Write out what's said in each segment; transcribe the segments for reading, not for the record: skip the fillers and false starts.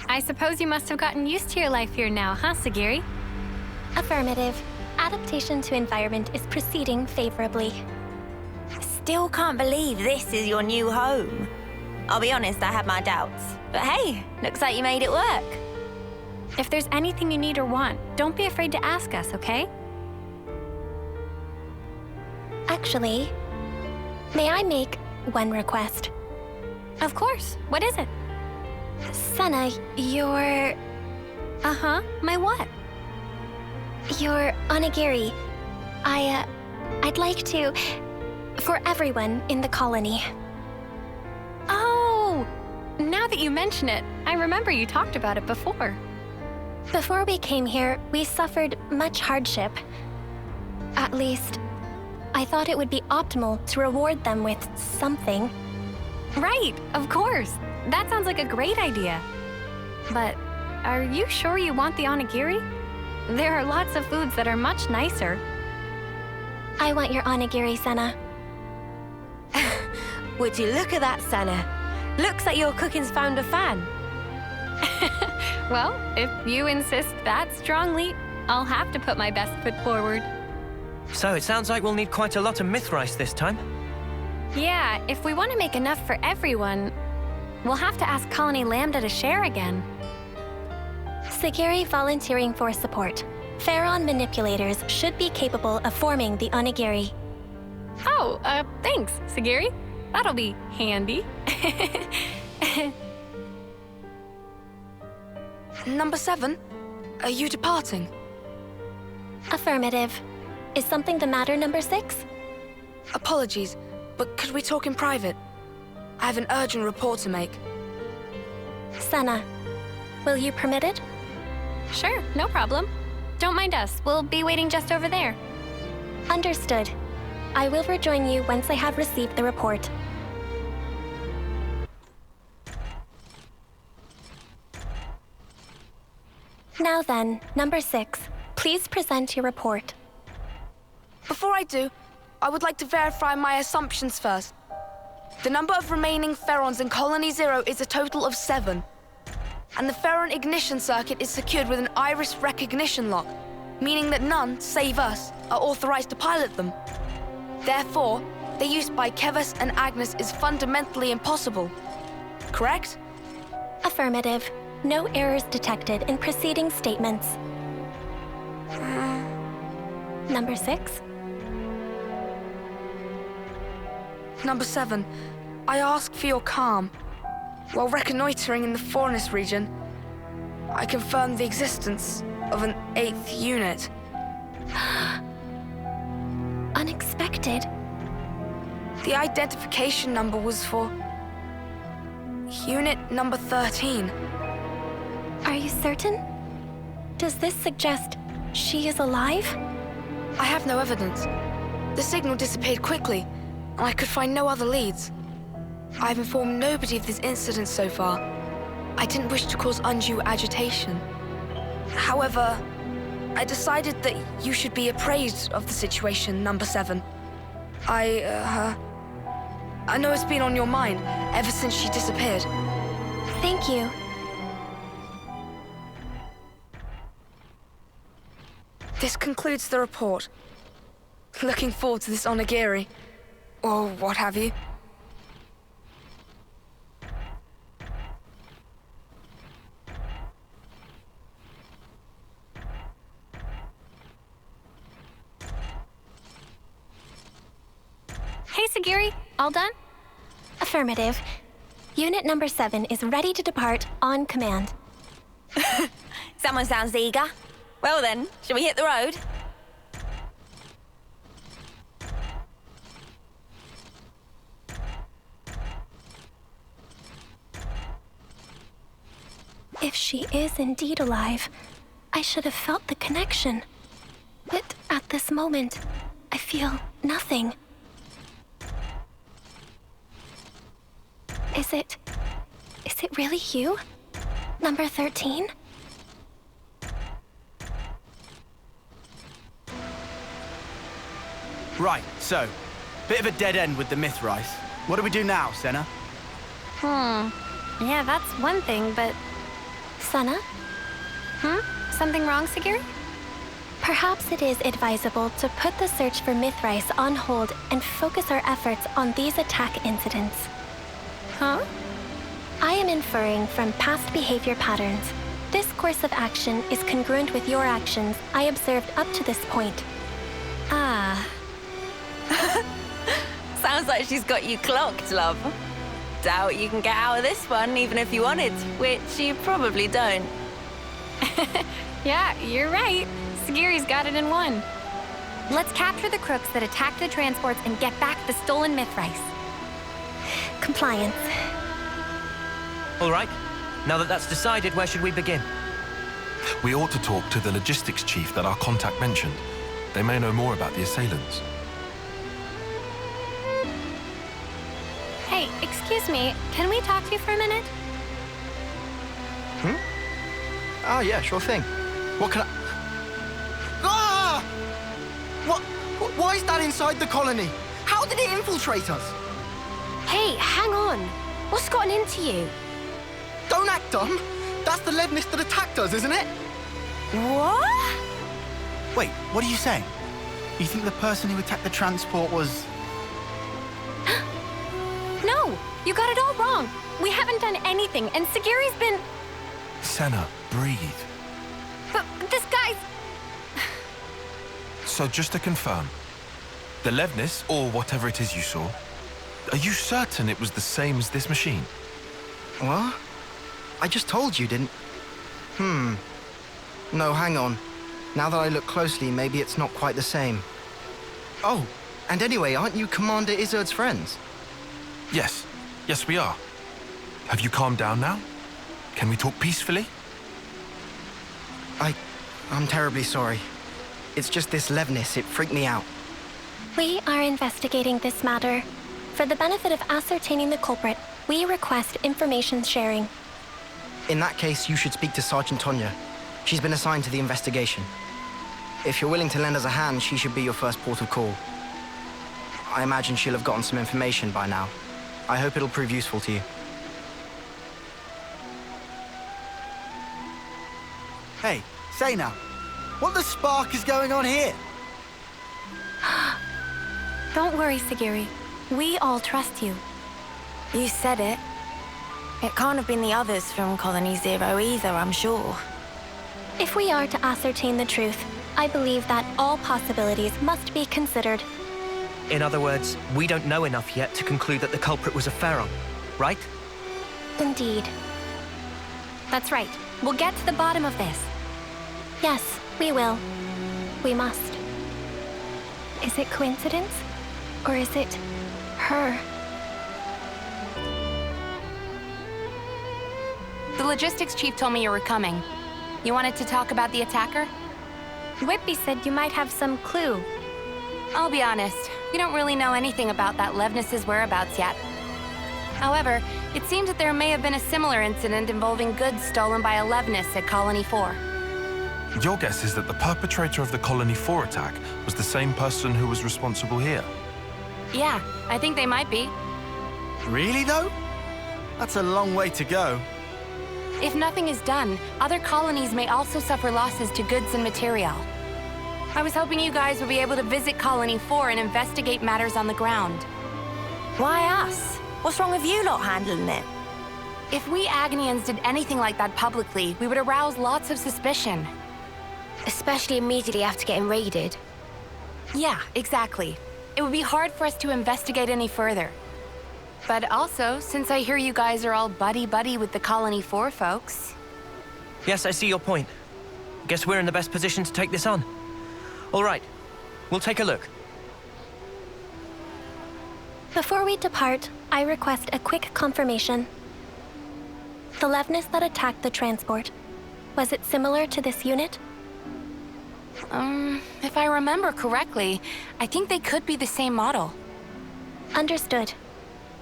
I suppose you must have gotten used to your life here now, huh, Sagiri? Affirmative. Adaptation to environment is proceeding favorably. Still can't believe this is your new home. I'll be honest, I had my doubts. But hey, looks like you made it work. If there's anything you need or want, don't be afraid to ask us, okay? Actually, may I make one request? Of course. What is it? Senna, your... Uh-huh. My what? Your onigiri. I'd like to... for everyone in the colony. Oh! Now that you mention it, I remember you talked about it before. Before we came here, we suffered much hardship. At least, I thought it would be optimal to reward them with something. Right, of course. That sounds like a great idea. But are you sure you want the onigiri? There are lots of foods that are much nicer. I want your onigiri, Senna. Would you look at that, Senna? Looks like your cooking's found a fan. Well, if you insist that strongly, I'll have to put my best foot forward. So it sounds like we'll need quite a lot of myth rice this time. Yeah, if we want to make enough for everyone, we'll have to ask Colony Lambda to share again. Sagiri volunteering for support. Pharaon manipulators should be capable of forming the onigiri. Oh, thanks, Sagiri. That'll be handy. Number 7, are you departing? Affirmative. Is something the matter, number 6? Apologies, but could we talk in private? I have an urgent report to make. Senna, will you permit it? Sure, no problem. Don't mind us. We'll be waiting just over there. Understood. I will rejoin you once I have received the report. Now then, number 6, please present your report. Before I do, I would like to verify my assumptions first. The number of remaining Pharaons in Colony Zero is a total of 7. And the Pharaon ignition circuit is secured with an iris recognition lock, meaning that none, save us, are authorized to pilot them. Therefore, their use by Kevus and Agnes is fundamentally impossible. Correct? Affirmative. No errors detected in preceding statements. Number 6? Number 7, I ask for your calm. While reconnoitering in the Forest region, I confirmed the existence of an 8th unit. Unexpected. The identification number was for Unit number 13. Are you certain? Does this suggest she is alive? I have no evidence. The signal disappeared quickly, and I could find no other leads. I've informed nobody of this incident so far. I didn't wish to cause undue agitation. However, I decided that you should be appraised of the situation, number 7. I know it's been on your mind ever since she disappeared. Thank you. This concludes the report. Looking forward to this onigiri. Or what have you. Hey, Sagiri, all done? Affirmative. Unit number 7 is ready to depart on command. Someone sounds eager. Well then, shall we hit the road? If she is indeed alive, I should have felt the connection. But at this moment, I feel nothing. Is it really you? Number 13? Right, so, bit of a dead end with the myth rice. What do we do now, Senna? Yeah, that's one thing, but Sana, Something wrong, Sagiri? perhaps it is advisable to put the search for Mithrice on hold and focus our efforts on these attack incidents. Huh? I am inferring from past behavior patterns. This course of action is congruent with your actions I observed up to this point. Ah. Sounds like she's got you clocked, love. Doubt you can get out of this one even if you wanted, which you probably don't. Yeah, you're right. Sagiri's got it in one. Let's capture the crooks that attacked the transports and get back the stolen Mithrice. Compliance. All right. Now that that's decided, where should we begin? We ought to talk to the logistics chief that our contact mentioned. They may know more about the assailants. Hey, excuse me, can we talk to you for a minute? Oh, yeah, sure thing. What can I... Ah! Why is that inside the colony? How did it infiltrate us? Hey, hang on. What's gotten into you? Don't act dumb. That's the Levnis that attacked us, isn't it? What? Wait, what are you saying? You think the person who attacked the transport was... No, you got it all wrong. We haven't done anything, and Sagiri's been... Senna, breathe. But this guy's... So just to confirm, the Levnis, or whatever it is you saw, are you certain it was the same as this machine? What? I just told you, didn't... No, hang on. Now that I look closely, maybe it's not quite the same. Oh, and anyway, aren't you Commander Izzard's friends? Yes. Yes, we are. Have you calmed down now? Can we talk peacefully? I'm terribly sorry. It's just this Levnis, it freaked me out. We are investigating this matter. For the benefit of ascertaining the culprit, we request information sharing. In that case, you should speak to Sergeant Tonya. She's been assigned to the investigation. If you're willing to lend us a hand, she should be your first port of call. I imagine she'll have gotten some information by now. I hope it'll prove useful to you. Hey, say now, what the spark is going on here? Don't worry, Sagiri. We all trust you. You said it. It can't have been the others from Colony Zero either, I'm sure. If we are to ascertain the truth, I believe that all possibilities must be considered. In other words, we don't know enough yet to conclude that the culprit was a Pharaon, right? Indeed. That's right. We'll get to the bottom of this. Yes, we will. We must. Is it coincidence? Or is it her? The logistics chief told me you were coming. You wanted to talk about the attacker? Whitby said you might have some clue. I'll be honest, we don't really know anything about that Levnis's whereabouts yet. However, it seems that there may have been a similar incident involving goods stolen by a Levnis at Colony 4. Your guess is that the perpetrator of the Colony 4 attack was the same person who was responsible here? Yeah, I think they might be. Really, though? That's a long way to go. If nothing is done, other colonies may also suffer losses to goods and material. I was hoping you guys would be able to visit Colony 4 and investigate matters on the ground. Why us? What's wrong with you lot handling it? If we Agnians did anything like that publicly, we would arouse lots of suspicion. Especially immediately after getting raided. Yeah, exactly. It would be hard for us to investigate any further. But also, since I hear you guys are all buddy-buddy with the Colony 4 folks... Yes, I see your point. Guess we're in the best position to take this on. All right, we'll take a look. Before we depart, I request a quick confirmation. The Levnis that attacked the transport, was it similar to this unit? If I remember correctly, I think they could be the same model. Understood.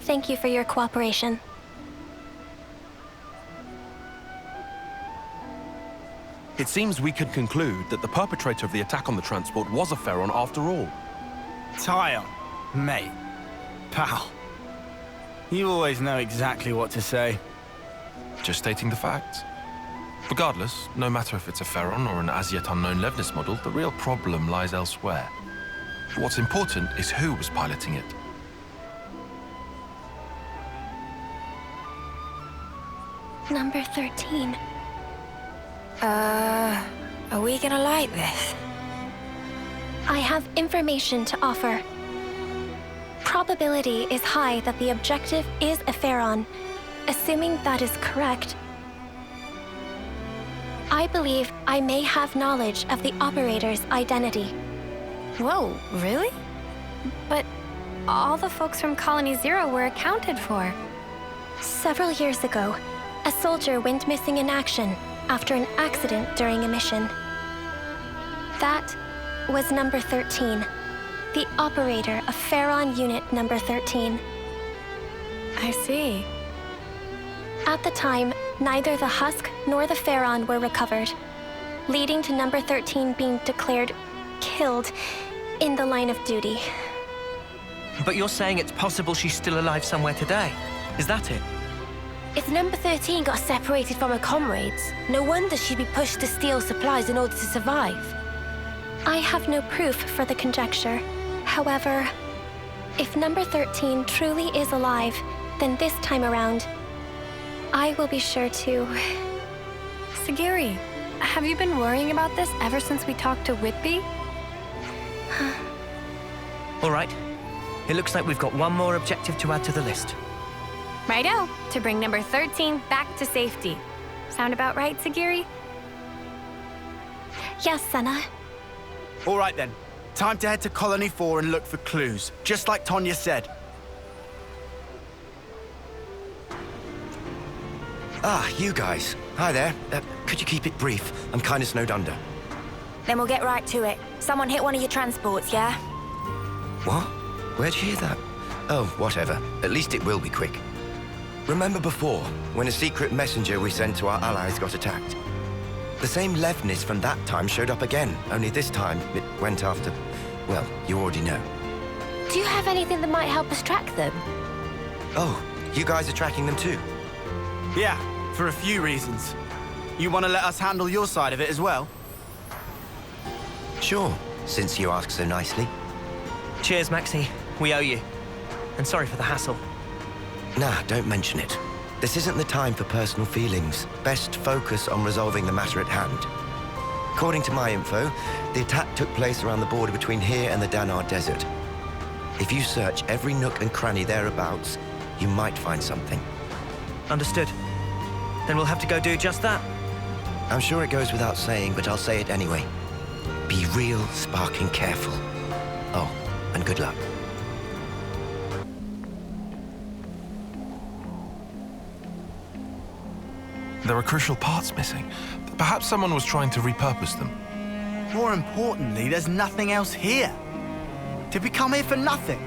Thank you for your cooperation. It seems we could conclude that the perpetrator of the attack on the transport was a Pharaon after all. Tyon, mate, pal. You always know exactly what to say. Just stating the facts. Regardless, no matter if it's a Pharaon or an as-yet unknown Levnis model, the real problem lies elsewhere. What's important is who was piloting it. Number 13. Are we gonna like this? I have information to offer. Probability is high that the objective is a Pharaon. Assuming that is correct, I believe I may have knowledge of the operator's identity. Whoa, really? But all the folks from Colony Zero were accounted for. Several years ago, a soldier went missing in action after an accident during a mission. That was number 13, the operator of Pharaon Unit number 13. I see. At the time, neither the husk nor the Pharaon were recovered, leading to number 13 being declared killed in the line of duty. But you're saying it's possible she's still alive somewhere today? Is that it? If number 13 got separated from her comrades, no wonder she'd be pushed to steal supplies in order to survive. I have no proof for the conjecture. However, if number 13 truly is alive, then this time around, I will be sure to... Sagiri, have you been worrying about this ever since we talked to Whitby? All right. It looks like we've got one more objective to add to the list. Righto, to bring number 13 back to safety. Sound about right, Sagiri? Yes, Senna. All right then. Time to head to Colony 4 and look for clues, just like Tonya said. Ah, you guys. Hi there. Could you keep it brief? I'm kind of snowed under. Then we'll get right to it. Someone hit one of your transports, yeah? What? Where'd you hear that? Oh, whatever. At least it will be quick. Remember before, when a secret messenger we sent to our allies got attacked? The same Levnis from that time showed up again, only this time it went after... well, you already know. Do you have anything that might help us track them? Oh, you guys are tracking them too? Yeah, for a few reasons. You want to let us handle your side of it as well? Sure, since you ask so nicely. Cheers, Maxie. We owe you. And sorry for the hassle. Nah, don't mention it. This isn't the time for personal feelings. Best focus on resolving the matter at hand. According to my info, the attack took place around the border between here and the Danar Desert. If you search every nook and cranny thereabouts, you might find something. Understood. Then we'll have to go do just that. I'm sure it goes without saying, but I'll say it anyway. Be real sparking careful. Oh, and good luck. There are crucial parts missing. Perhaps someone was trying to repurpose them. More importantly, there's nothing else here. Did we come here for nothing?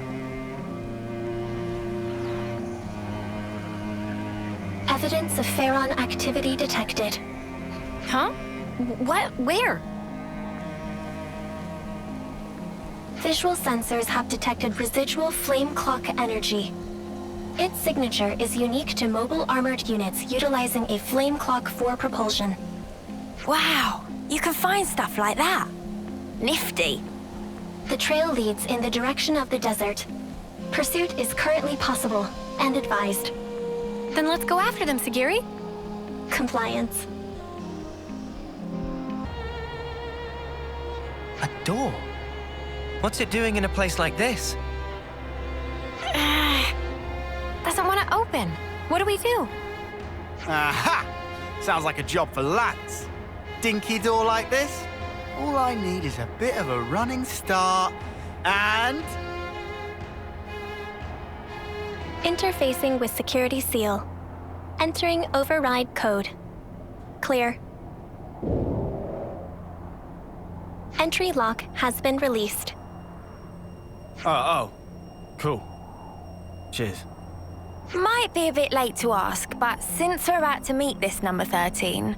Evidence of Pharaon activity detected. Huh? What? Where? Visual sensors have detected residual flame clock energy. Its signature is unique to mobile armored units utilizing a flame clock for propulsion. Wow, you can find stuff like that. Nifty. The trail leads in the direction of the desert. Pursuit is currently possible and advised. Then let's go after them, Sagiri. Compliance. A door? What's it doing in a place like this? Doesn't want to open. What do we do? Aha! Sounds like a job for Lance. Dinky door like this? All I need is a bit of a running start, and... Interfacing with security seal. Entering override code. Clear. Entry lock has been released. Oh. Cool. Cheers. Might be a bit late to ask, but since we're about to meet this number 13,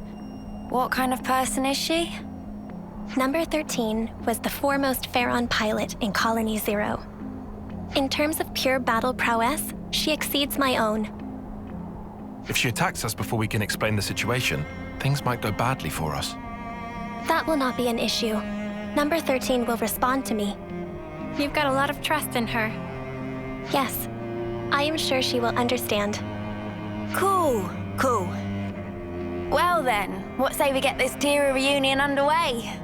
what kind of person is she? Number 13 was the foremost Pharaon pilot in Colony Zero. In terms of pure battle prowess, she exceeds my own. If she attacks us before we can explain the situation, things might go badly for us. That will not be an issue. Number 13 will respond to me. You've got a lot of trust in her. Yes, I am sure she will understand. Cool. Well then, what say we get this Tira reunion underway?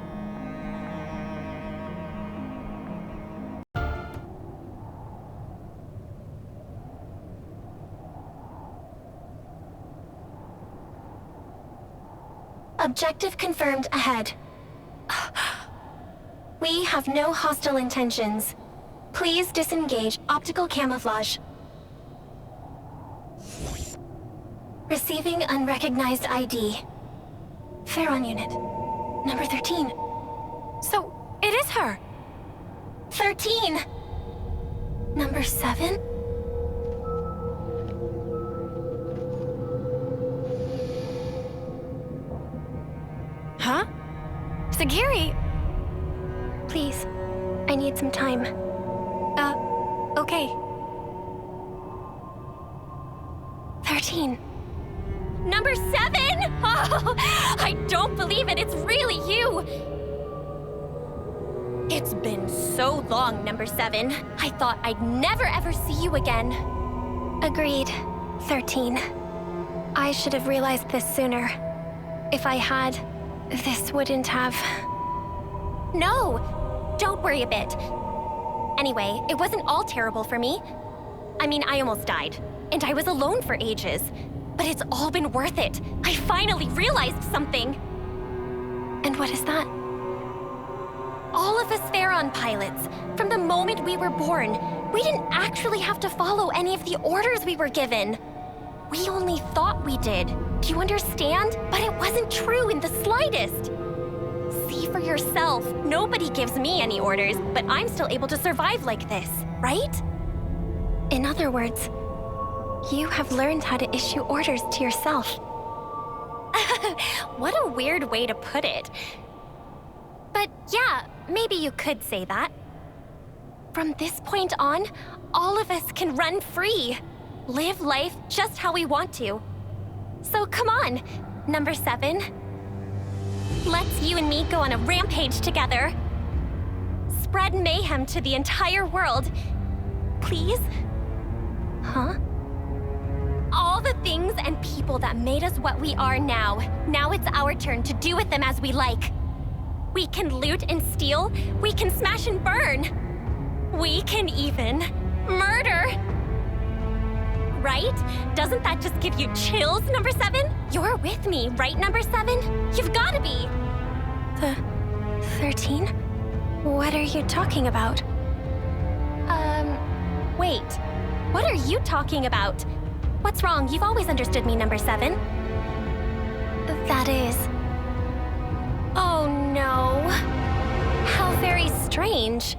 Objective confirmed ahead. We have no hostile intentions. Please disengage optical camouflage. Receiving unrecognized ID. Pharaon unit. Number 13. So, it is her! 13! Number 7? Huh? Sagiri! Please, I need some time. Okay. 13. Number 7! Oh, I don't believe it, it's really you! It's been so long, Number 7. I thought I'd never ever see you again. Agreed, 13. I should have realized this sooner. If I had, this wouldn't have... No! Don't worry a bit. Anyway, it wasn't all terrible for me. I mean, I almost died, and I was alone for ages. But it's all been worth it. I finally realized something. And what is that? All of us Pharaon pilots, from the moment we were born, we didn't actually have to follow any of the orders we were given. We only thought we did. Do you understand? But it wasn't true in the slightest. See for yourself. Nobody gives me any orders, but I'm still able to survive like this, right? In other words, you have learned how to issue orders to yourself. What a weird way to put it. But yeah, maybe you could say that. From this point on, all of us can run free. Live life just how we want to. So come on, Number 7. Let's you and me go on a rampage together. Spread mayhem to the entire world. Please? Huh? All the things and people that made us what we are now. Now it's our turn to do with them as we like. We can loot and steal. We can smash and burn. We can even murder. Right? Doesn't that just give you chills, Number 7? You're with me, right, Number 7? You've got to be. The 13? What are you talking about? Wait. What are you talking about? What's wrong? You've always understood me, Number 7. That is... Oh no. How very strange.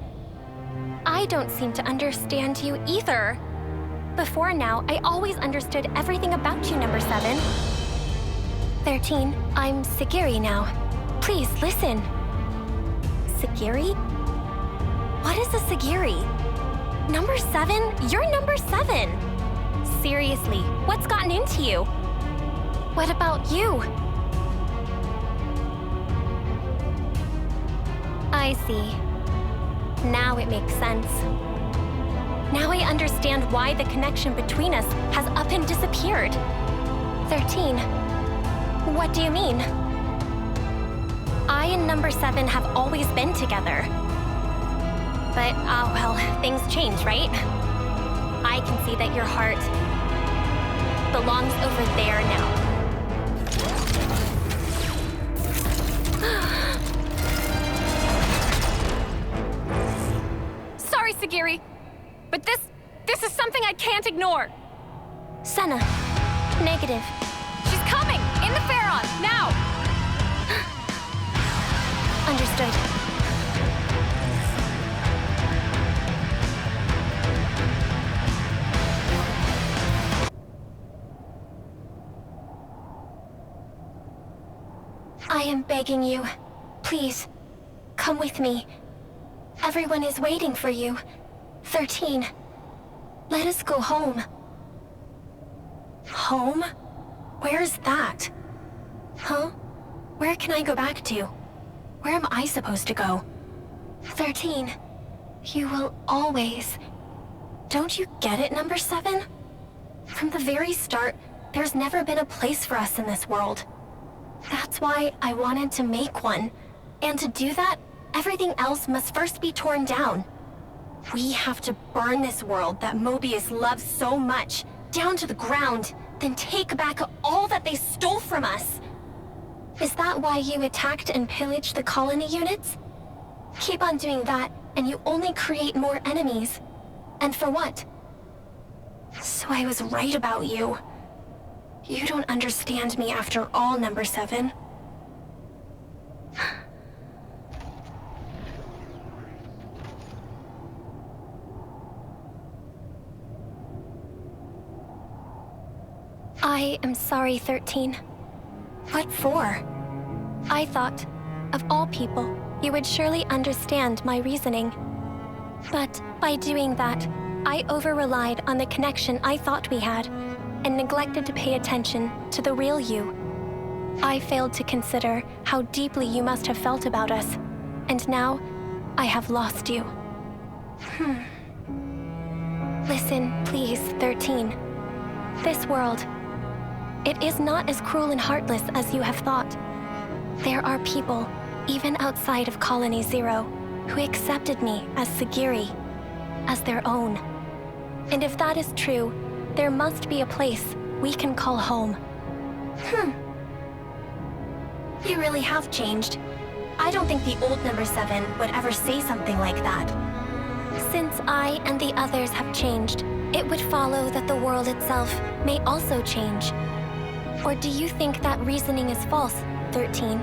I don't seem to understand you either. Before now, I always understood everything about you, Number 7. 13, I'm Sagiri now. Please, listen. Sagiri? What is a Sagiri? Number 7? You're Number 7! Seriously, what's gotten into you? What about you? I see. Now it makes sense. Now I understand why the connection between us has up and disappeared. 13. What do you mean? I and Number 7 have always been together. But, well, things change, right? I can see that your heart belongs over there now. Sorry, Sagiri, but this is something I can't ignore. Senna. Negative. She's coming! In the Pharaon! Now! Understood. I am begging you. Please, come with me. Everyone is waiting for you. 13. Let us go home. Home? Where's that? Huh? Where can I go back to? Where am I supposed to go? 13. You will always... Don't you get it, number 7? From the very start, there's never been a place for us in this world. That's why I wanted to make one. And to do that, everything else must first be torn down. We have to burn this world that Mobius loves so much, down to the ground, then take back all that they stole from us. Is that why you attacked and pillaged the colony units? Keep on doing that, and you only create more enemies. And for what? So I was right about you. You don't understand me after all, number 7. I am sorry, 13. What for? I thought, of all people, you would surely understand my reasoning. But by doing that, I over-relied on the connection I thought we had, and neglected to pay attention to the real you. I failed to consider how deeply you must have felt about us, and now I have lost you. Listen, please, 13. This world, it is not as cruel and heartless as you have thought. There are people, even outside of Colony Zero, who accepted me as Sagiri, as their own. And if that is true, there must be a place we can call home. You really have changed. I don't think the old number 7 would ever say something like that. Since I and the others have changed, it would follow that the world itself may also change. Or do you think that reasoning is false, 13?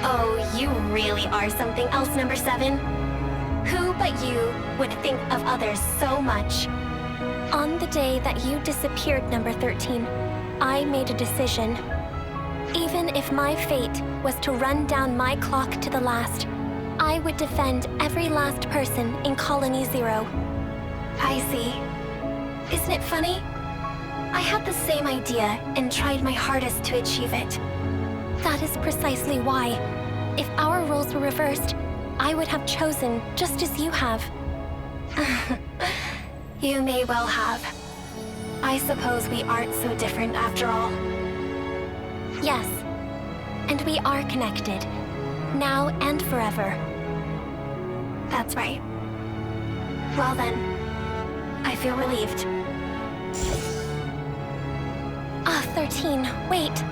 Oh, you really are something else, number 7. Who but you would think of others so much? On the day that you disappeared, number 13, I made a decision. Even if my fate was to run down my clock to the last, I would defend every last person in Colony Zero. I see. Isn't it funny? I had the same idea and tried my hardest to achieve it. That is precisely why, if our roles were reversed, I would have chosen just as you have. You may well have. I suppose we aren't so different after all. Yes, and we are connected, now and forever. That's right. Well then, I feel relieved. 13, wait.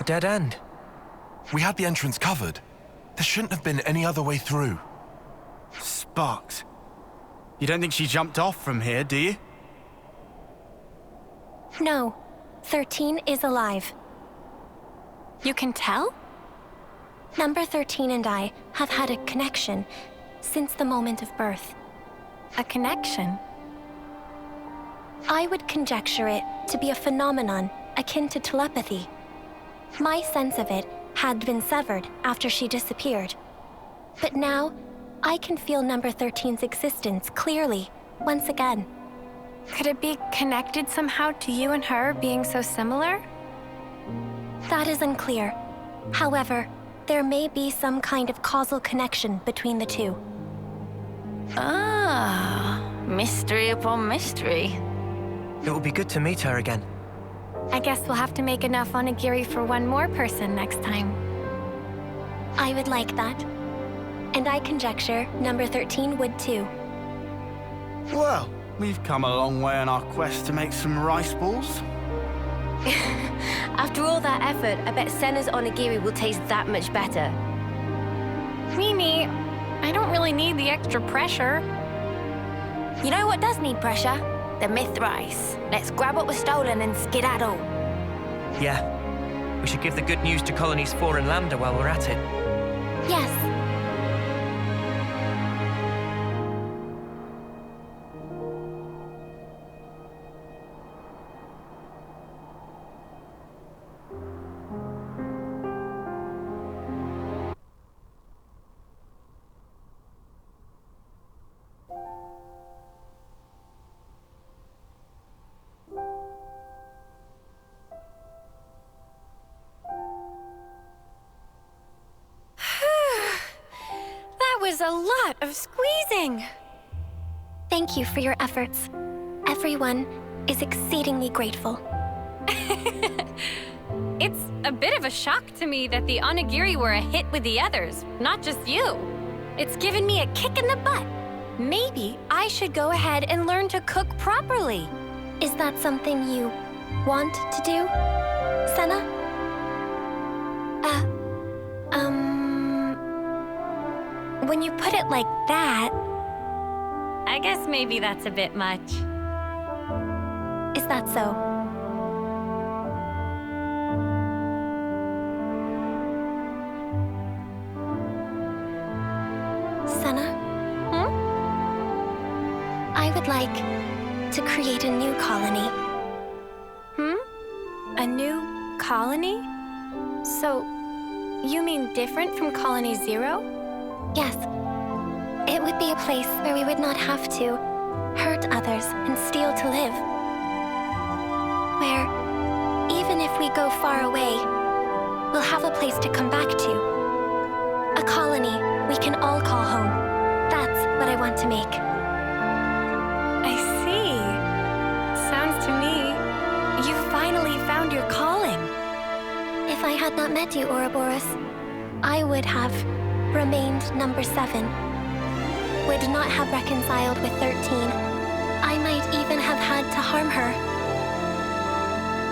A dead end. We had the entrance covered. There shouldn't have been any other way through. Sparks. You don't think she jumped off from here, do you? No, 13 is alive. You can tell? Number 13 and I have had a connection since the moment of birth. A connection? I would conjecture it to be a phenomenon akin to telepathy. My sense of it had been severed after she disappeared. But now, I can feel number 13's existence clearly, once again. Could it be connected somehow to you and her being so similar? That is unclear. However, there may be some kind of causal connection between the two. Ah, mystery upon mystery. It would be good to meet her again. I guess we'll have to make enough onigiri for one more person next time. I would like that. And I conjecture number 13 would too. Well, we've come a long way on our quest to make some rice balls. After all that effort, I bet Senna's onigiri will taste that much better. Mimi, I don't really need the extra pressure. You know what does need pressure? The myth rice. Let's grab what was stolen and skedaddle. Yeah. We should give the good news to Colonies 4 and Lambda while we're at it. Yes. is a lot of squeezing. Thank you for your efforts. Everyone is exceedingly grateful. It's a bit of a shock to me that the onigiri were a hit with the others, not just you. It's given me a kick in the butt. Maybe I should go ahead and learn to cook properly. Is that something you want to do, Senna? When you put it like that, I guess maybe that's a bit much. Is that so? Senna? I would like to create a new colony. A new colony? So, you mean different from Colony Zero? Yes. It would be a place where we would not have to hurt others and steal to live. Where, even if we go far away, we'll have a place to come back to. A colony we can all call home. That's what I want to make. I see. Sounds to me, you finally found your calling. If I had not met you, Ouroboros, I would have remained number 7. Would not have reconciled with 13. I might even have had to harm her.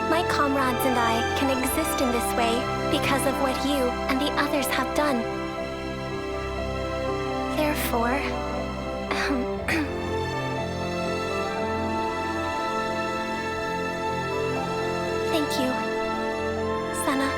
My comrades and I can exist in this way because of what you and the others have done. Therefore, thank you, Senna.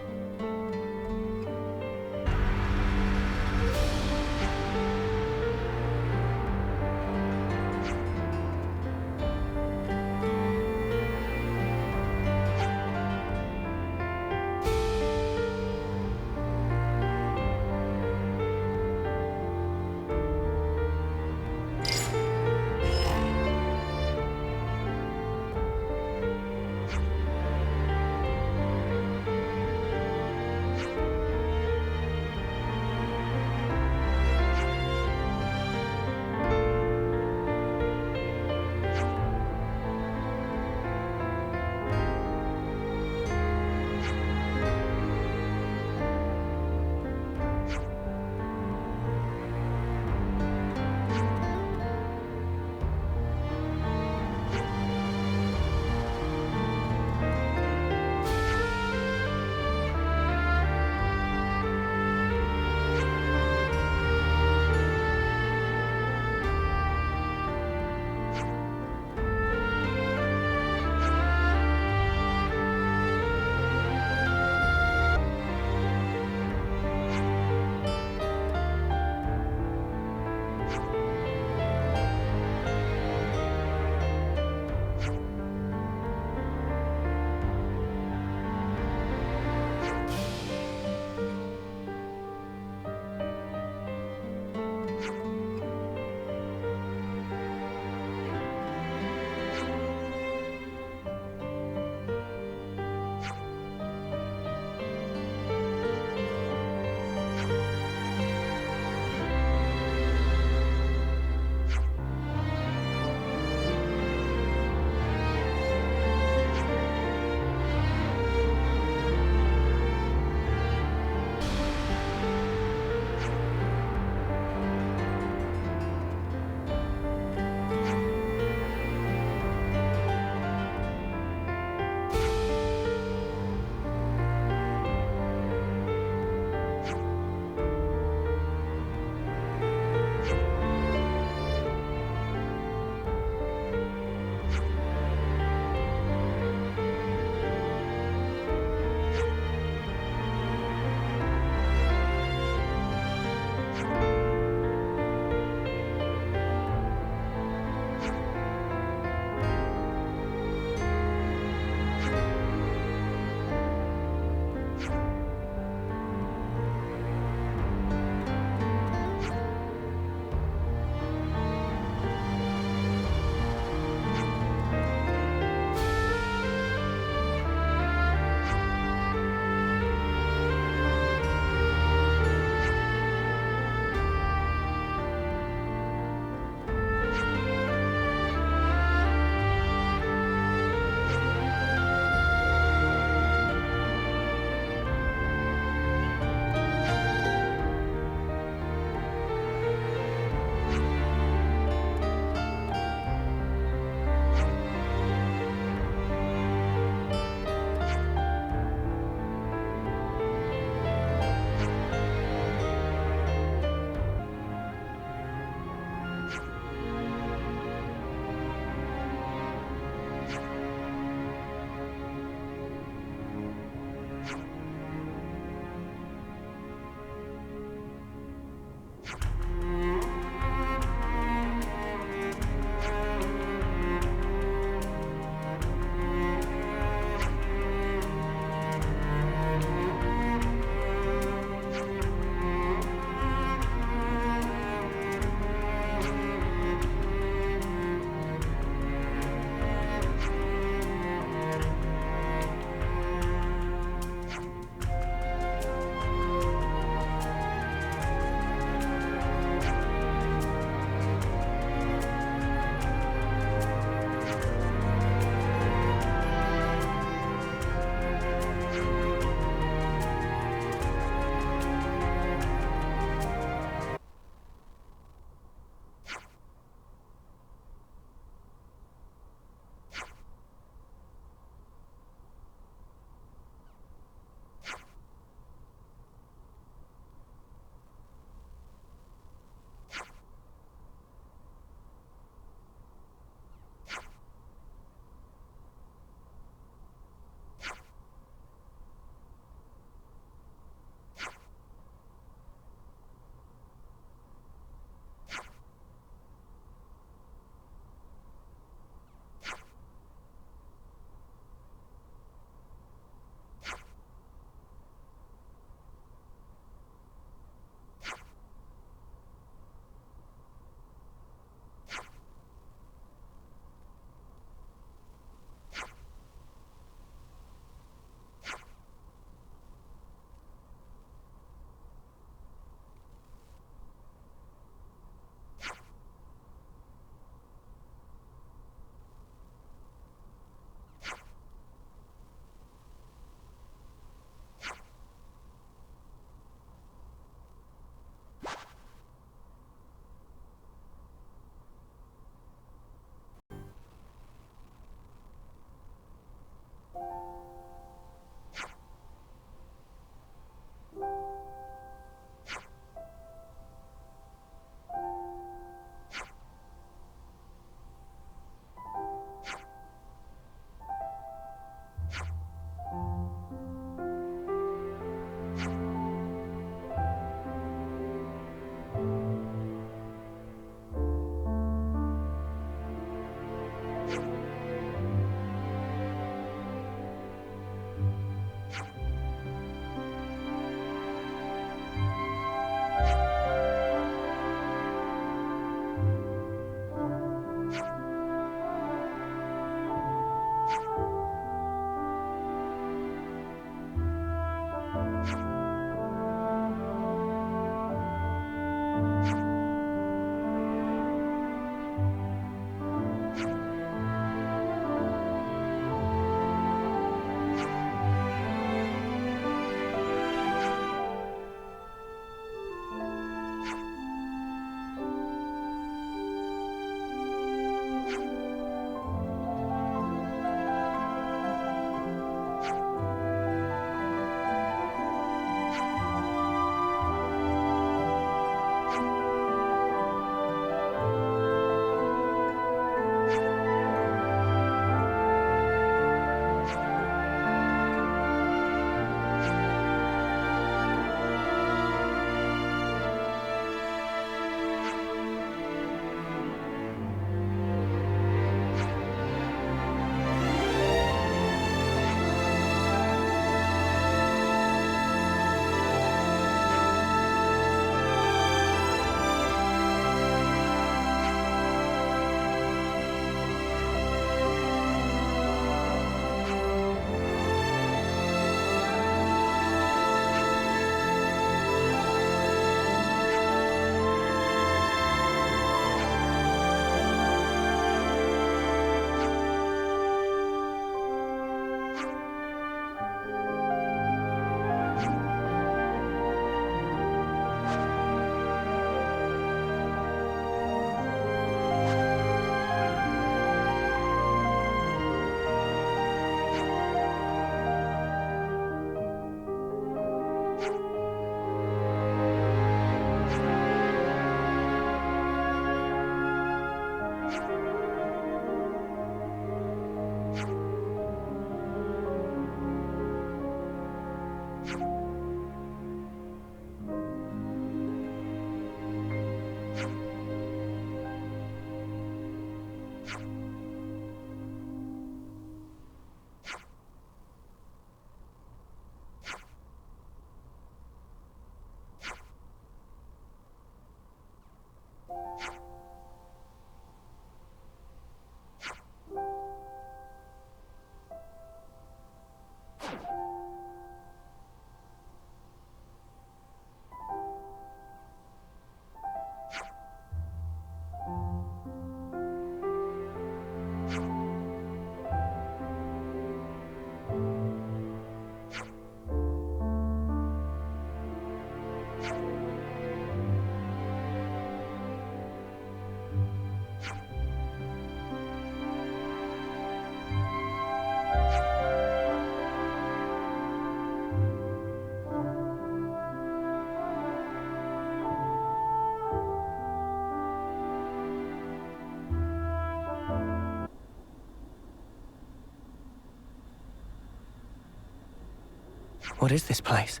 What is this place?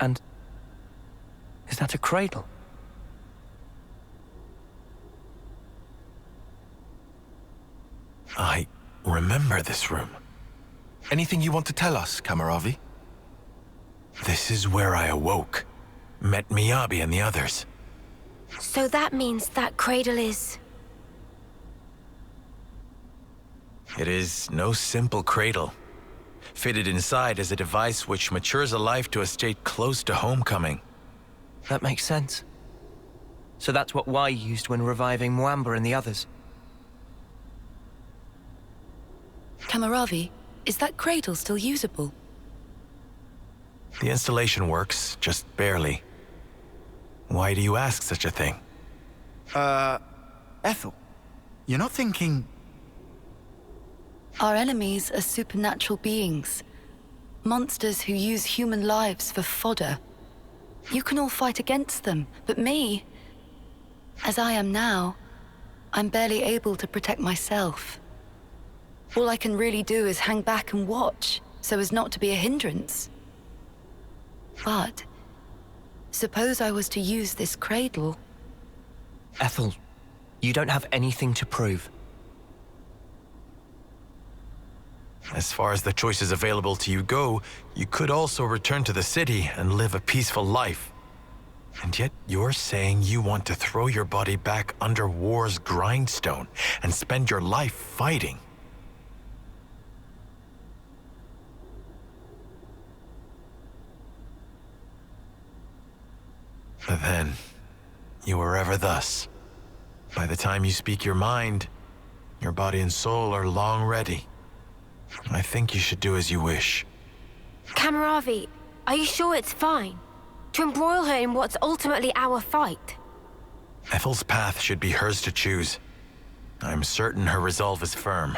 And is that a cradle? I remember this room. Anything you want to tell us, Kamaravi? This is where I awoke. Met Miyabi and the others. So that means that cradle is... It is no simple cradle. Fitted inside is a device which matures a life to a state close to homecoming. That makes sense. So that's what Y used when reviving Mwamba and the others. Kamaravi, is that cradle still usable? The installation works, just barely. Why do you ask such a thing? Ethel, you're not thinking... Our enemies are supernatural beings. Monsters who use human lives for fodder. You can all fight against them, but me... As I am now, I'm barely able to protect myself. All I can really do is hang back and watch, so as not to be a hindrance. But... suppose I was to use this cradle... Ethel, you don't have anything to prove. As far as the choices available to you go, you could also return to the city and live a peaceful life. And yet you're saying you want to throw your body back under war's grindstone and spend your life fighting. But then, you were ever thus. By the time you speak your mind, your body and soul are long ready. I think you should do as you wish. Kamaravi, are you sure it's fine? To embroil her in what's ultimately our fight? Ethel's path should be hers to choose. I'm certain her resolve is firm.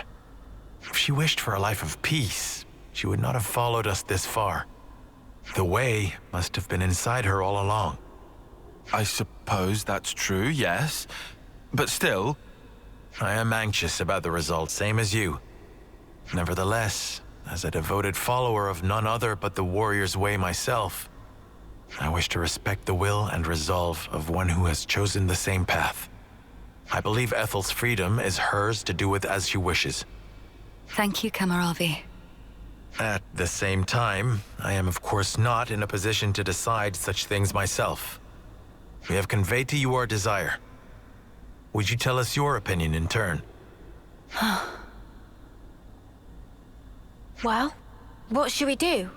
If she wished for a life of peace, she would not have followed us this far. The way must have been inside her all along. I suppose that's true, yes. But still... I am anxious about the result, same as you. Nevertheless, as a devoted follower of none other but the warrior's way myself, I wish to respect the will and resolve of one who has chosen the same path. I believe Ethel's freedom is hers to do with as she wishes. Thank you, Kamaravi. At the same time, I am of course not in a position to decide such things myself. We have conveyed to you our desire. Would you tell us your opinion in turn? Well, what should we do?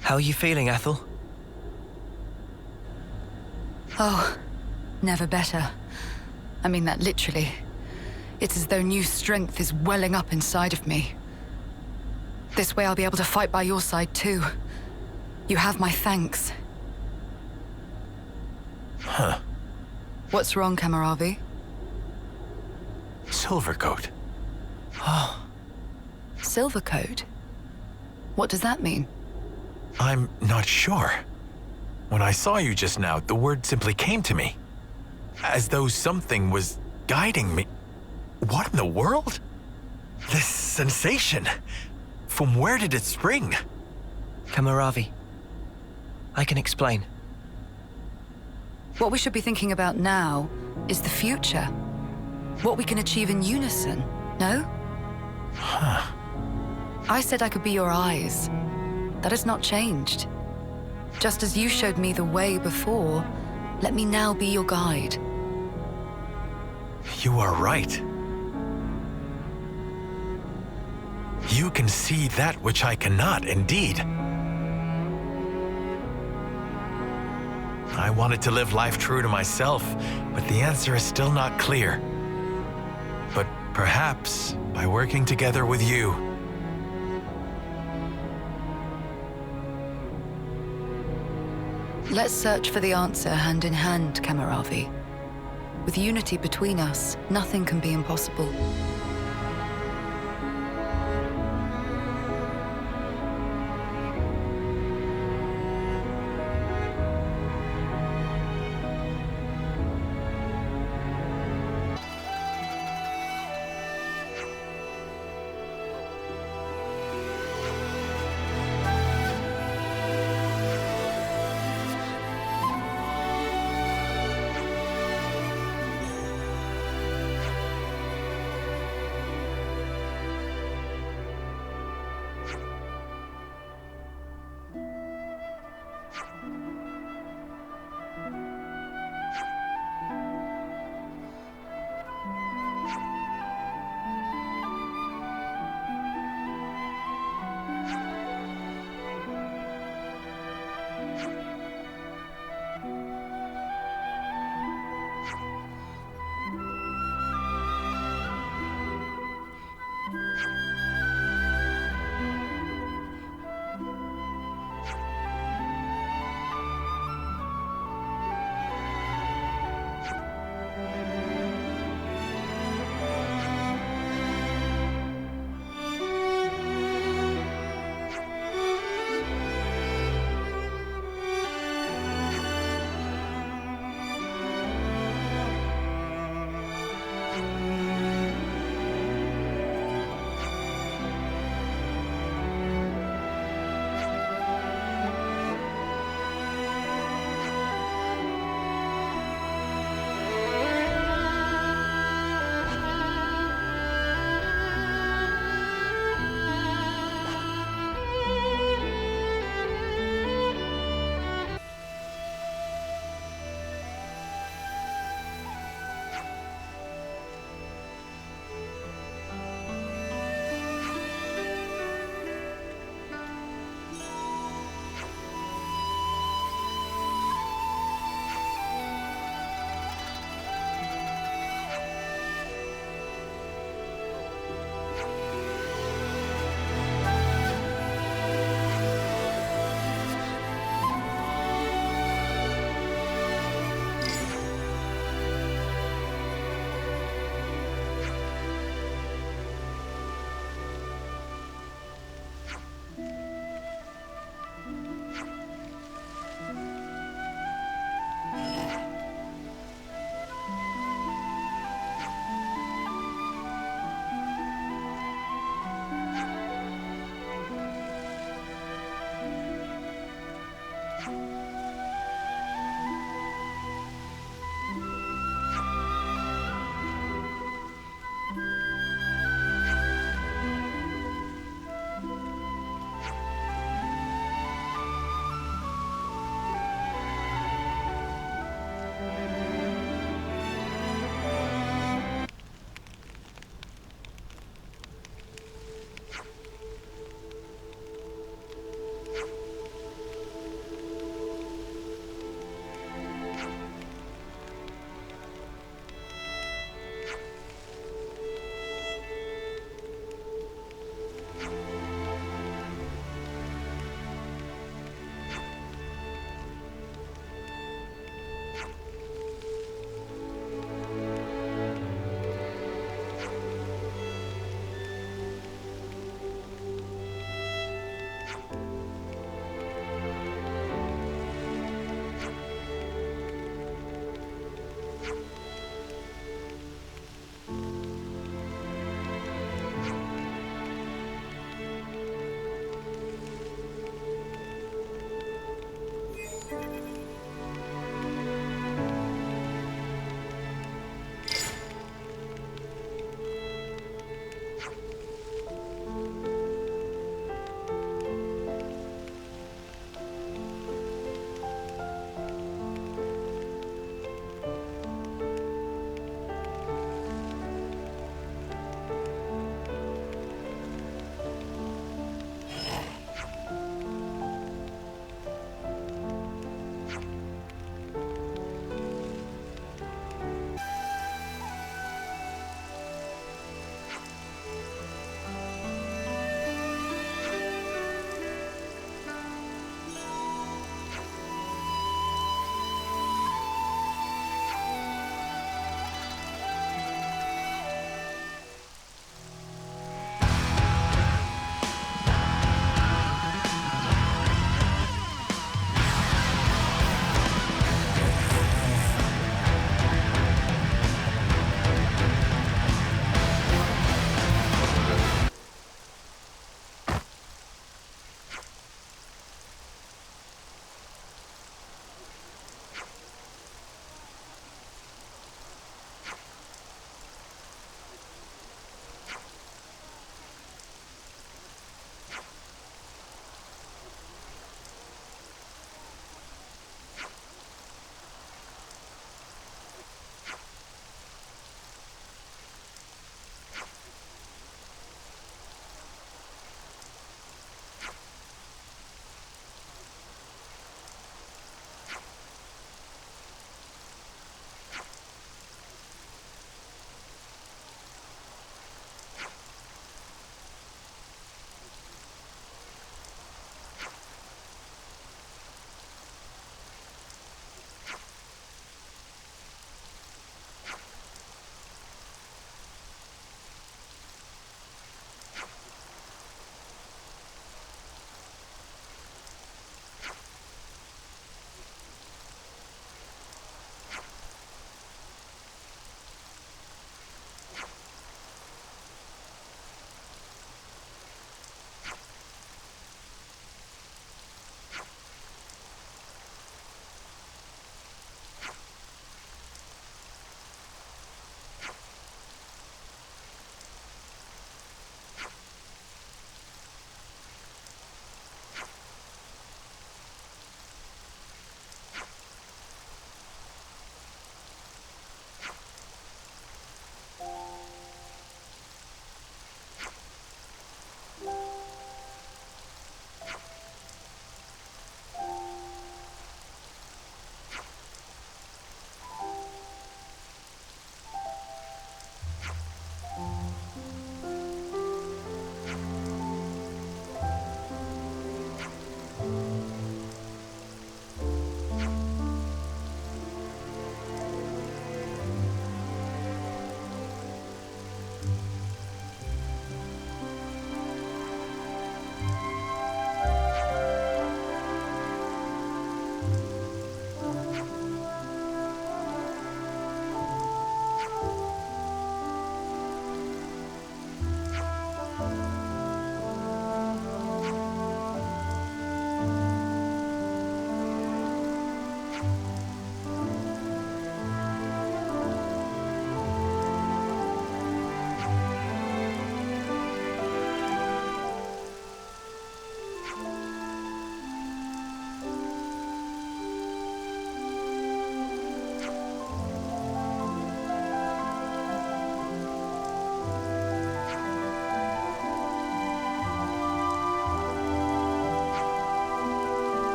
How are you feeling, Ethel? Oh, never better. I mean that literally. It's as though new strength is welling up inside of me. This way I'll be able to fight by your side too. You have my thanks. Huh. What's wrong, Kamaravi? Silvercoat. Silvercoat? What does that mean? I'm not sure. When I saw you just now, the word simply came to me. As though something was guiding me. What in the world? This sensation. From where did it spring? Kamaravi, I can explain. What we should be thinking about now is the future. What we can achieve in unison, no? Huh. I said I could be your eyes. That has not changed. Just as you showed me the way before, let me now be your guide. You are right. You can see that which I cannot, indeed. I wanted to live life true to myself, but the answer is still not clear. But perhaps by working together with you. Let's search for the answer hand in hand, Kamaravi. With unity between us, nothing can be impossible.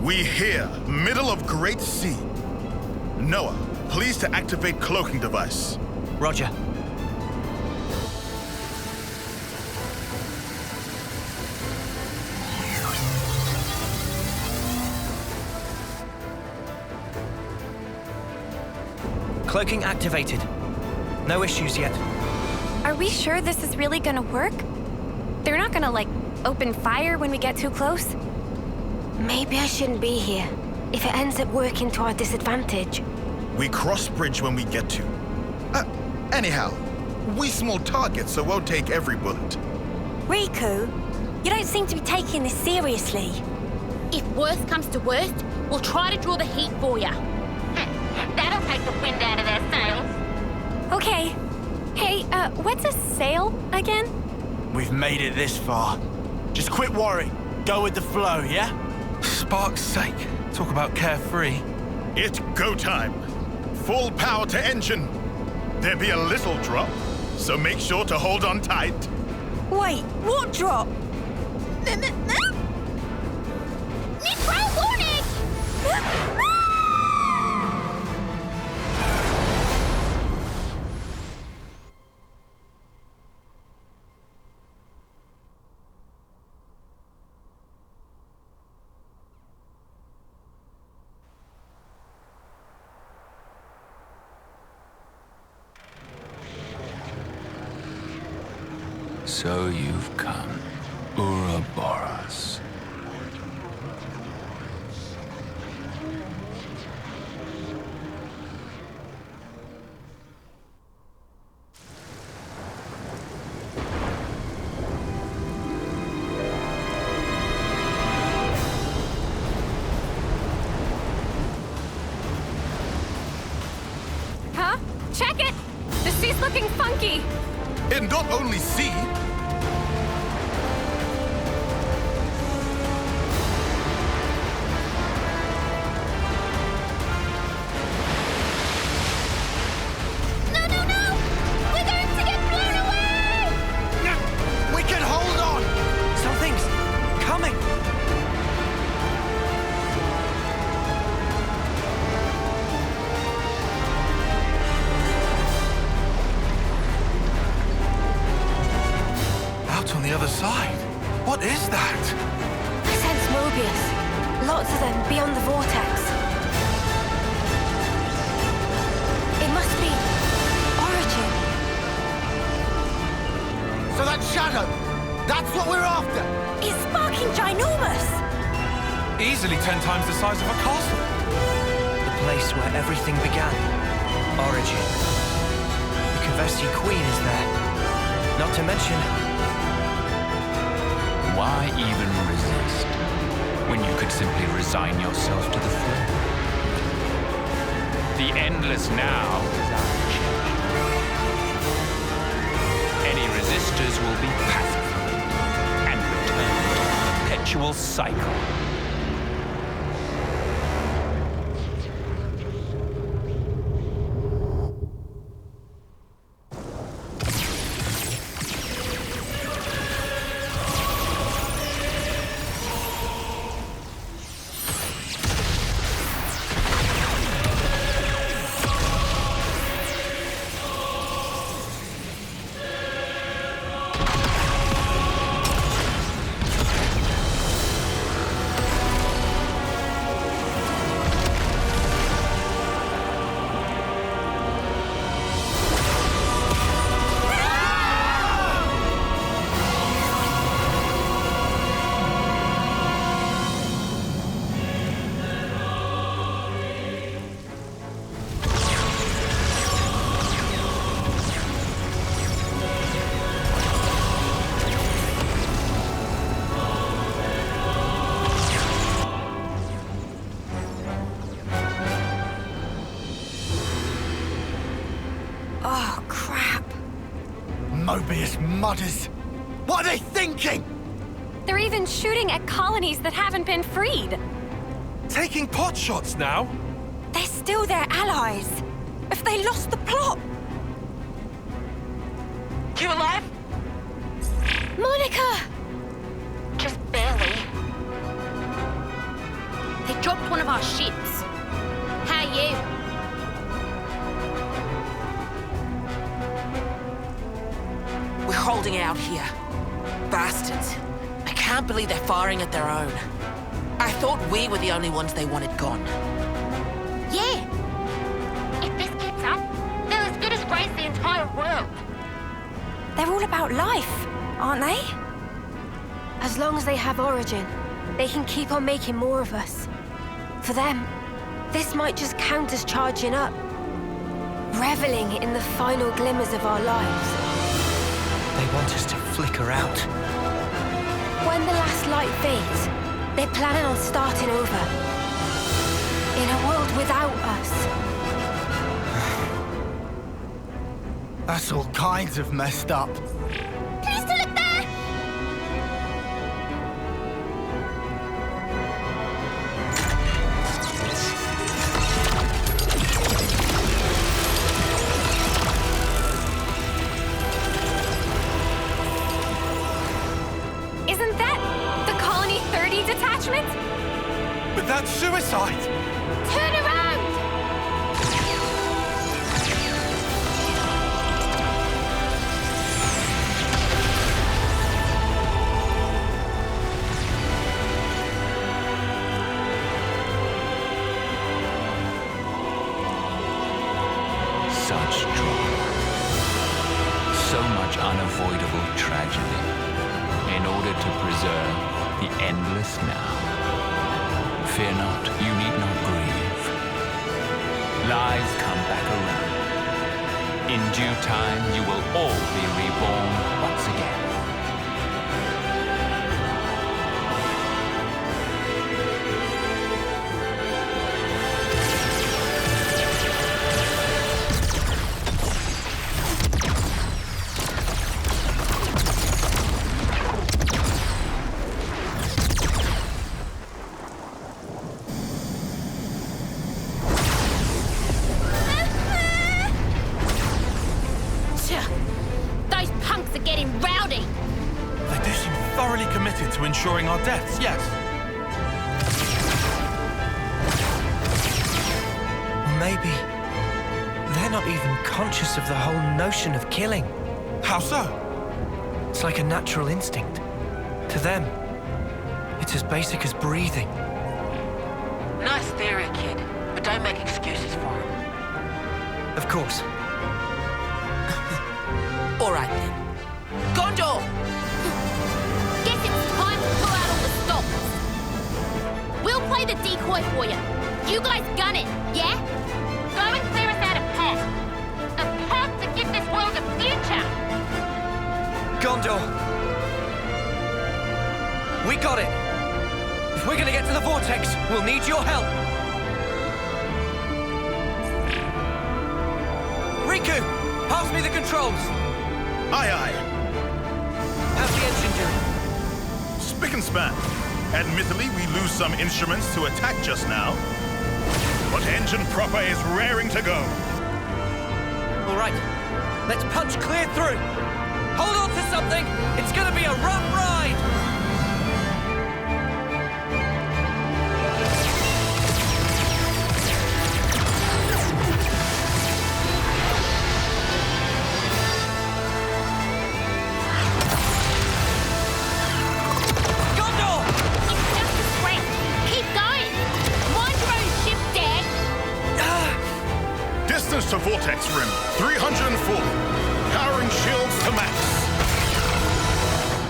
We here, middle of Great Sea. Noah, please to activate cloaking device. Roger. Cloaking activated. No issues yet. Are we sure this is really gonna work? They're not gonna, like, open fire when we get too close? Maybe I shouldn't be here, if it ends up working to our disadvantage. We cross bridge when we get to. Anyhow, we small targets, so we'll take every bullet. Riku, you don't seem to be taking this seriously. If worst comes to worst, we'll try to draw the heat for you. That'll take the wind out of their sails. Okay. Hey, what's a sail again? We've made it this far. Just quit worrying. Go with the flow, yeah? Spark's sake. Talk about carefree. It's go time. Full power to engine. There'll be a little drop, so make sure to hold on tight. Wait, what drop? Nitro warning! So you've come, Ouroboros. Huh? Check it! The sea's looking funky! And not only sea, We can hold on! Something's coming! Out on the other side. What is that? I sense Mobius. Lots of them beyond the vortex. It must be Origin. So that shadow, that's what we're after! It's sparking ginormous! Easily 10 times the size of a castle. The place where everything began. Origin. The Kavesi Queen is there. Not to mention... Why even resist, when you could simply resign yourself to the flow? The endless now is our change. Any resistors will be pacified and return to the perpetual cycle. Oh, crap. Mobius mudders. What are they thinking? They're even shooting at colonies that haven't been freed. Taking pot shots now? They're still their allies. If they lost the plot. You alive? Monica! Just barely. They dropped one of our ships. How are you? We're holding out here. Bastards. I can't believe they're firing at their own. I thought we were the only ones they wanted gone. Yeah. If this keeps up, they'll as good as raise the entire world. They're all about life, aren't they? As long as they have Origin, they can keep on making more of us. For them, this might just count as charging up. Reveling in the final glimmers of our lives. They want us to flicker out. When the last light fades, they're planning on starting over. In a world without us. That's all kinds of messed up. Can you still look there? attachments? But that's suicide! Turn around! Such drama. So much unavoidable tragedy. In order to preserve the endless now. Fear not, you need not grieve. Lives come back around. In due time, you will all be reborn once again. Those punks are getting rowdy! They do seem thoroughly committed to ensuring our deaths, yes. Maybe they're not even conscious of the whole notion of killing. How so? It's like a natural instinct. To them, it's as basic as breathing. Nice theory, kid, but don't make excuses for him. Of course. All right then. Gondor! Guess it's time to pull out all the stops. We'll play the decoy for you. You guys gun it, yeah? Go and clear us out a path. A path to give this world a future. Gondor! We got it! If we're gonna get to the vortex, we'll need your help! Riku! Pass me the controls! Aye, aye. How's the engine doing? Spick and span. Admittedly, we lose some instruments to attack just now. But engine proper is raring to go. All right, let's punch clear through. Hold on to something. It's gonna be a rough ride. Distance to Vortex Rim, 340. Powering shields to max.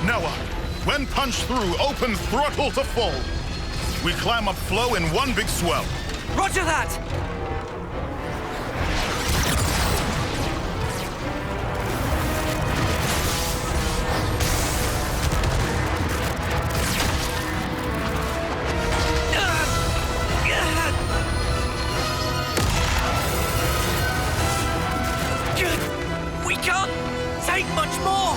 Noah, when punched through, open throttle to full. We climb up flow in one big swell. Roger that! We can't take much more!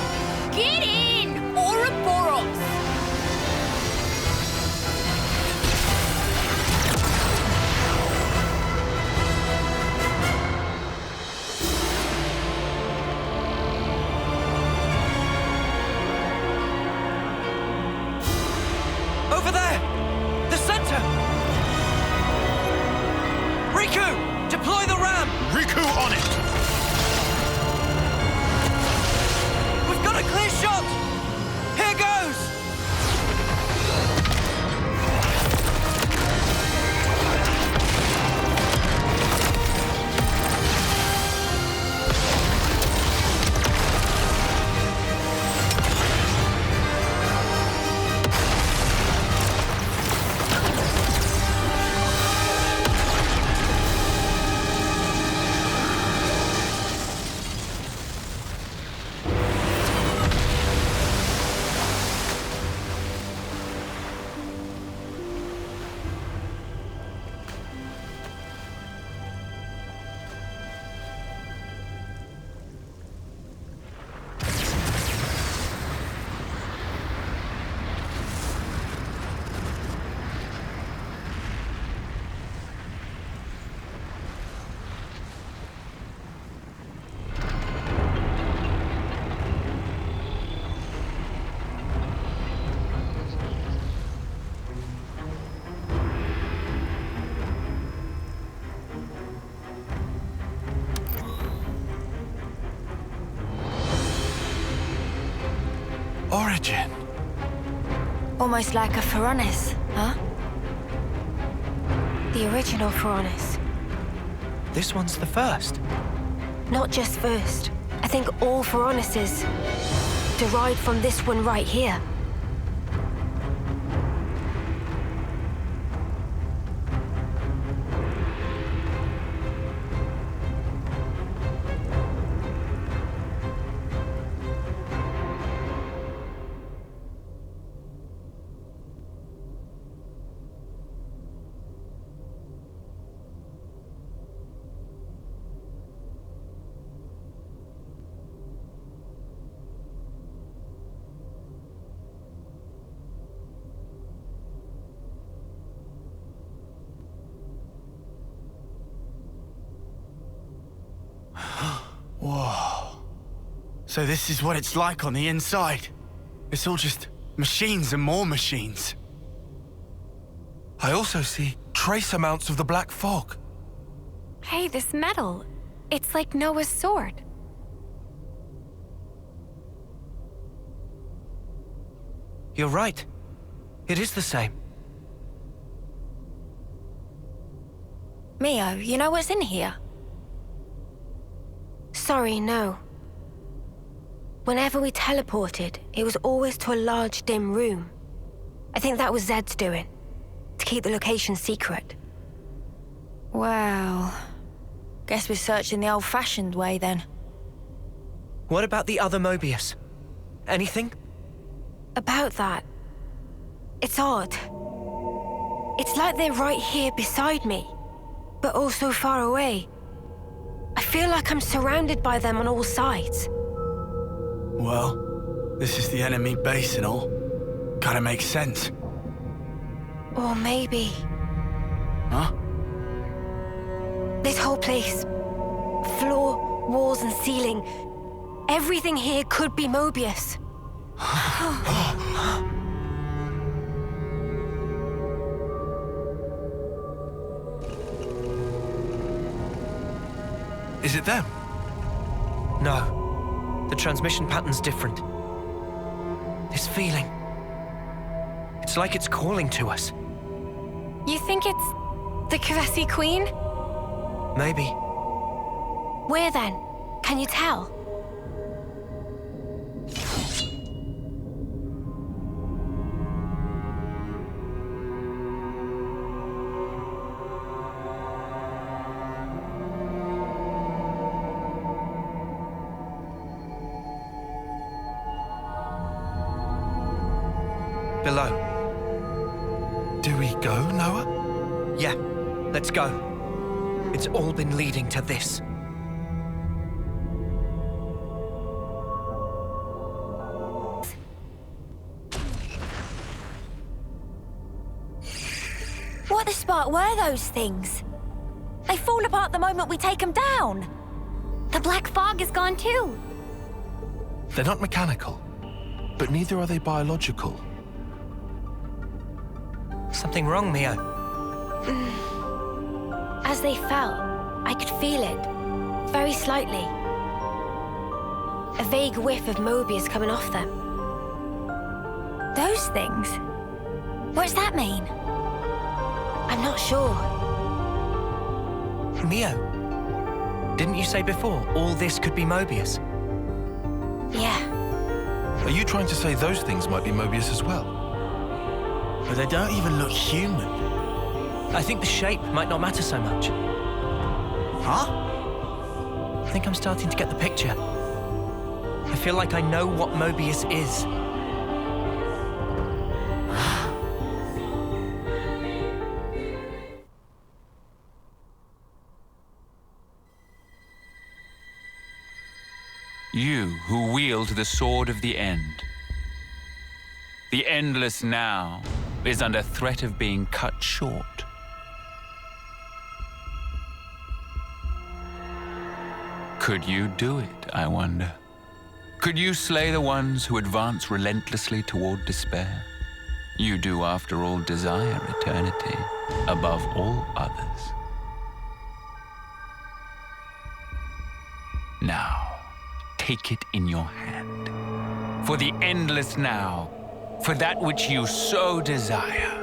Get in, Ouroboros! Over there! The center! Riku! Deploy the ram! Riku on it! We've got a clear shot! Here goes! Origin. Almost like a Pharaonis, huh? The original Pharaonis. This one's the first. Not just first. I think all Pharaonises derived from this one right here. Whoa. So this is what it's like on the inside. It's all just machines and more machines. I also see trace amounts of the black fog. Hey, this metal. It's like Noah's sword. You're right. It is the same. Mio, you know what's in here? Sorry, no. Whenever we teleported, it was always to a large, dim room. I think that was Zed's doing, to keep the location secret. Well, guess we're searching the old-fashioned way then. What about the other Mobius? Anything? About that, it's odd. It's like they're right here beside me, but also far away. I feel like I'm surrounded by them on all sides. Well, this is the enemy base and all. Kinda makes sense. Or maybe... Huh? This whole place. Floor, walls and ceiling. Everything here could be Mobius. Is it them? No. The transmission pattern's different. This feeling. It's like it's calling to us. You think it's the Kavesi Queen? Maybe. Where then? Can you tell? Below. Do we go, Noah? Yeah, let's go. It's all been leading to this. What the spark were those things? They fall apart the moment we take them down. The black fog is gone too. They're not mechanical, but neither are they biological. Something wrong, Mio? As they fell, I could feel it. Very slightly. A vague whiff of Mobius coming off them. Those things? What's that mean? I'm not sure. Mio, didn't you say before all this could be Mobius? Yeah. Are you trying to say those things might be Mobius as well? But they don't even look human. I think the shape might not matter so much. Huh? I think I'm starting to get the picture. I feel like I know what Mobius is. You who wield the sword of the end. The endless now is under threat of being cut short. Could you do it, I wonder? Could you slay the ones who advance relentlessly toward despair? You do, after all, desire eternity above all others. Now, take it in your hand. for the endless now, for that which you so desire.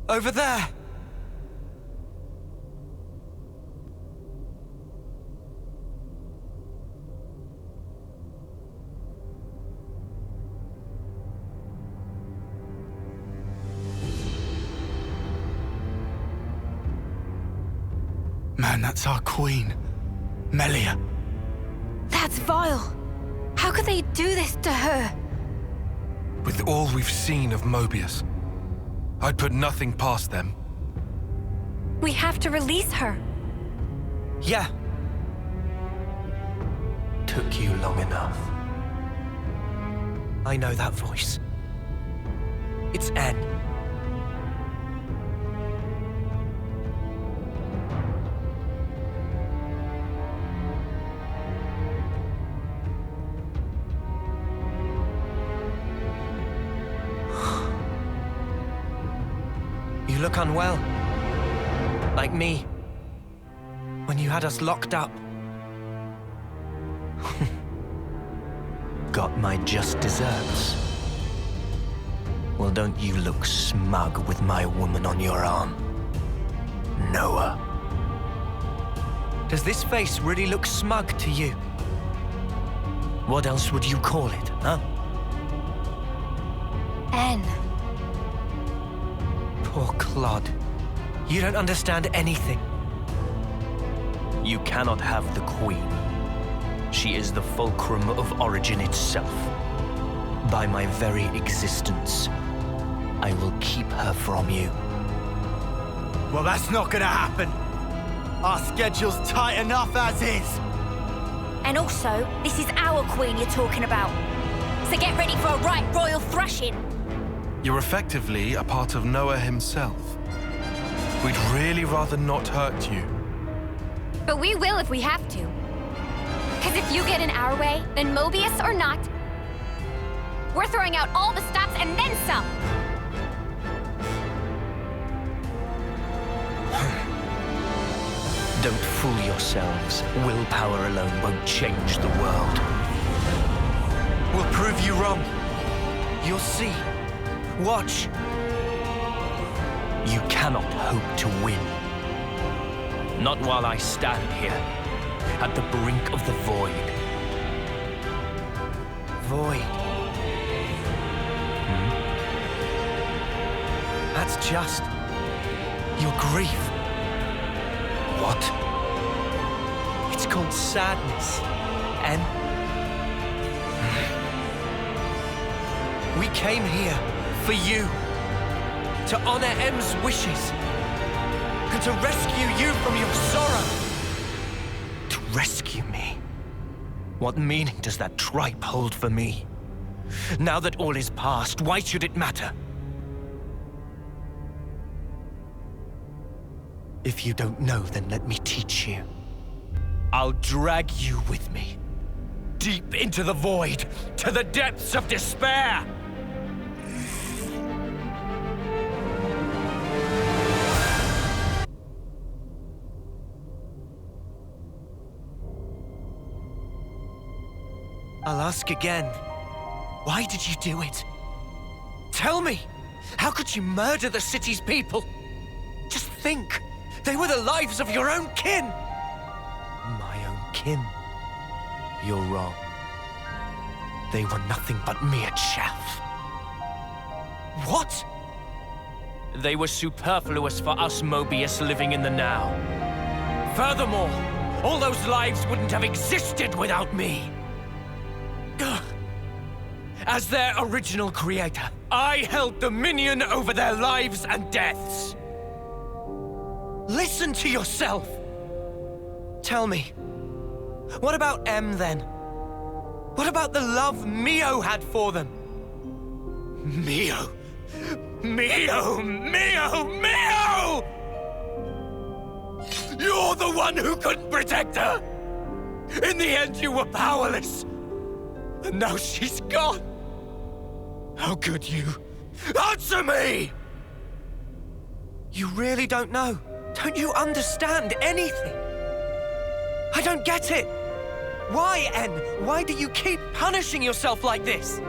Over there! Man, that's our queen. Melia. That's vile. How could they do this to her? With all we've seen of Mobius, I'd put nothing past them. We have to release her. Yeah. Took you long enough. I know that voice. It's N. You look unwell. Like me. When you had us locked up. Got my just desserts. Well, don't you look smug with my woman on your arm. Noah. Does this face really look smug to you? What else would you call it, huh? N. Poor Claude. You don't understand anything. You cannot have the Queen. She is the fulcrum of origin itself. By my very existence, I will keep her from you. Well, that's not gonna happen. Our schedule's tight enough as is. And also, this is our queen you're talking about. So get ready for a right royal thrashing. You're effectively a part of Noah himself. We'd really rather not hurt you. But we will if we have to. Because if you get in our way, then Mobius or not, we're throwing out all the stops and then some. Don't fool yourselves. Willpower alone won't change the world. We'll prove you wrong. You'll see. Watch. You cannot hope to win. Not while I stand here, at the brink of the void. Void. That's just your grief. What? It's called sadness, and we came here for you, to honor M's wishes, and to rescue you from your sorrow. To rescue me? What meaning does that tripe hold for me? Now that all is past, why should it matter? If you don't know, then let me teach you. I'll drag you with me, deep into the void, to the depths of despair! I'll ask again. Why did you do it? Tell me! How could you murder the city's people? Just think! They were the lives of your own kin! My own kin? You're wrong. They were nothing but mere chaff. What? They were superfluous for us Mobius living in the now. Furthermore, all those lives wouldn't have existed without me. As their original creator, I held dominion over their lives and deaths. Listen to yourself. Tell me, what about M then? What about the love Mio had for them? Mio! Mio! Mio! Mio! You're the one who couldn't protect her! In the end, you were powerless. And now she's gone. How could you? Answer me! You really don't know? Don't you understand anything? I don't get it. Why, N? Why do you keep punishing yourself like this?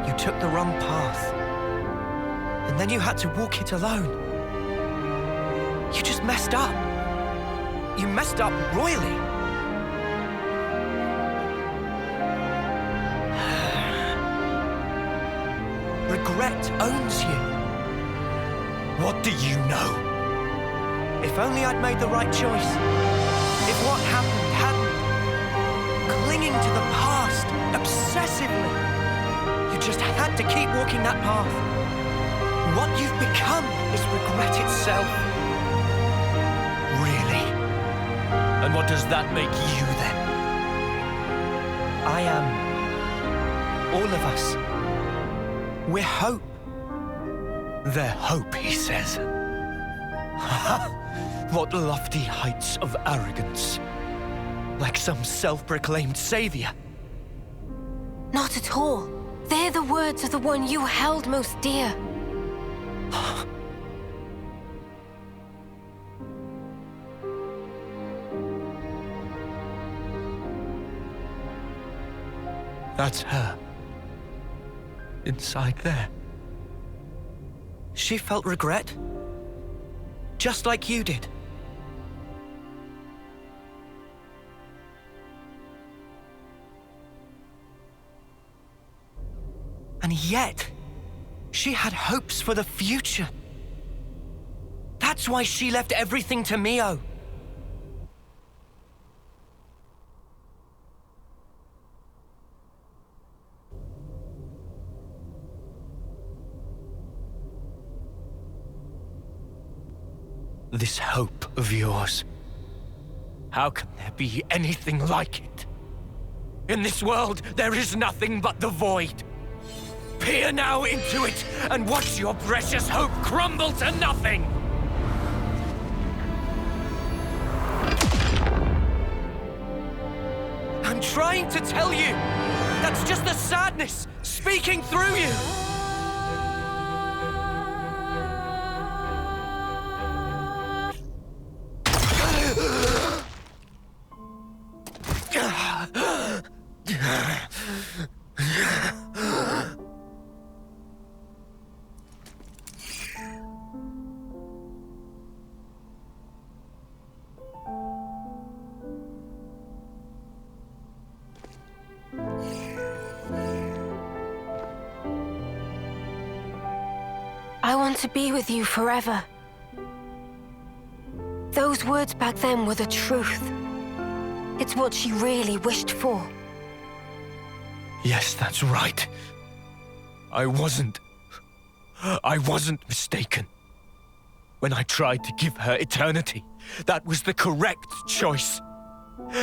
You took the wrong path. And then you had to walk it alone. You just messed up. You messed up royally. Regret owns you. What do you know? If only I'd made the right choice. If what happened hadn't. Clinging to the past, obsessively. You just had to keep walking that path. What you've become is regret itself. Really? And what does that make you then? I am. All of us. We're hope. They're hope, he says. What lofty heights of arrogance. Like some self-proclaimed savior. Not at all. They're the words of the one you held most dear. That's her. Inside there. She felt regret. Just like you did. And yet, she had hopes for the future. That's why she left everything to Mio. This hope of yours. How can there be anything like it? In this world, there is nothing but the void. Peer now into it and watch your precious hope crumble to nothing! I'm trying to tell you! That's just the sadness speaking through you! I want to be with you forever. Those words back then were the truth. It's what she really wished for. Yes, that's right. I wasn't mistaken. When I tried to give her eternity, that was the correct choice.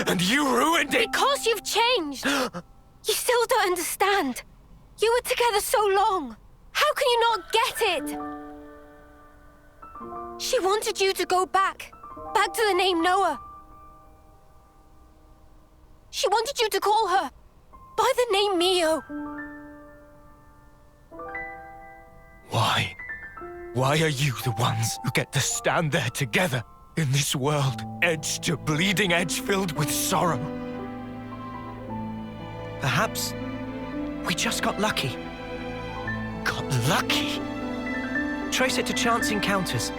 And you ruined it! Because you've changed! You still don't understand. You were together so long. How can you not get it? She wanted you to go back to the name Noah. She wanted you to call her by the name Mio. Why? Why are you the ones who get to stand there together In this world, edge to bleeding edge filled with sorrow. Perhaps we just got lucky. Got lucky? Trace it to chance encounters.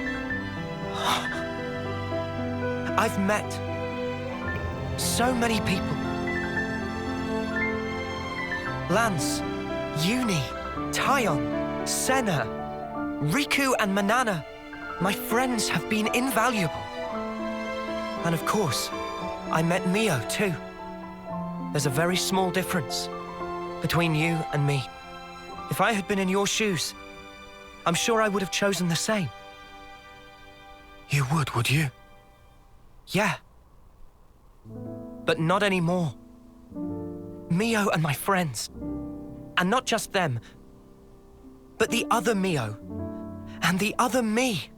I've met so many people. Lance, Uni, Tyon, Senna, Riku and Manana. My friends have been invaluable. And of course, I met Mio too. There's a very small difference between you and me. If I had been in your shoes, I'm sure I would have chosen the same. You would you? Yeah. But not anymore. Mio and my friends. And not just them, but the other Mio and the other me.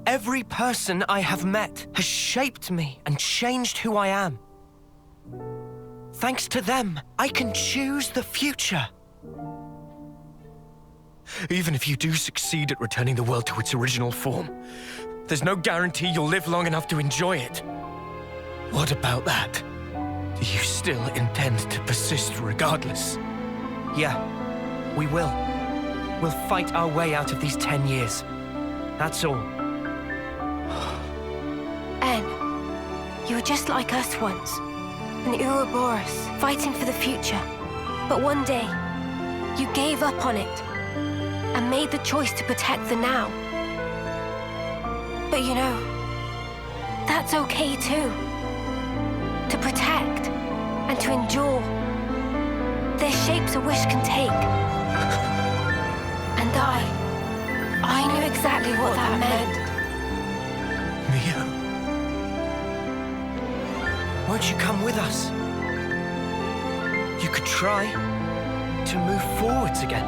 Every person I have met has shaped me and changed who I am. Thanks to them, I can choose the future. Even if you do succeed at returning the world to its original form, there's no guarantee you'll live long enough to enjoy it. What about that? Do you still intend to persist regardless? Yeah, we will. We'll fight our way out of these 10 years. That's all. En, you were just like us once. An Ouroboros, fighting for the future. But one day, you gave up on it and made the choice to protect the now. But you know, that's okay too. To protect and to endure. They're shapes a wish can take. And I knew exactly what that meant. Mio? Won't you come with us? You could try to move forwards again.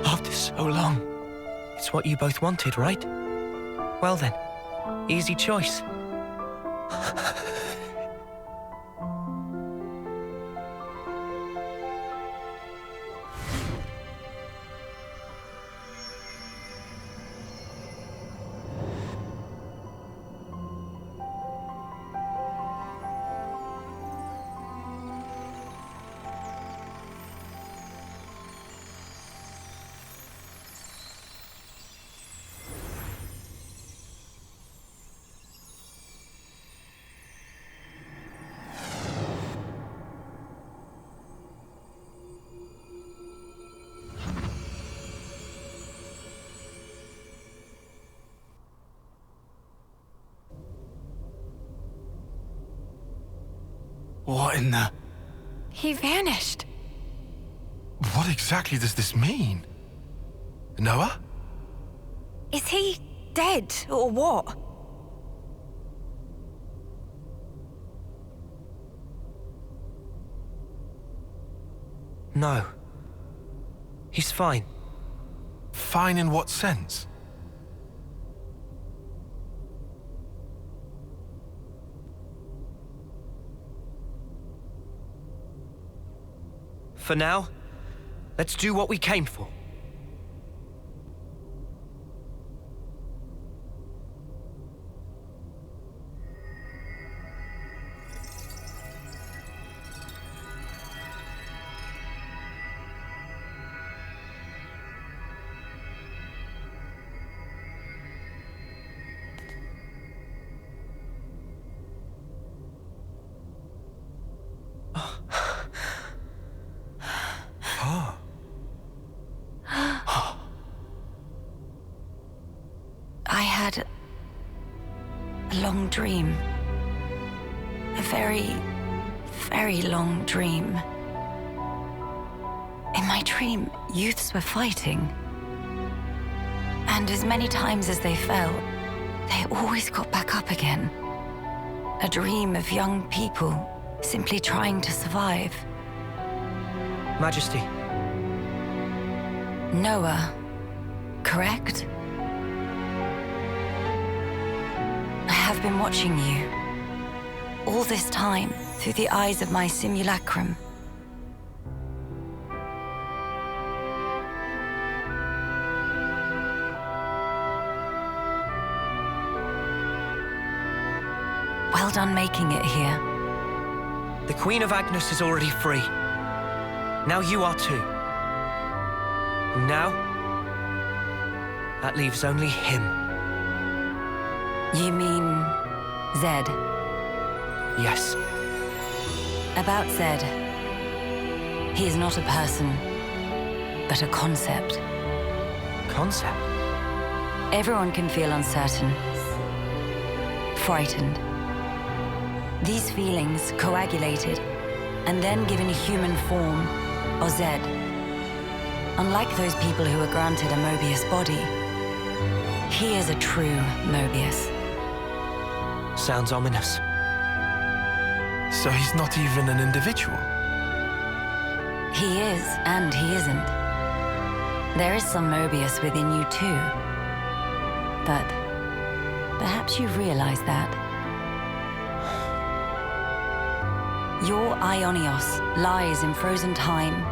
After so long. It's what you both wanted, right? Well then, easy choice. What in the... He vanished. What exactly does this mean? Noah? Is he dead or what? No. He's fine. Fine in what sense? For now, let's do what we came for. I had a long dream. A very, very long dream. In my dream, youths were fighting. And as many times as they fell, they always got back up again. A dream of young people simply trying to survive. Majesty. Noah, correct? I have been watching you. All this time, through the eyes of my simulacrum. Well done making it here. The Queen of Agnes is already free. Now you are too. And now, that leaves only him. You mean Zed? Yes. About Zed, he is not a person, but a concept. Concept? Everyone can feel uncertain, frightened. These feelings coagulated and then given human form, or Zed. Unlike those people who are granted a Mobius body, he is a true Mobius. Sounds ominous. So he's not even an individual? He is, and he isn't. There is some Mobius within you too. But perhaps you've realized that. Your Ionios lies in frozen time,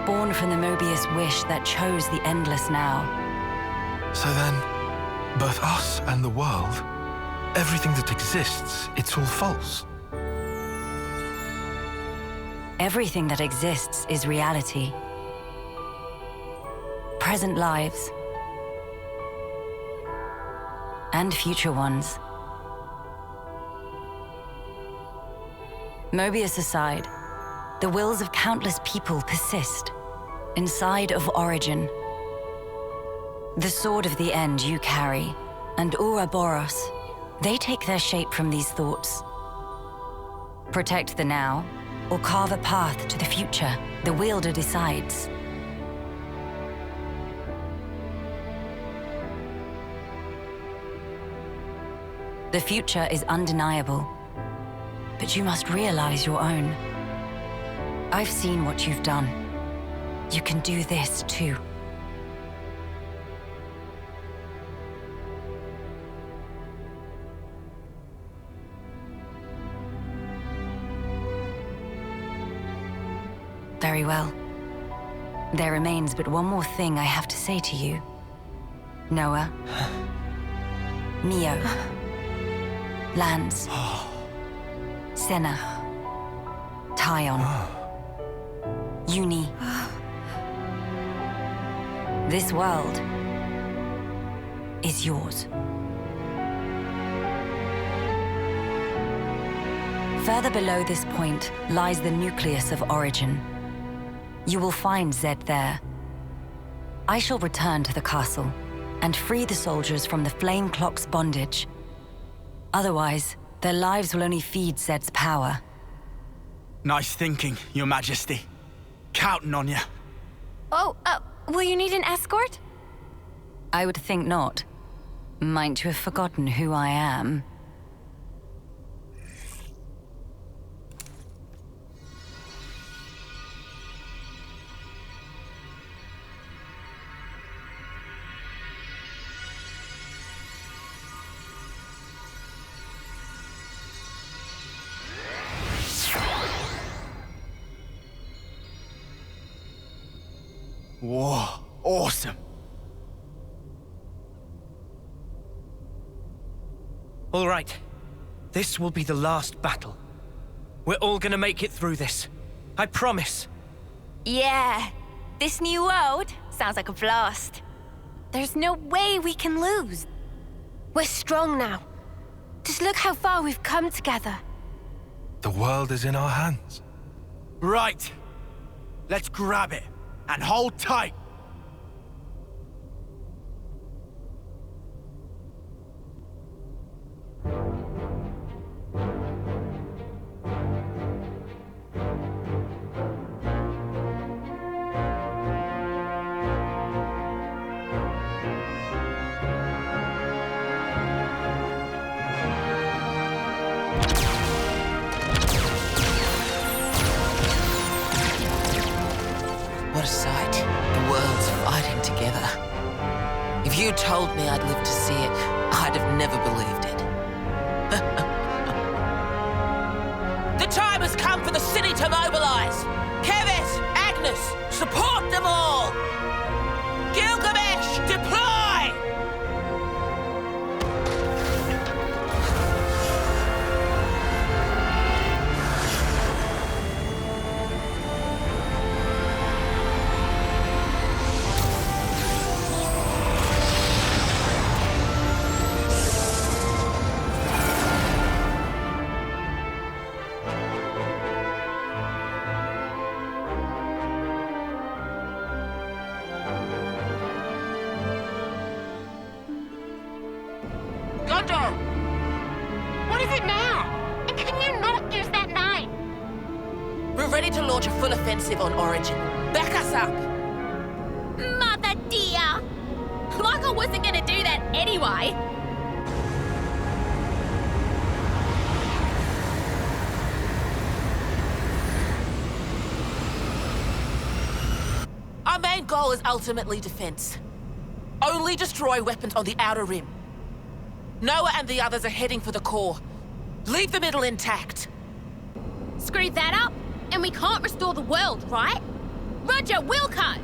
born from the Mobius wish that chose the endless now. So then, both us and the world, everything that exists, it's all false. Everything that exists is reality. Present lives. And future ones. Mobius aside, the wills of countless people persist inside of Origin. The sword of the end you carry, and Ouroboros, they take their shape from these thoughts. Protect the now, or carve a path to the future, the wielder decides. The future is undeniable, but you must realize your own. I've seen what you've done. You can do this too. Very well. There remains but one more thing I have to say to you. Noah. Neo. Lance. Senna. Tyon. Uni. This world is yours. Further below this point lies the nucleus of Origin. You will find Zed there. I shall return to the castle and free the soldiers from the Flame Clock's bondage. Otherwise, their lives will only feed Zed's power. Nice thinking, Your Majesty. Counting on you. Oh, will you need an escort? I would think not. Might you have forgotten who I am? Whoa, awesome. All right. This will be the last battle. We're all gonna make it through this. I promise. Yeah. This new world sounds like a blast. There's no way we can lose. We're strong now. Just look how far we've come together. The world is in our hands. Right. Let's grab it. And hold tight. What a sight. The world's fighting together. If you told me I'd live to see it, I'd have never believed it. The time has come for the city to mobilize. Keves, Agnes, support them all! Gilgamesh, deploy! Commander! What is it now? And can you not use that name? We're ready to launch a full offensive on Origin. Back us up! Mother dear! Like I wasn't gonna do that anyway. Our main goal is ultimately defense. Only destroy weapons on the outer rim. Noah and the others are heading for the core. Leave the middle intact. Screw that up, and we can't restore the world, right? Roger, Wilco!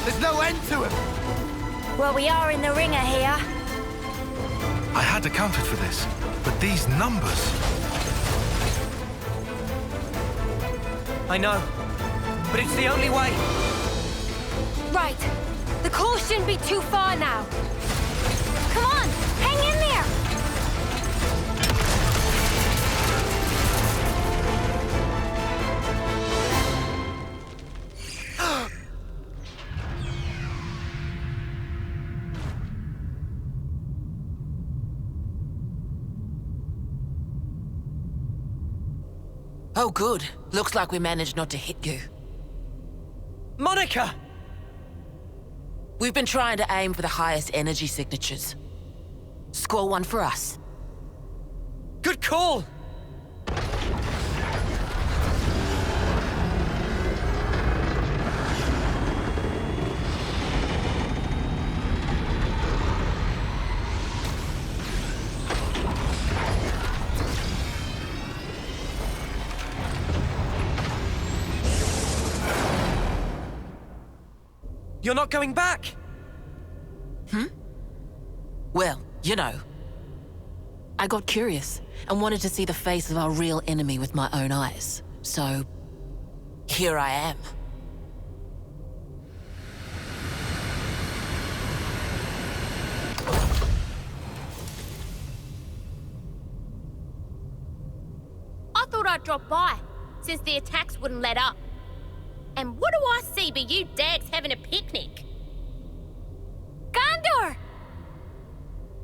There's no end to him! Well, we are in the ringer here. I had accounted for this, but these numbers... I know, but it's the only way. Right. The core shouldn't be too far now. Come on, hang in there! Oh, good. Looks like we managed not to hit you. Monica! We've been trying to aim for the highest energy signatures. Score one for us. Good call! You're not going back? Well, you know. I got curious and wanted to see the face of our real enemy with my own eyes. So, here I am. I thought I'd drop by, since the attacks wouldn't let up. And what do I see but you dags having a picnic? Gondor!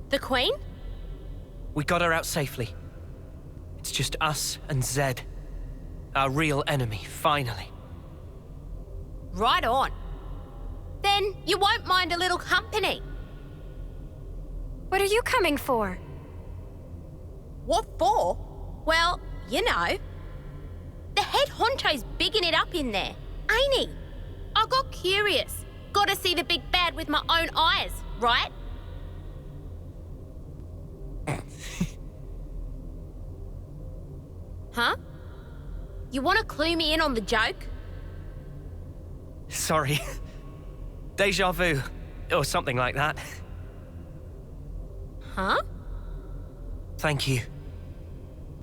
The Queen? We got her out safely. It's just us and Zed. Our real enemy, finally. Right on. Then you won't mind a little company. What are you coming for? What for? Well, you know. The head honcho's bigging it up in there, ain't he? I got curious. Gotta see the big bad with my own eyes, right? Huh? You wanna clue me in on the joke? Sorry. Deja vu, or something like that. Huh? Thank you.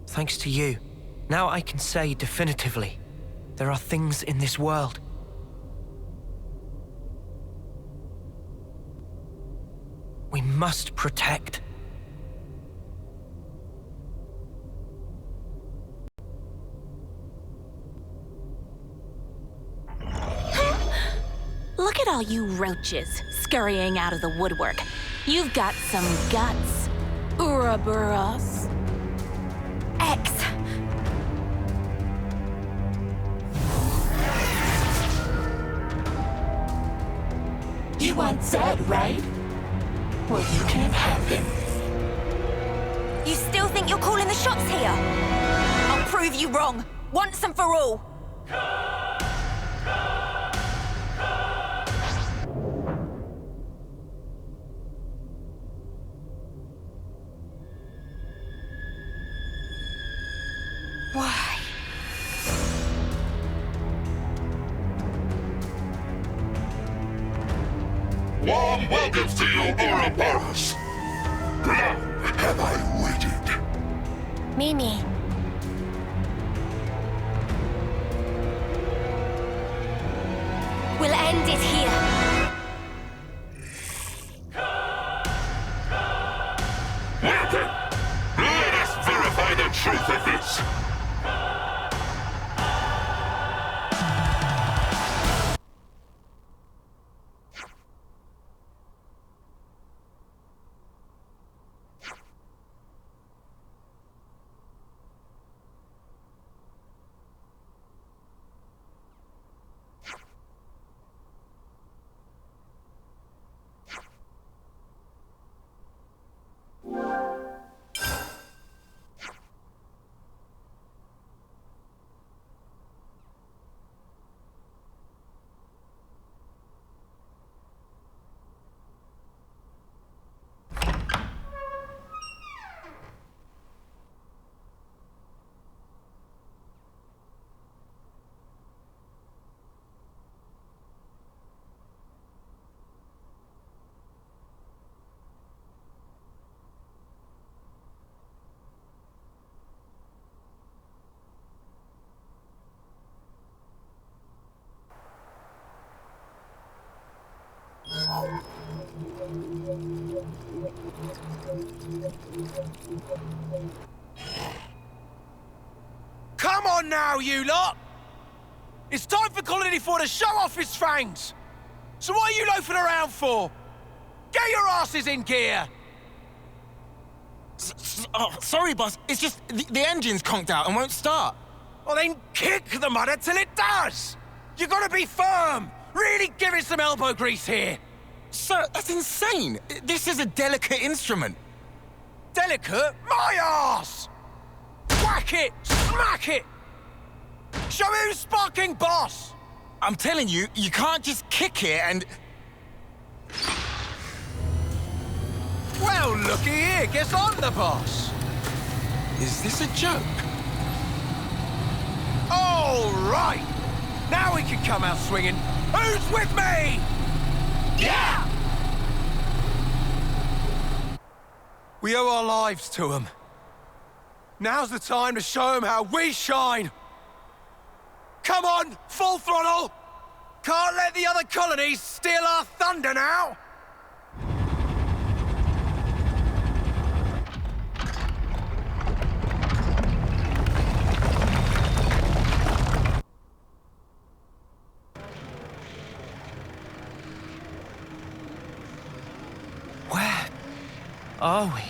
Thanks to you, now I can say definitively, there are things in this world we must protect. Look at all you roaches scurrying out of the woodwork. You've got some guts, Ouroboros. X. You want Zed, right? Well, you can't have him. You still think you're calling the shots here? I'll prove you wrong, once and for all. Why? Warm welcomes to you, Ouroboros. Long have I waited. Mimi. We'll end it here. Welcome. Let us verify the truth of this. Come on now, you lot! It's time for Colony 4 to show off its fangs! So what are you loafing around for? Get your asses in gear! Sorry, boss. It's just the engine's conked out and won't start. Well, then kick the mudder till it does! You gotta be firm! Really give it some elbow grease here! Sir, that's insane! This is a delicate instrument. Delicate? My arse! Whack it! Smack it! Show me who's sparking boss! I'm telling you, you can't just kick it and... Well, looky here, guess I'm the boss! Is this a joke? All right! Now we can come out swinging. Who's with me? Yeah! We owe our lives to them. Now's the time to show them how we shine. Come on, full throttle! Can't let the other colonies steal our thunder now! Where are we?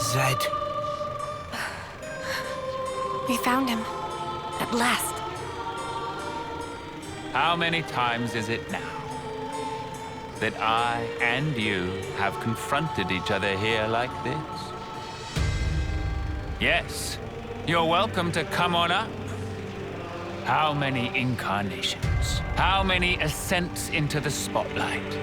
Zed. We found him. At last. How many times is it now that I and you have confronted each other here like this? Yes, you're welcome to come on up. How many incarnations? How many ascents into the spotlight?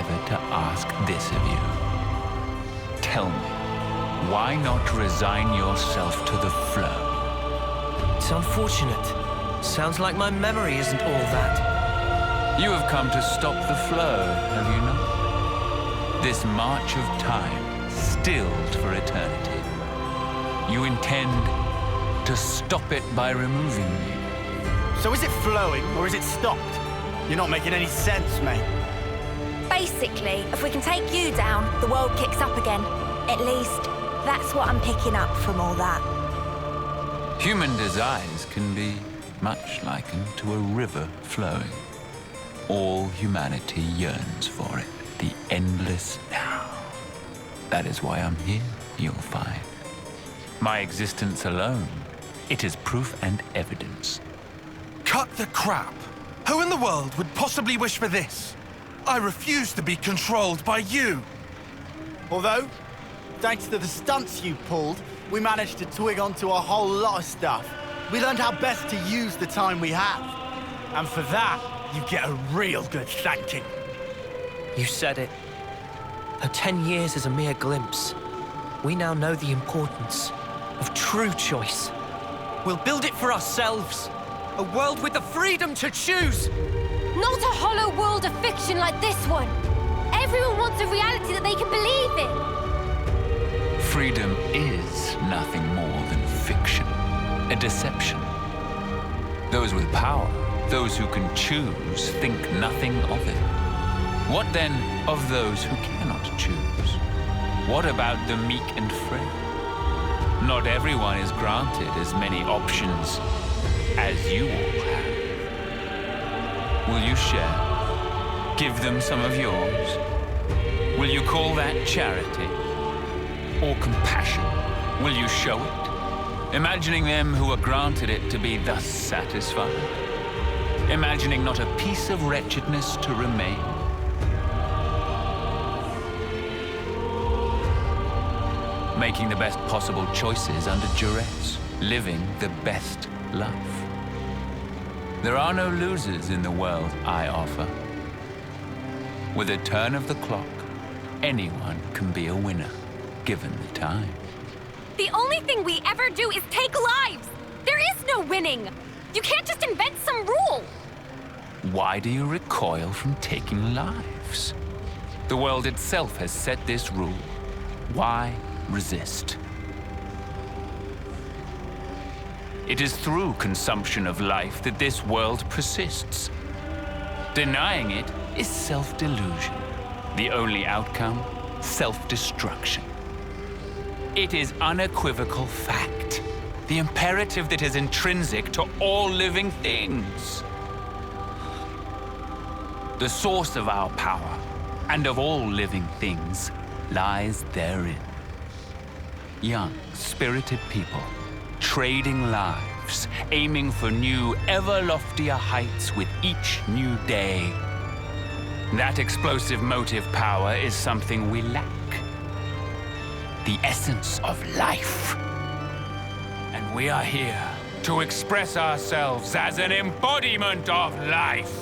ever to ask this of you. Tell me, why not resign yourself to the flow? It's unfortunate. Sounds like my memory isn't all that. You have come to stop the flow, have you not? This march of time, stilled for eternity. You intend to stop it by removing me. So is it flowing or is it stopped? You're not making any sense, mate. Basically, if we can take you down, the world kicks up again. At least, that's what I'm picking up from all that. Human desires can be much likened to a river flowing. All humanity yearns for it, the endless now. That is why I'm here, you'll find. My existence alone, it is proof and evidence. Cut the crap! Who in the world would possibly wish for this? I refuse to be controlled by you! Although, thanks to the stunts you pulled, we managed to twig onto a whole lot of stuff. We learned how best to use the time we have. And for that, you get a real good thanking. You said it. Though 10 years is a mere glimpse, we now know the importance of true choice. We'll build it for ourselves. A world with the freedom to choose! Not a hollow world of fiction like this one! Everyone wants a reality that they can believe in! Freedom is nothing more than fiction, a deception. Those with power, those who can choose, think nothing of it. What then of those who cannot choose? What about the meek and frail? Not everyone is granted as many options as you all have. Will you share? Give them some of yours? Will you call that charity? Or compassion? Will you show it? Imagining them who are granted it to be thus satisfied? Imagining not a piece of wretchedness to remain? Making the best possible choices under duress, living the best life. There are no losers in the world I offer. With a turn of the clock, anyone can be a winner, given the time. The only thing we ever do is take lives! There is no winning! You can't just invent some rule! Why do you recoil from taking lives? The world itself has set this rule. Why resist? It is through consumption of life that this world persists. Denying it is self-delusion. The only outcome, self-destruction. It is unequivocal fact, the imperative that is intrinsic to all living things. The source of our power, and of all living things, lies therein. Young, spirited people, trading lives, aiming for new, ever loftier heights with each new day. That explosive motive power is something we lack. The essence of life. And we are here to express ourselves as an embodiment of life.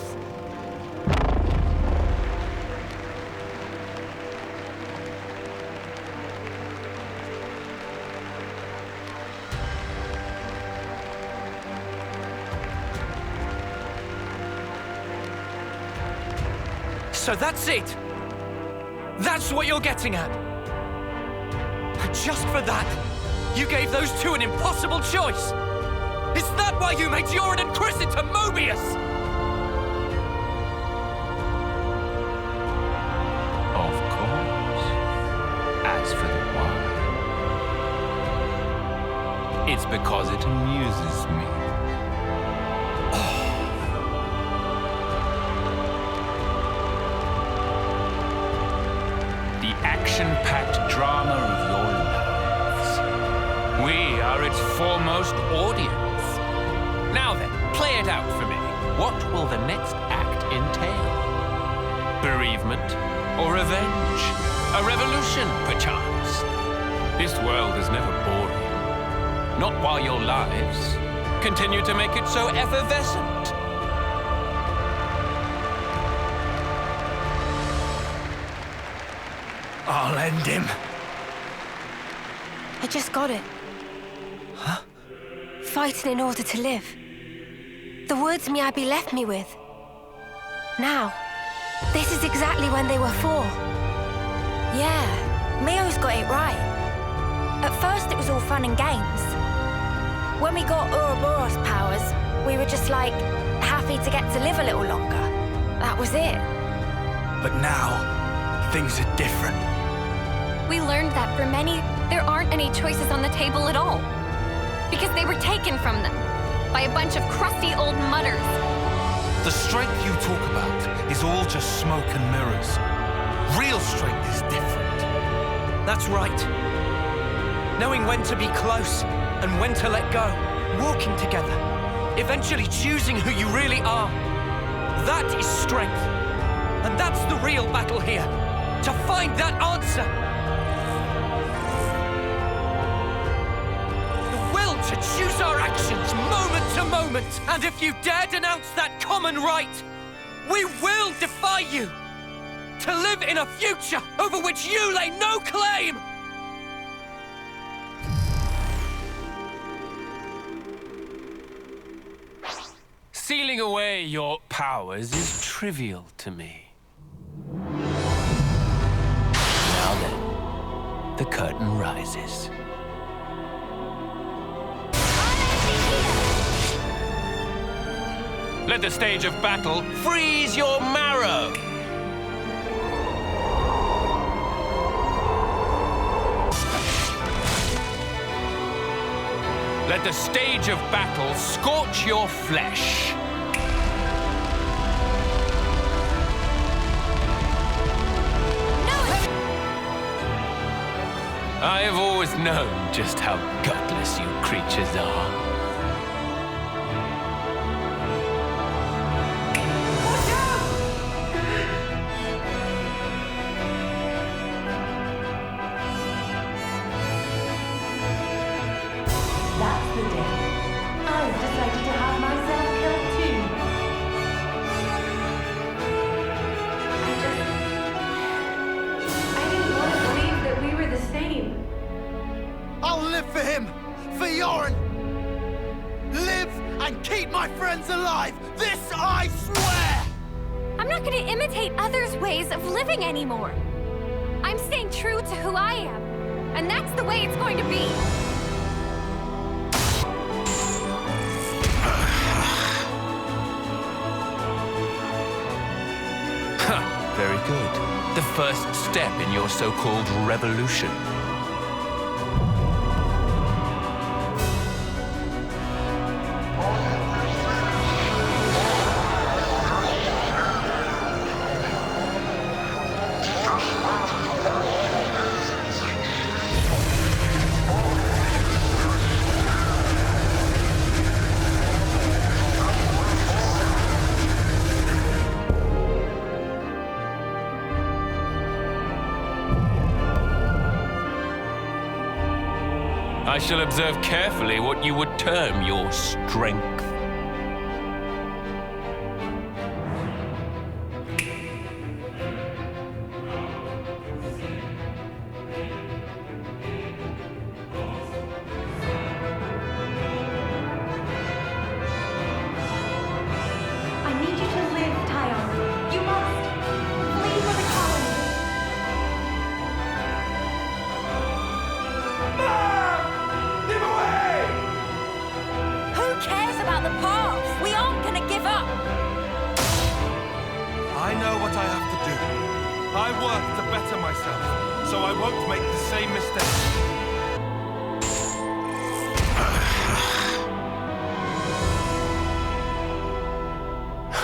So that's it! That's what you're getting at! Just for that, you gave those two an impossible choice! Is that why you made Yorin and Chris into Mobius? Of course. As for the why, it's because it amuses me. Action-packed drama of your lives. We are its foremost audience. Now then, play it out for me. What will the next act entail? Bereavement or revenge? A revolution, perchance? This world is never boring. Not while your lives continue to make it so effervescent. I'll end him. I just got it. Huh? Fighting in order to live. The words Miyabi left me with. Now, this is exactly when they were for. Yeah, Mio's got it right. At first it was all fun and games. When we got Ouroboros powers, we were just like, happy to get to live a little longer. That was it. But now, things are different. We learned that for many, there aren't any choices on the table at all. Because they were taken from them by a bunch of crusty old mutters. The strength you talk about is all just smoke and mirrors. Real strength is different. That's right. Knowing when to be close and when to let go. Walking together. Eventually choosing who you really are. That is strength. And that's the real battle here. To find that answer. The will to choose our actions moment to moment. And if you dare denounce that common right, we will defy you. To live in a future over which you lay no claim. Sealing away your powers is trivial to me. Now then, the curtain rises. Let the stage of battle freeze your marrow! Let the stage of battle scorch your flesh. I have always known just how gutless you creatures are. That's the day. I've decided to have myself killed too. I didn't want to believe that we were the same. I'll live for him! For Yoren! Live and keep my friends alive! This I swear! I'm not going to imitate others' ways of living anymore. I'm staying true to who I am. And that's the way it's going to be. Very good. The first step in your so-called revolution. I shall observe carefully what you would term your strength. I need you to live, Tyon. You must. Flee for the colony. Who cares about the past? We aren't gonna give up. I know what I have to do. I work to better myself, so I won't make the same mistake.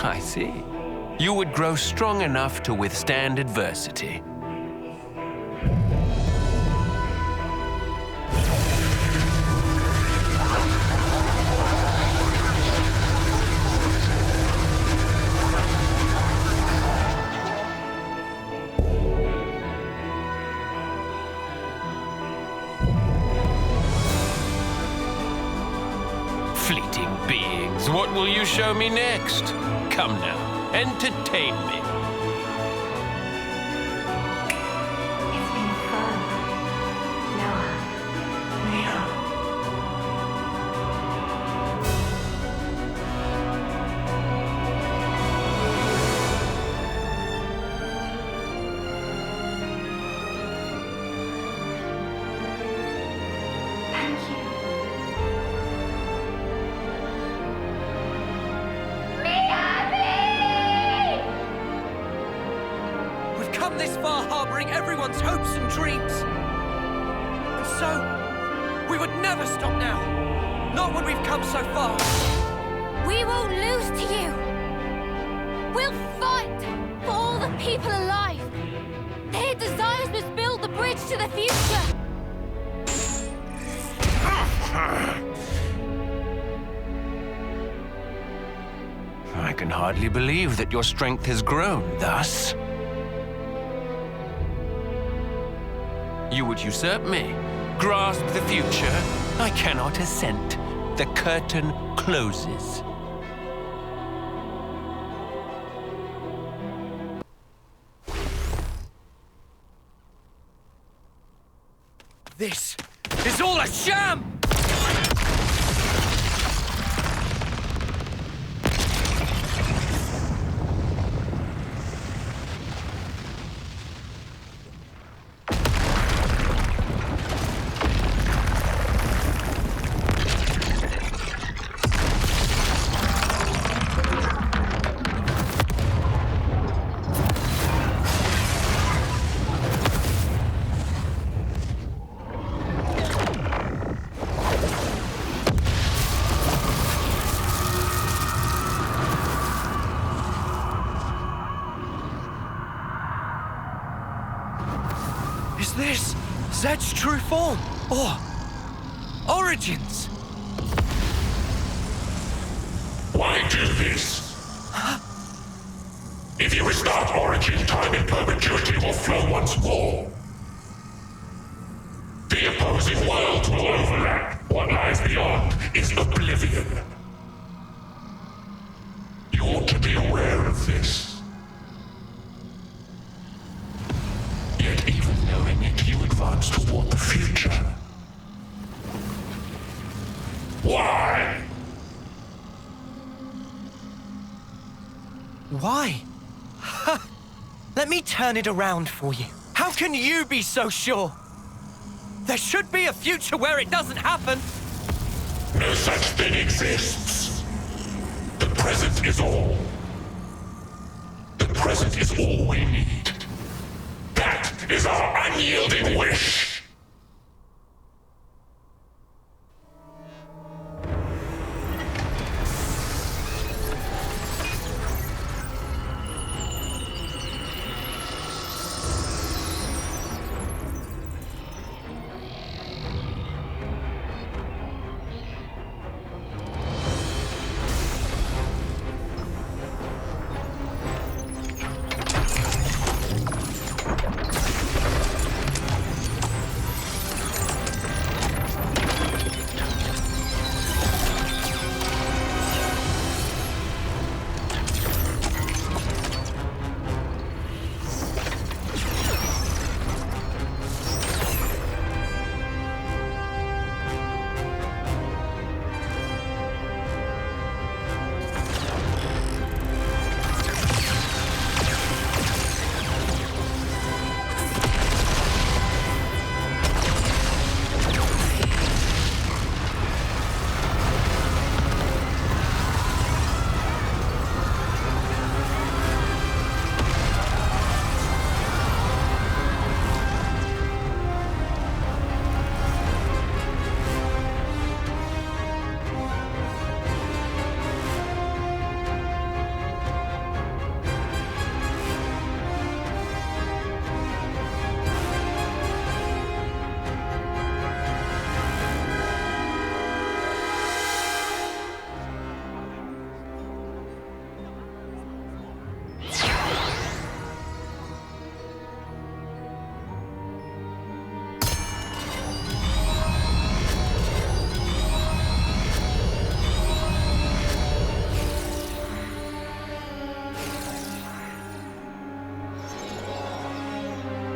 I see. You would grow strong enough to withstand adversity. Fleeting beings, what will you show me next? Come now, entertain me. It's crushing everyone's hopes and dreams. And so, we would never stop now. Not when we've come so far. We won't lose to you. We'll fight for all the people alive. Their desires must build the bridge to the future. I can hardly believe that your strength has grown thus. You would usurp me, grasp the future. I cannot assent. The curtain closes. This is all a sham! Is this Zed's true form? Or origins? Why do this? If you restart Origin, time in perpetuity will flow once more. The opposing worlds will overlap. What lies beyond is oblivion. You ought to be aware of this. Yet even knowing it, you advance toward the future. Why? Why? Let me turn it around for you. How can you be so sure? There should be a future where it doesn't happen. No such thing exists. The present is all. The present is all we need. That is our unyielding wish.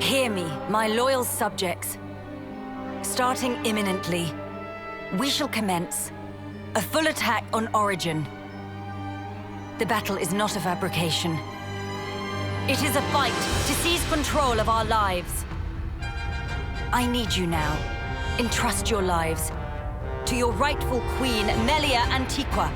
Hear me, my loyal subjects. Starting imminently, we shall commence a full attack on Origin. The battle is not a fabrication. It is a fight to seize control of our lives. I need you now. Entrust your lives to your rightful queen, Melia Antiqua.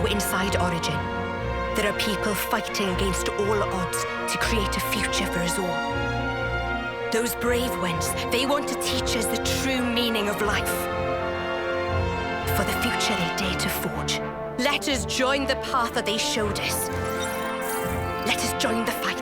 Now inside Origin, there are people fighting against all odds to create a future for us all. Those brave ones, they want to teach us the true meaning of life. For the future they dare to forge. Let us join the path that they showed us. Let us join the fight.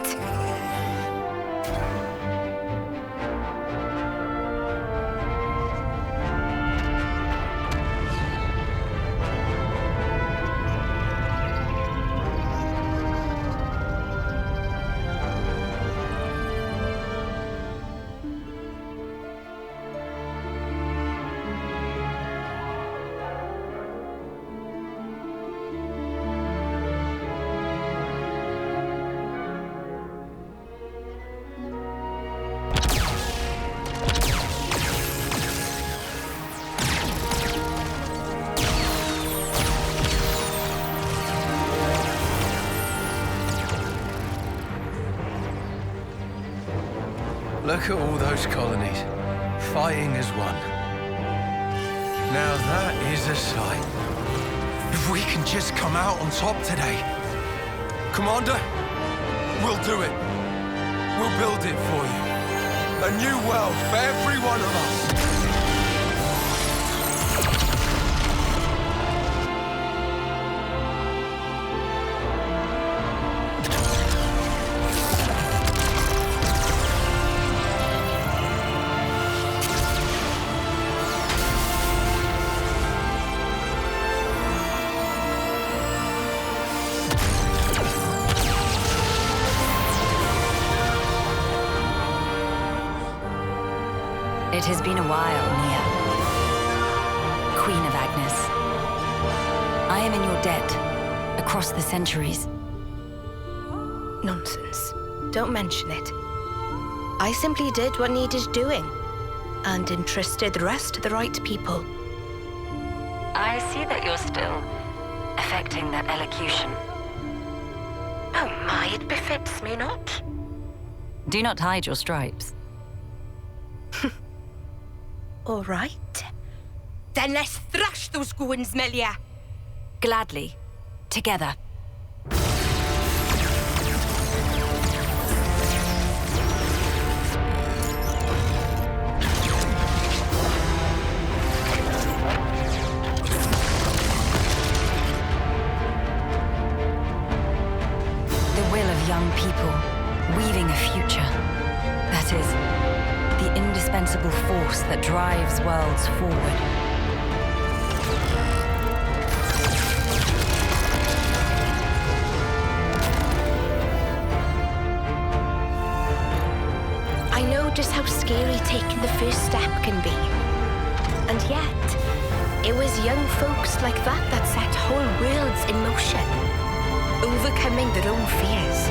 Look at all those colonies, fighting as one. Now that is a sight. If we can just come out on top today. Commander, we'll do it. We'll build it for you. A new world for every one of us. It has been a while, Nia. Queen of Agnes. I am in your debt, across the centuries. Nonsense. Don't mention it. I simply did what needed doing, and entrusted the rest to the right people. I see that you're still affecting that elocution. Oh my, it befits me not. Do not hide your stripes. All right. Then let's thrash those goons, Melia. Gladly. Together. The will of young people, weaving a future. That is, the indispensable force that drives worlds forward. I know just how scary taking the first step can be. And yet, it was young folks like that set whole worlds in motion, overcoming their own fears.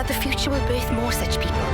The future will birth more such people.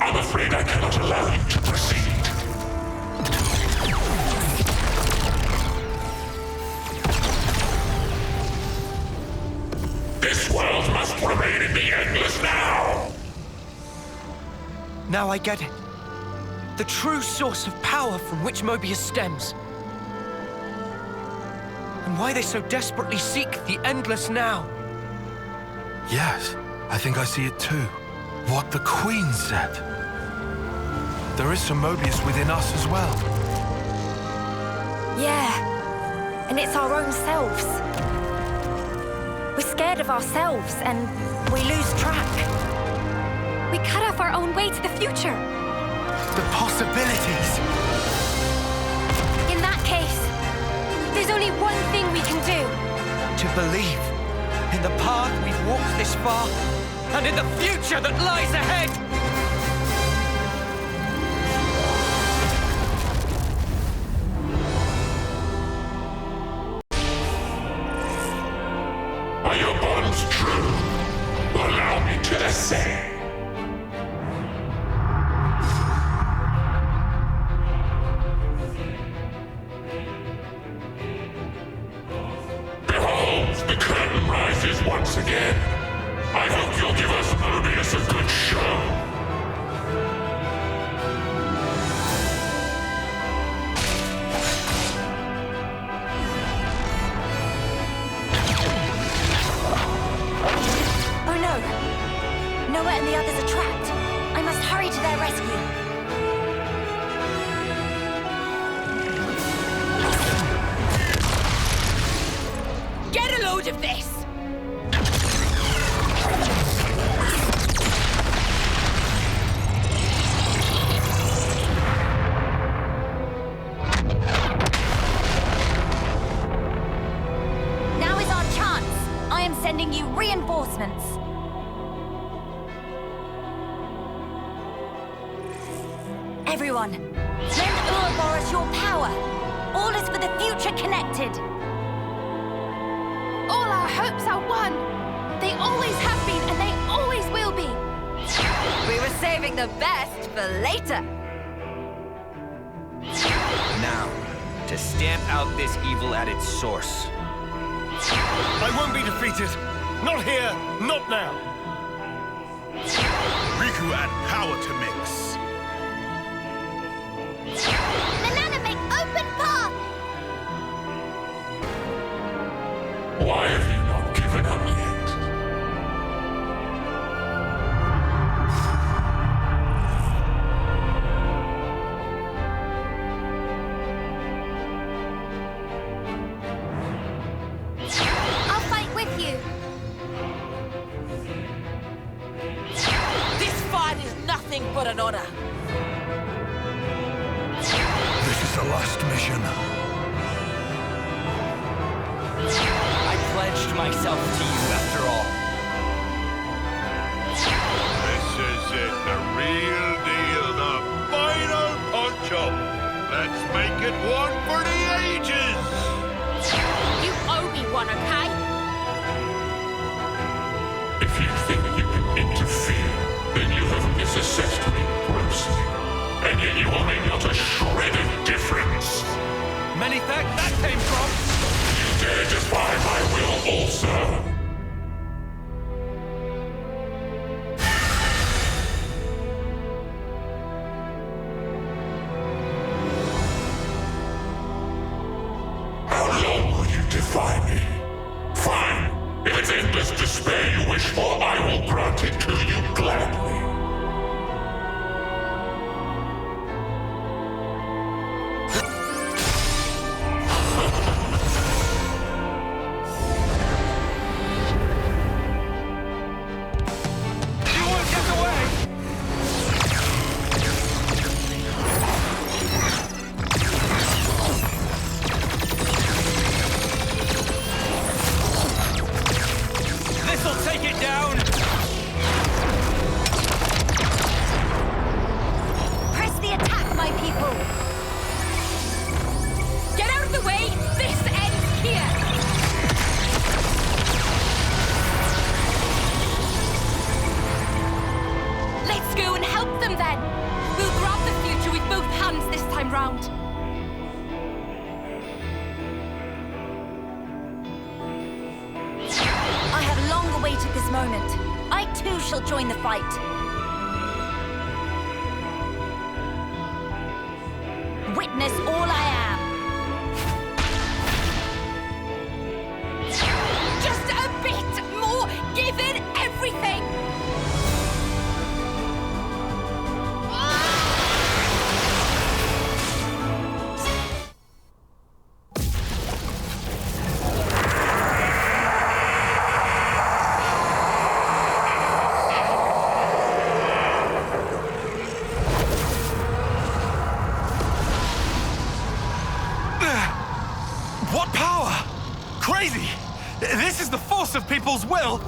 I'm afraid I cannot allow you to proceed. This world must remain in the endless now! Now I get it. The true source of power from which Mobius stems. And why they so desperately seek the endless now. Yes, I think I see it too. What the Queen said. There is some Mobius within us as well. Yeah, and it's our own selves. We're scared of ourselves and we lose track. We cut off our own way to the future. The possibilities. In that case, there's only one thing we can do. To believe in the path we've walked this far and in the future that lies ahead. Are your bonds true? Allow me to essay. Behold, the curtain rises once again. I hope you'll give us Mobius a good show. Noah and the others are trapped. I must hurry to their rescue. Get a load of this! Now is our chance. I am sending you reinforcements. Everyone, lend Ouroboros your power. All is for the future connected. All our hopes are one. They always have been and they always will be. We were saving the best for later. Now, to stamp out this evil at its source. I won't be defeated. Not here, not now. Riku add power to mix. Manana make open path! Why have you not given up yet? I'll fight with you. This fight is nothing but an honor. This is the last mission. I pledged myself to you after all. This is it, the real deal, the final punch-up. Let's make it one for the ages. You owe me one, okay? If you think you can interfere, then you have misassessed me grossly. And yet you will make not a shred of difference. Many thanks that came from. You dare defy my will also. How long will you defy me? Fine. If it's endless despair you wish for, I will grant it to you gladly. This'll take it down! Press the attack, my people! Get out of the way! This ends here! Let's go and help them then! We'll grab the future with both hands this time round. I have long awaited this moment. I too shall join the fight. witness all I am. Just a bit more. Give it everything. This is the force of people's will!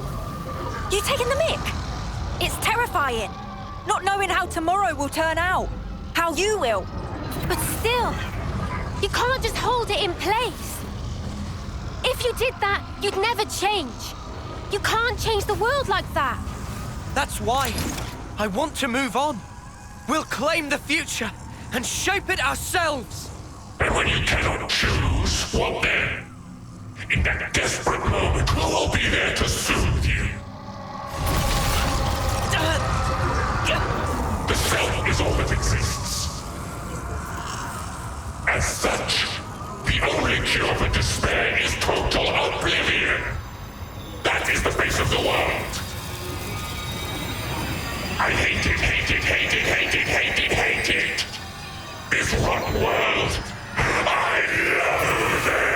You taking the mick? It's terrifying. Not knowing how tomorrow will turn out. How you will. But still, you can't just hold it in place. If you did that, you'd never change. You can't change the world like that. That's why I want to move on. We'll claim the future and shape it ourselves. And when you cannot choose, what then? In that desperate moment, we'll all be there to soothe you. The self is all that exists. As such, the only cure for despair is total oblivion. That is the face of the world. I hate it, hate it, hate it, hate it, hate it, hate it. This rotten world, I loathe it.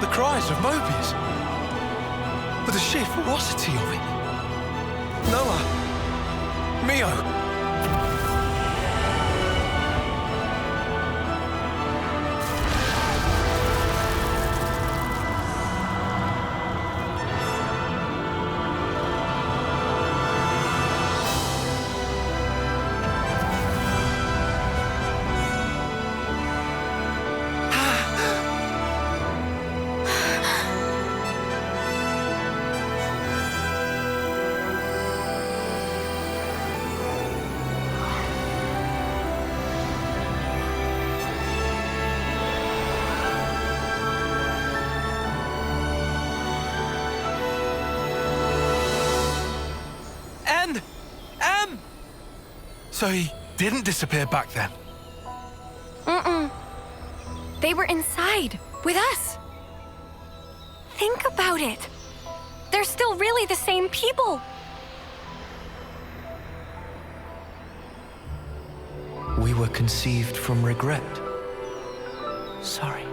The cries of Mobius. But the sheer ferocity of it. Noah. Mio. So he didn't disappear back then? Mm-mm. They were inside, with us. Think about it. They're still really the same people. We were conceived from regret. Sorry.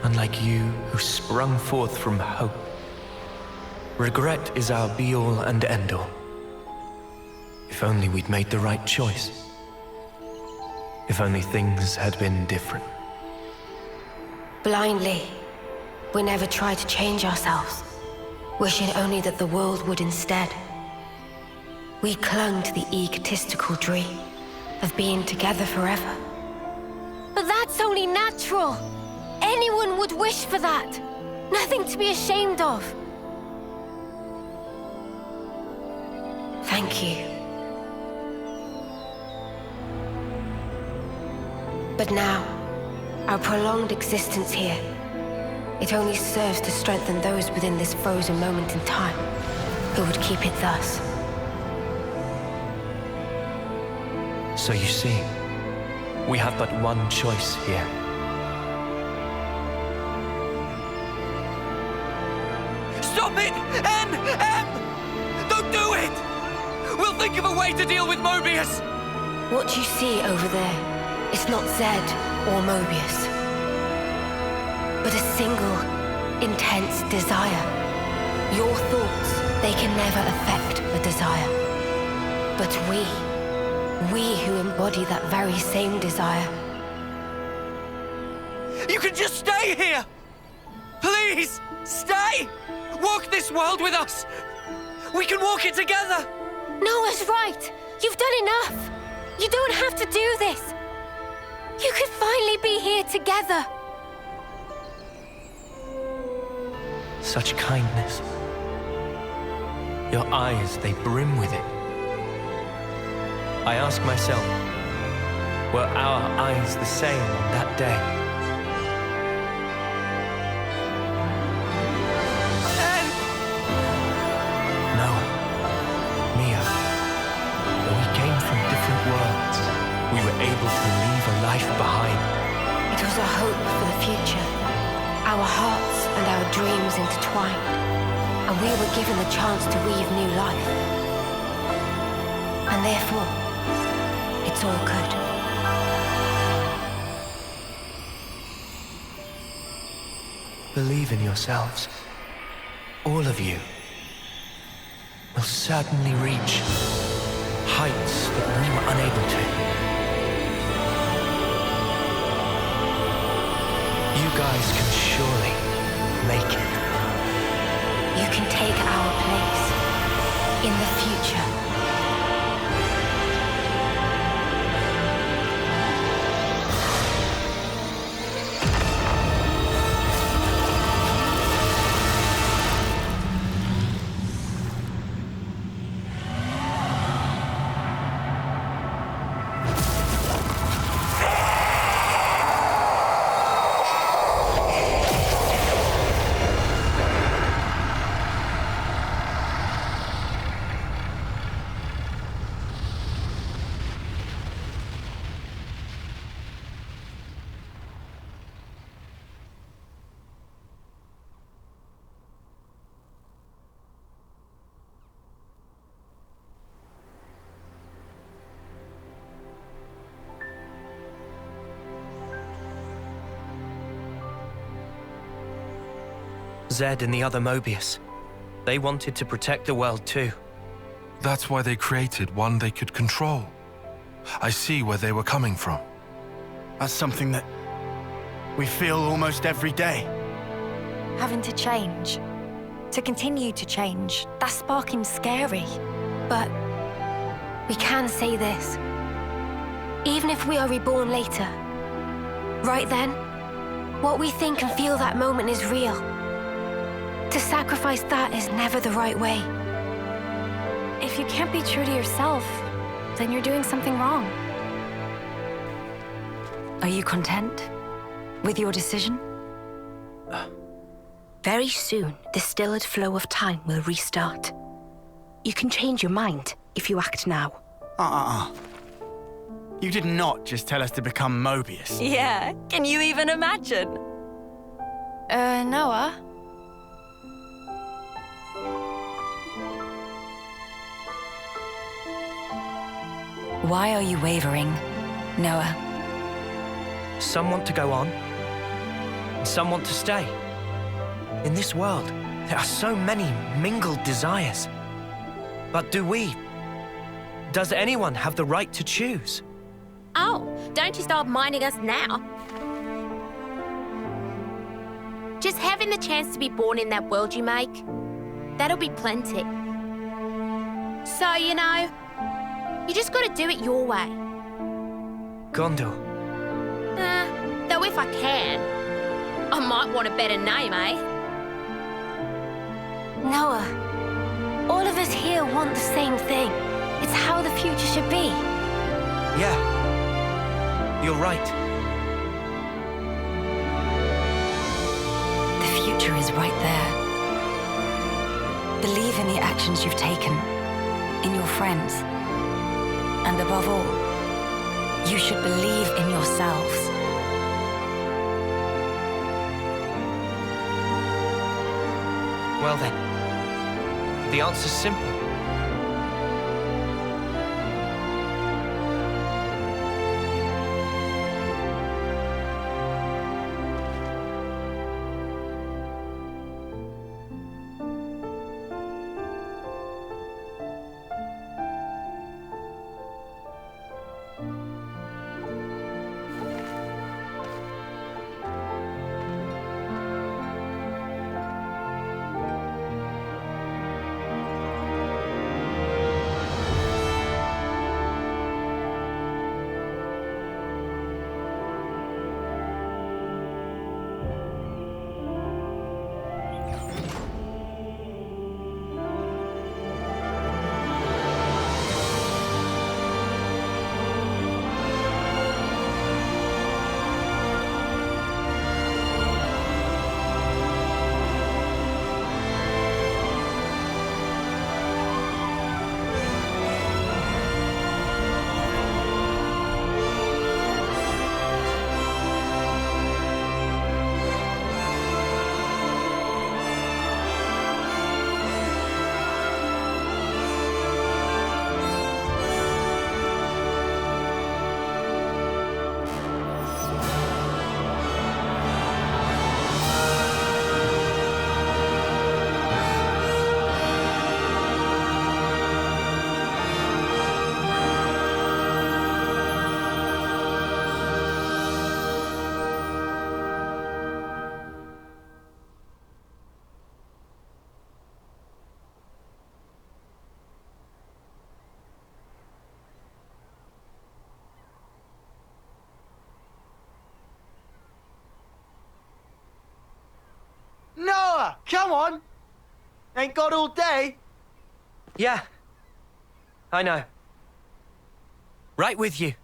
Unlike you, who sprung forth from hope, regret is our be-all and end-all. If only we'd made the right choice. If only things had been different. Blindly, we never tried to change ourselves, wishing only that the world would instead. We clung to the egotistical dream of being together forever. But that's only natural. Anyone would wish for that. Nothing to be ashamed of. Thank you. But now, our prolonged existence here, it only serves to strengthen those within this frozen moment in time who would keep it thus. So you see, we have but one choice here. Stop it! Don't do it! We'll think of a way to deal with Mobius! What you see over there is not Zed or Mobius, but a single, intense desire. Your thoughts, they can never affect a desire. But we who embody that very same desire. You can just stay here! Please, stay! Walk this world with us! We can walk it together! Noah's right! You've done enough! You don't have to do this! You could finally be here together! Such kindness. Your eyes, they brim with it. I ask myself, were our eyes the same on that day? Noah, Mia, though we came from different worlds, we were able to leave a life behind. It was a hope for the future. Our hearts and our dreams intertwined, and we were given the chance to weave new life. And therefore, it's all good. Believe in yourselves. All of you will certainly reach heights that we were unable to. You guys can surely make it. You can take our place in the future. Zed and the other Mobius. They wanted to protect the world too. That's why they created one they could control. I see where they were coming from. That's something that we feel almost every day. Having to change. To continue to change. That's sparking scary. But we can say this. Even if we are reborn later, right then, what we think and feel that moment is real. To sacrifice that is never the right way. If you can't be true to yourself, then you're doing something wrong. Are you content with your decision? Very soon, the stilled flow of time will restart. You can change your mind if you act now. You did not just tell us to become Mobius. Yeah, can you even imagine? Noah? Why are you wavering, Noah? Some want to go on, and some want to stay. In this world, there are so many mingled desires. But does anyone have the right to choose? Oh, don't you start minding us now. Just having the chance to be born in that world you make, that'll be plenty. So, you know, you just gotta do it your way. Gondor. Though if I can, I might want a better name, eh? Noah, all of us here want the same thing. It's how the future should be. Yeah, you're right. The future is right there. Believe in the actions you've taken, in your friends. And above all, you should believe in yourselves. Well then, the answer's simple. come on! Ain't got all day. Yeah. I know. Right with you.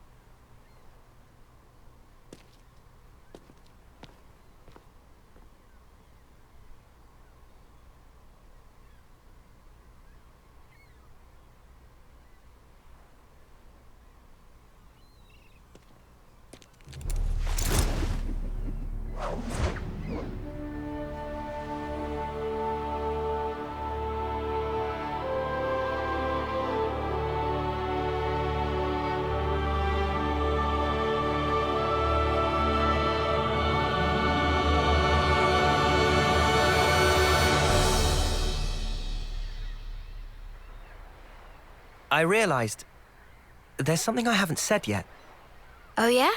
I realized there's something I haven't said yet. Oh, yeah?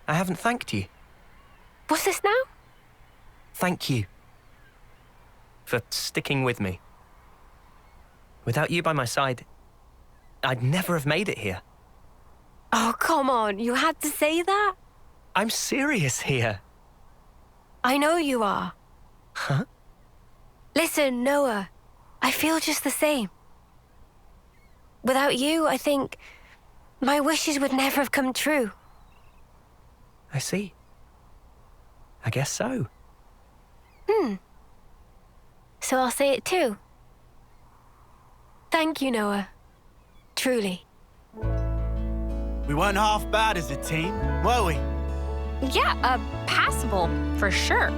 I haven't thanked you. What's this now? Thank you for sticking with me. Without you by my side, I'd never have made it here. Oh, come on. You had to say that? I'm serious here. I know you are. Huh? Listen, Noah, I feel just the same. Without you, I think my wishes would never have come true. I see. I guess so. So I'll say it too. Thank you, Noah. Truly. We weren't half bad as a team, were we? Yeah, passable, for sure.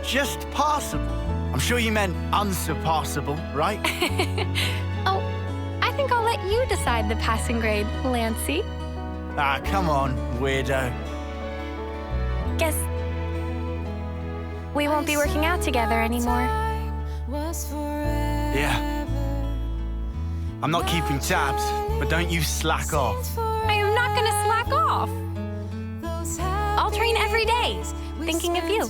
Just passable. I'm sure you meant unsurpassable, right? Oh, I think I'll let you decide the passing grade, Lancey. Ah, come on, weirdo. Guess we won't be working out together anymore. Yeah. I'm not keeping tabs, but don't you slack off. I am not gonna slack off. I'll train every day, thinking of you.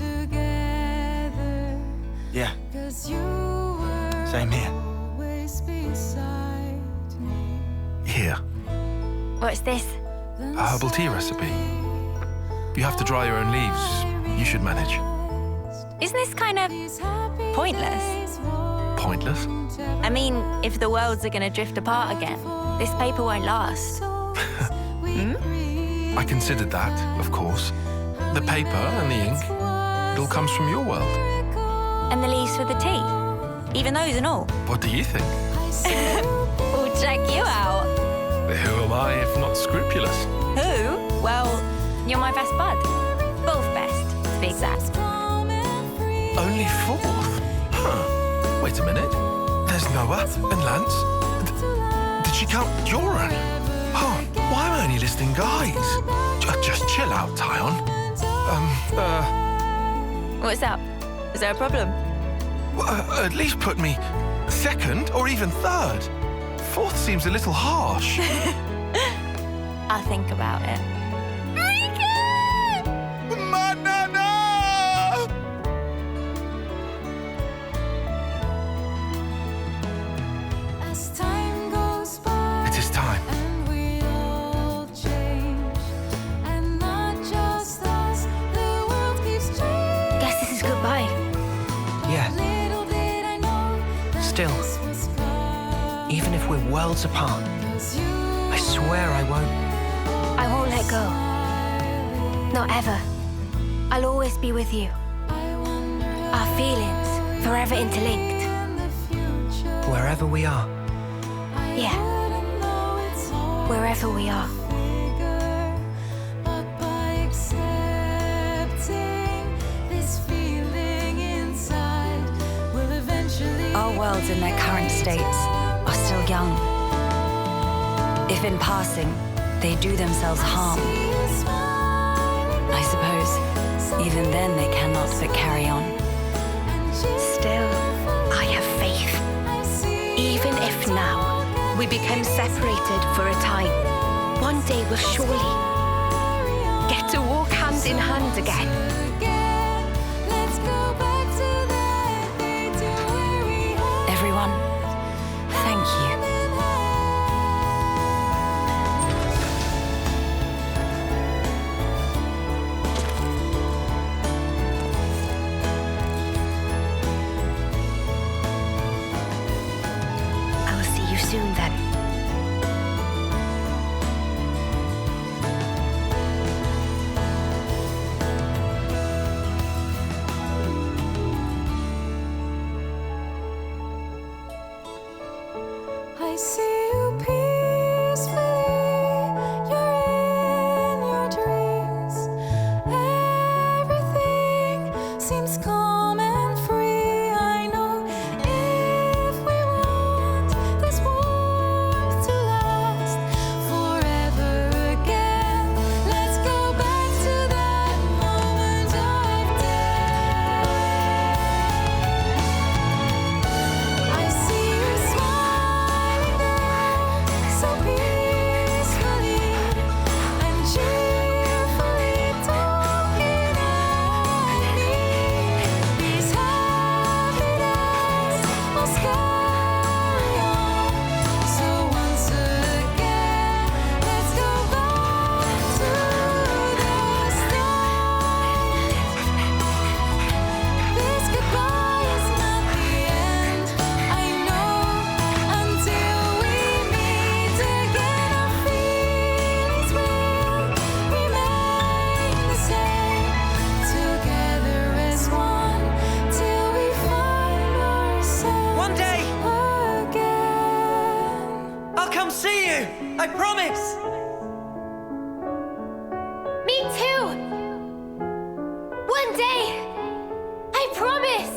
Yeah. Same here. Here, What's this? a herbal tea recipe. You have to dry your own leaves. You should manage. Isn't this kind of pointless? Pointless? I mean, if the worlds are going to drift apart again, this paper won't last. I considered that, of course. The paper and the ink, it all comes from your world. And the leaves for the tea, even those and all. What do you think? We'll check you out. Who am I if not scrupulous? Who? Well, you're my best bud. Both best, to be exact. Only fourth? Huh. Wait a minute. There's Noah and Lance. Did she count Joran? Oh, why am I only listing guys? Just chill out, Tyon. What's up? Is there a problem? At least put me second or even third. Fourth seems a little harsh. I'll think about it. It is time. Guess this is goodbye. Yeah. Still, even if we're worlds apart, I swear I I won't let go. Not ever. I'll always be with you. Our feelings forever interlinked. wherever we are. Yeah. Wherever we are. Our worlds in their current states are still young. If in passing, they do themselves harm, I suppose, even then they cannot but carry on. Still, I have faith. Even if now we become separated for a time, one day we'll surely get to walk hand in hand again. Everyone, thank you. I promise! Me too! One day! I promise!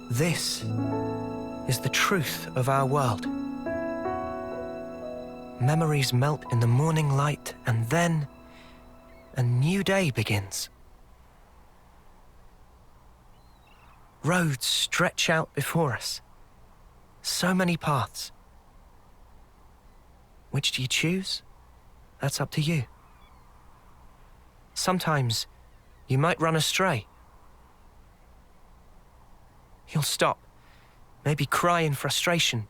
This is the truth of our world. Memories melt in the morning light, and then a new day begins. Roads stretch out before us. So many paths. Which do you choose? That's up to you. Sometimes you might run astray. You'll stop, maybe cry in frustration.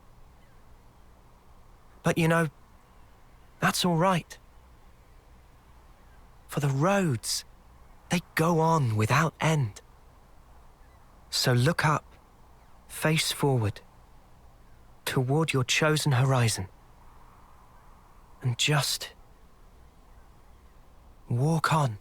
But you know, that's all right. For the roads, they go on without end. So look up, face forward, toward your chosen horizon, and just walk on.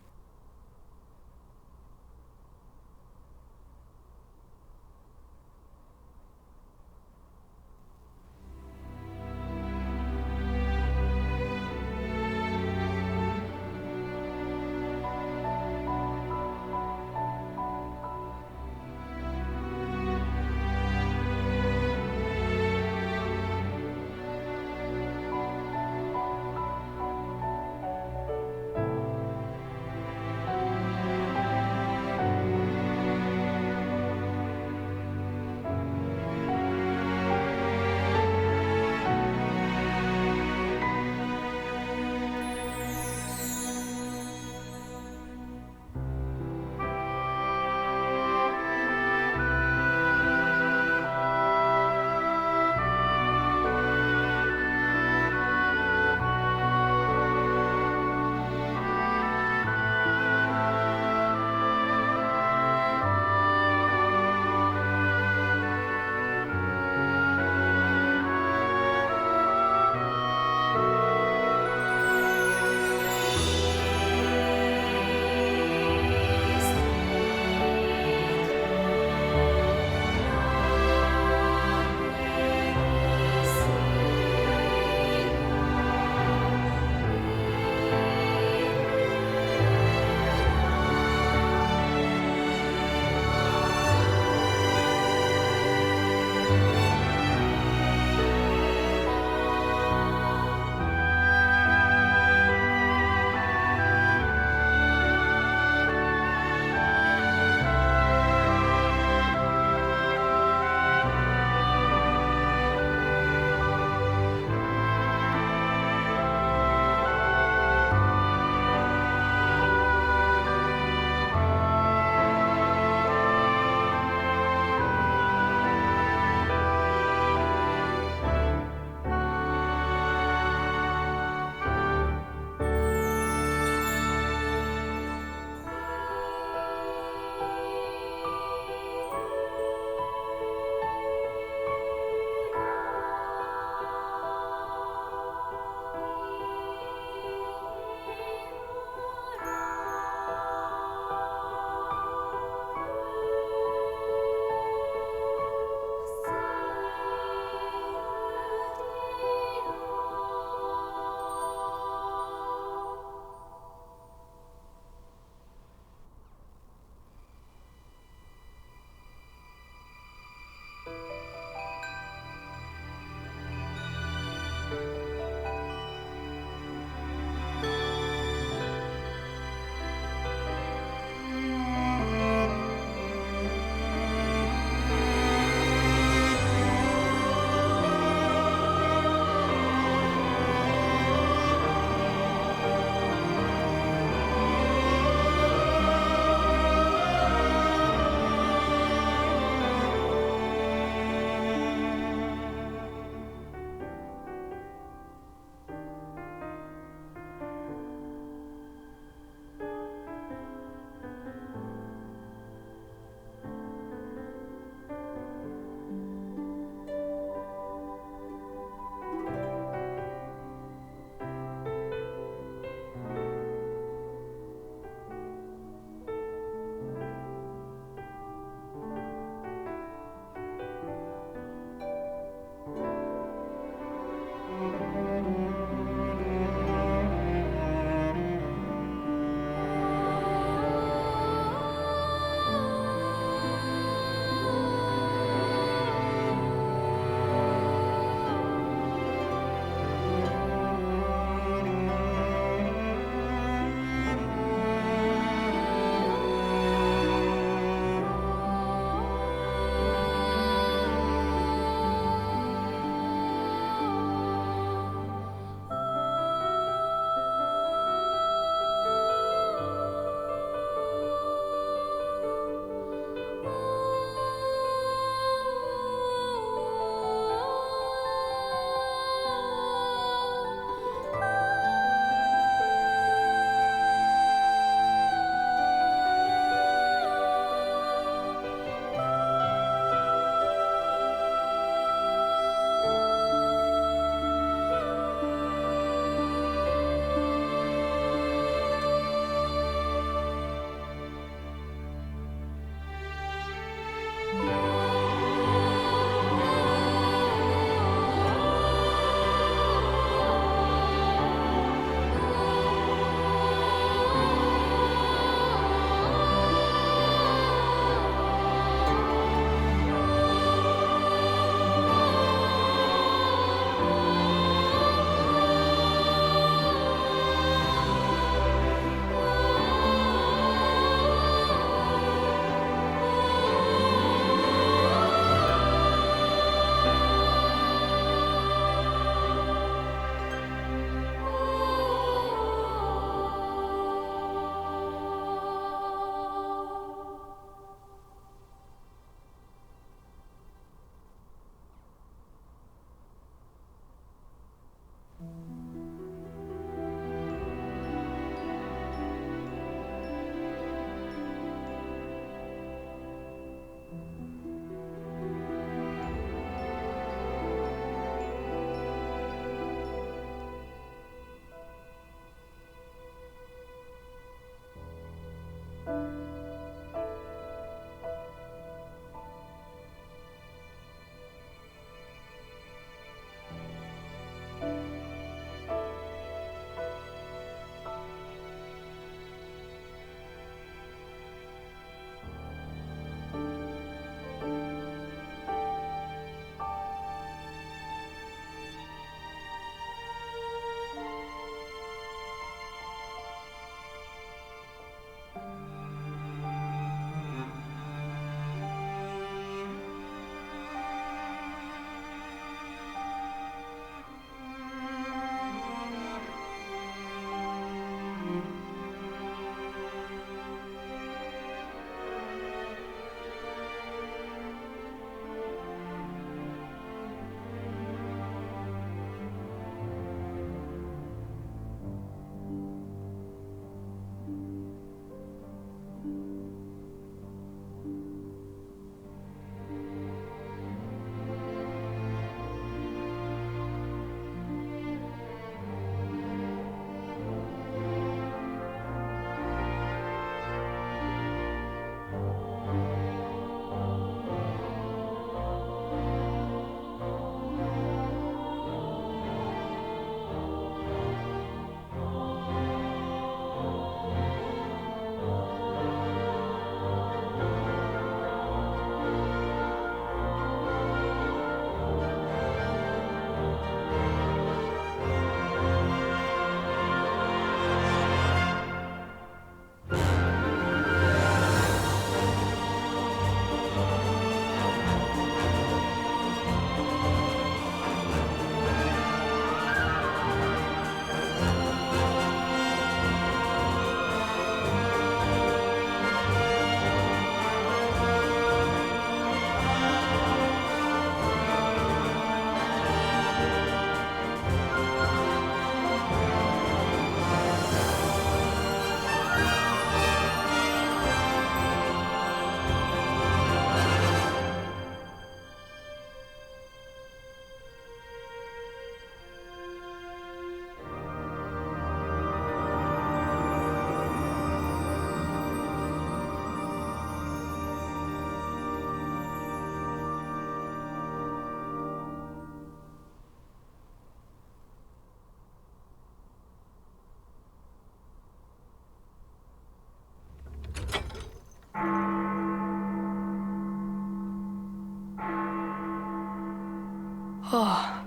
Oh.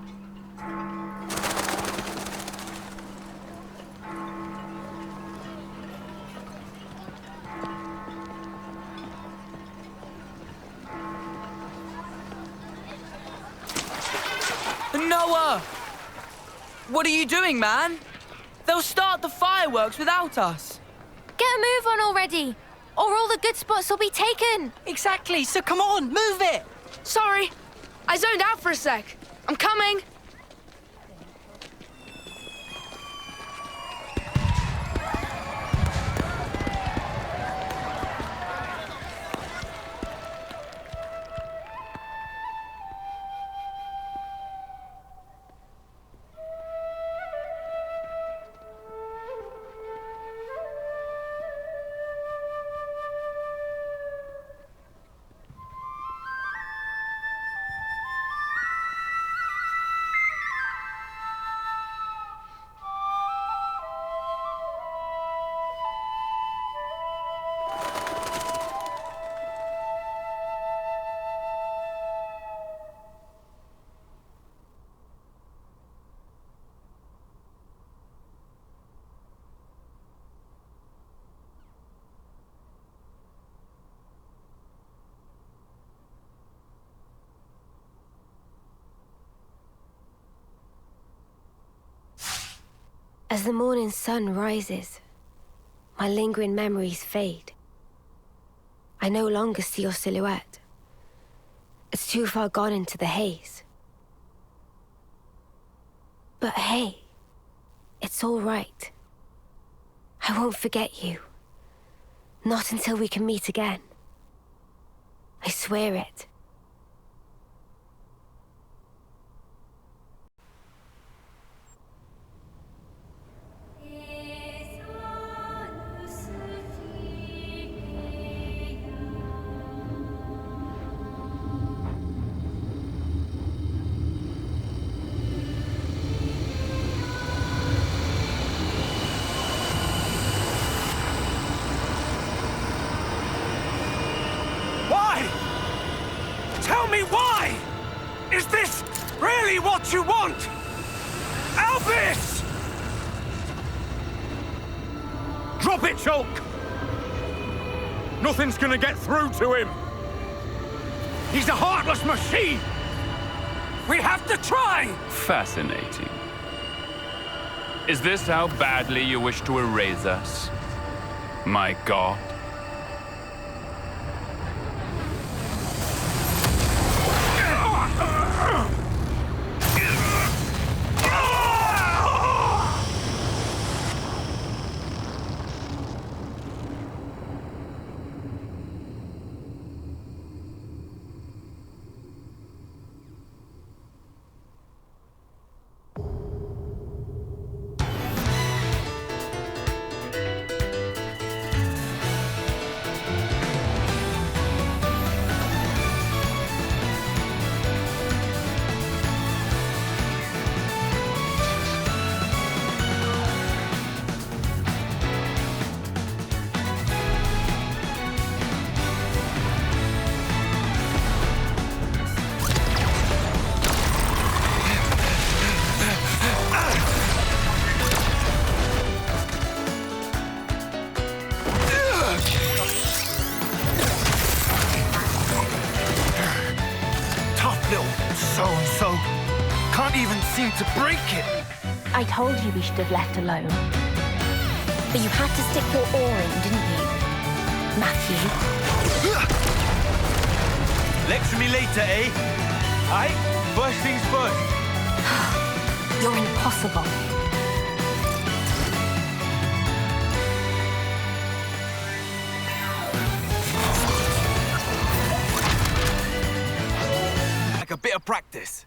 Noah! What are you doing, man? They'll start the fireworks without us. Get a move on already, or all the good spots will be taken. Exactly, so come on, move it! Sorry, I zoned out for a sec. I'm coming. As the morning sun rises, my lingering memories fade. I no longer see your silhouette. It's too far gone into the haze. But hey, it's all right. I won't forget you. Not until we can meet again. I swear it. Tell me why! Is this really what you want? Albus! Drop it, Shulk! Nothing's gonna get through to him. He's a heartless machine! We have to try! Fascinating. Is this how badly you wish to erase us? My god? So-and-so. Can't even seem to break it. I told you we should have left alone. But you had to stick your oar in, didn't you, Matthew? Lecture me later, eh? Aye? First things first. You're impossible. Like a bit of practice.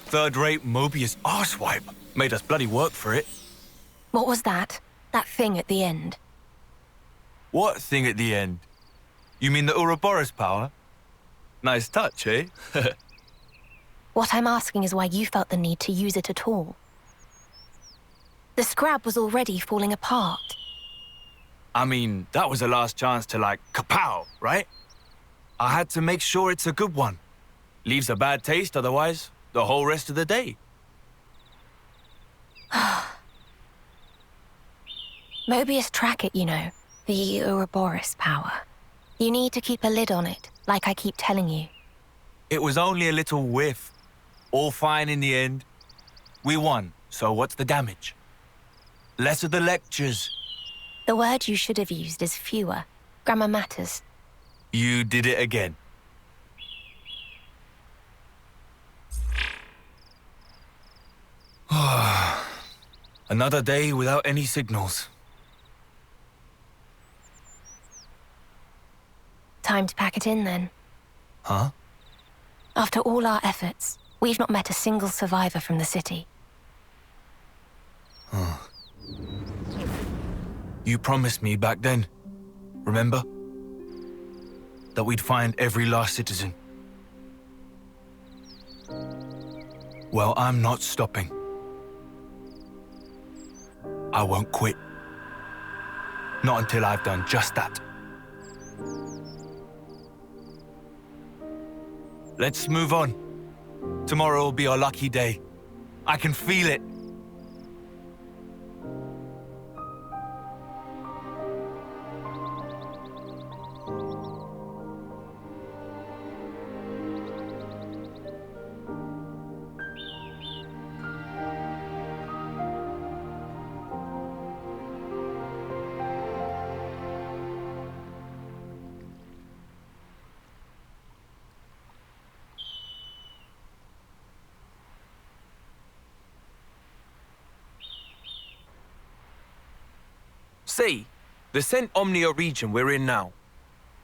Third-rate Mobius arsewipe. Made us bloody work for it. What was that? That thing at the end? What thing at the end? You mean the Ouroboros power? Nice touch, eh? What I'm asking is why you felt the need to use it at all. The scrab was already falling apart. I mean, that was the last chance to, like, kapow, right? I had to make sure it's a good one. Leaves a bad taste otherwise, the whole rest of the day. Mobius track it, you know. The Ouroboros power. You need to keep a lid on it, like I keep telling you. It was only a little whiff. All fine in the end. We won, so what's the damage? Less of the lectures. The word you should have used is fewer. Grammar matters. You did it again. Another day without any signals. Time to pack it in, then. Huh? After all our efforts, we've not met a single survivor from the city. You promised me back then, remember? That we'd find every last citizen. Well, I'm not stopping. I won't quit. Not until I've done just that. Let's move on. Tomorrow will be our lucky day. I can feel it. Say, the Cent Omnia region we're in now,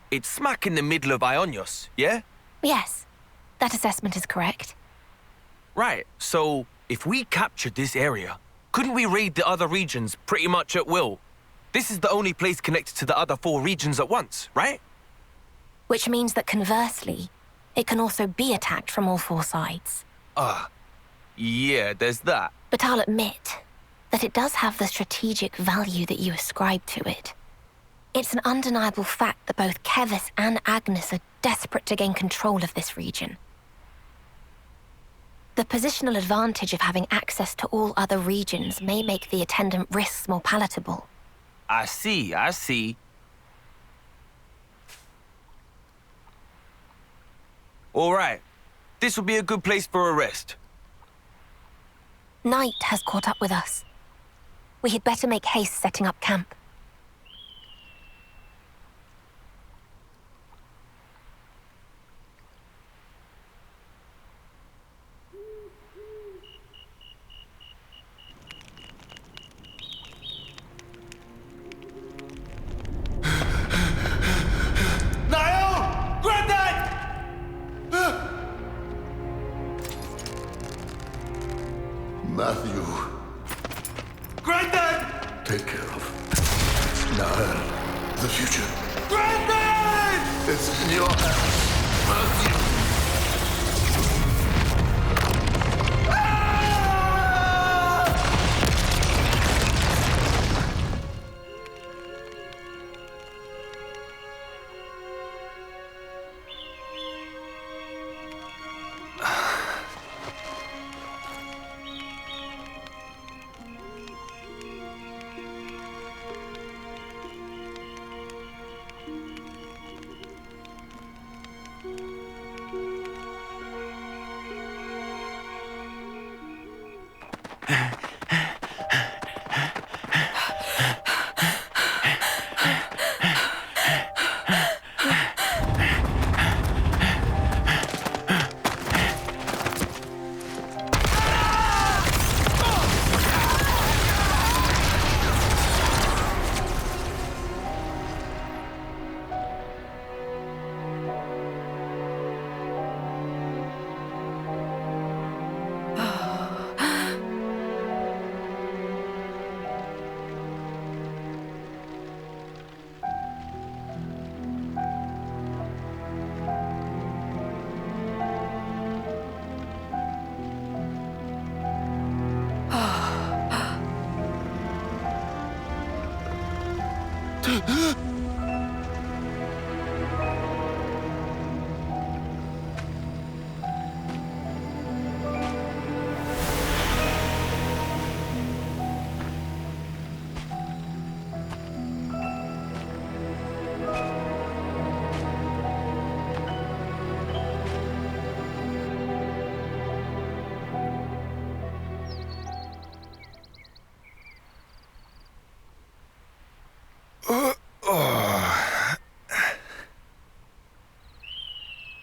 it's smack in the middle of Ionios, yeah? Yes, that assessment is correct. Right, so if we captured this area, couldn't we raid the other regions pretty much at will? This is the only place connected to the other 4 regions at once, right? Which means that conversely, it can also be attacked from all 4 sides. Yeah, there's that. But I'll admit that it does have the strategic value that you ascribe to it. It's an undeniable fact that both Kevis and Agnes are desperate to gain control of this region. The positional advantage of having access to all other regions may make the attendant risks more palatable. I see. All right, this will be a good place for a rest. Night has caught up with us. We had better make haste setting up camp. Matthew. Granddad! Take care of Nael, the future. Granddad! It's in your hands, Matthew.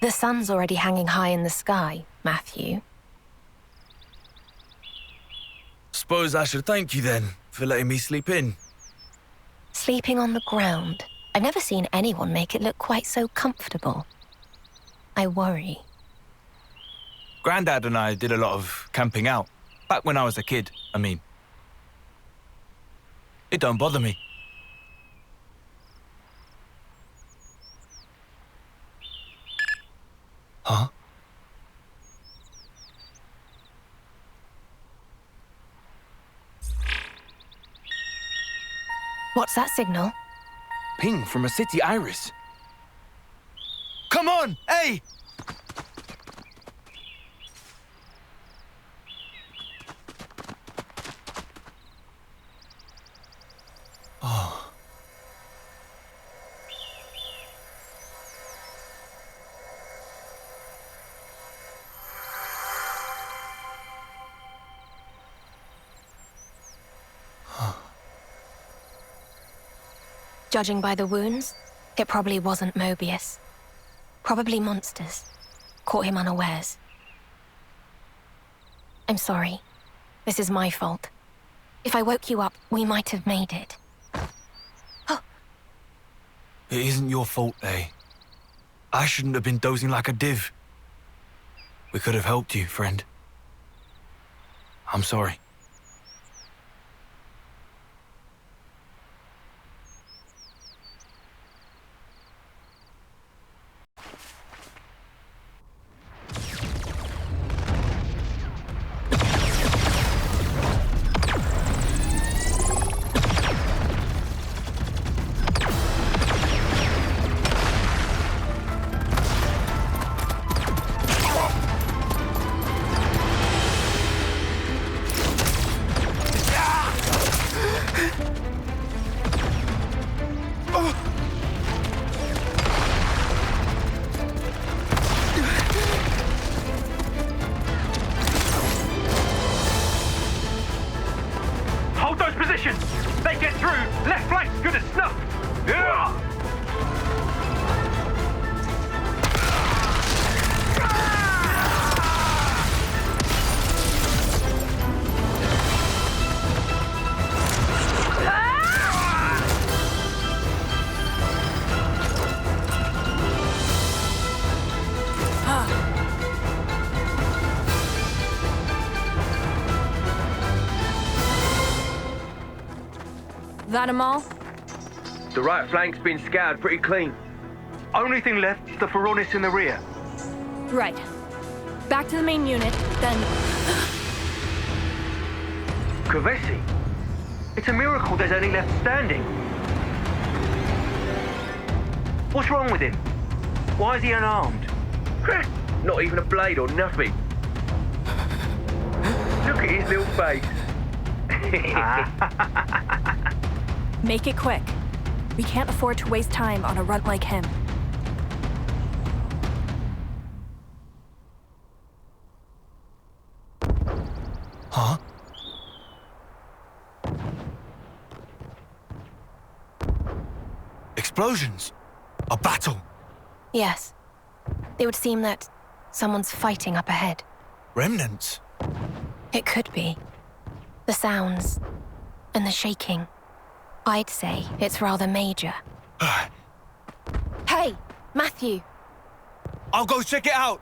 The sun's already hanging high in the sky, Matthew. Suppose I should thank you then for letting me sleep in. Sleeping on the ground. I've never seen anyone make it look quite so comfortable. I worry. Grandad and I did a lot of camping out. Back when I was a kid, I mean. It don't bother me. Huh? What's that signal? Ping from a city iris. Come on, hey! Oh. Judging by the wounds, it probably wasn't Mobius. Probably monsters. Caught him unawares. I'm sorry. This is my fault. If I woke you up, we might have made it. It isn't your fault, eh? I shouldn't have been dozing like a div. We could have helped you, friend. I'm sorry. Hold those positions! They get through! Left flank's good as snuff! Yeah! That 'em all? The right flank's been scoured pretty clean. Only thing left is the Feronis in the rear. Right. Back to the main unit, then... Kavesi? It's a miracle there's any left standing. What's wrong with him? Why is he unarmed? Not even a blade or nothing. Look at his little face. Make it quick. We can't afford to waste time on a runt like him. Huh? Explosions? A battle? Yes. It would seem that someone's fighting up ahead. Remnants? It could be. The sounds and the shaking. I'd say it's rather major. Hey, Matthew. I'll go check it out.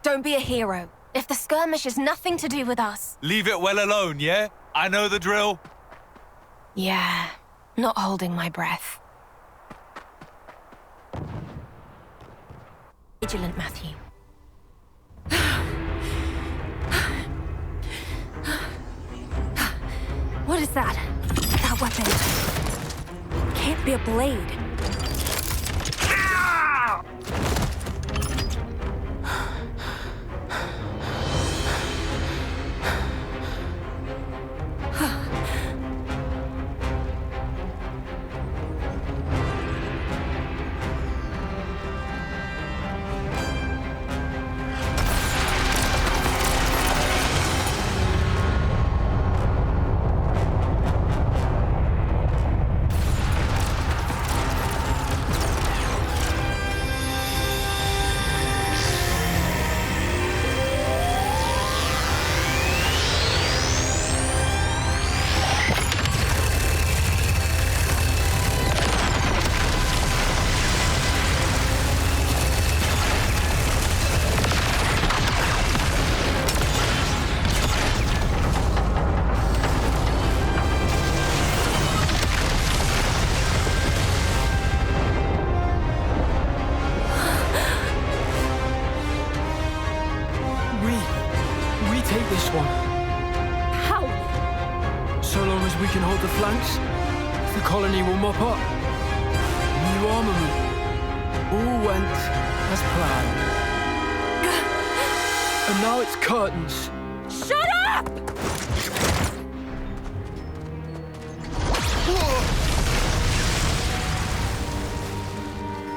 Don't be a hero. If the skirmish has nothing to do with us. Leave it well alone, yeah? I know the drill. Yeah, not holding my breath. Vigilant, Matthew. What is that? That weapon. can't be a blade.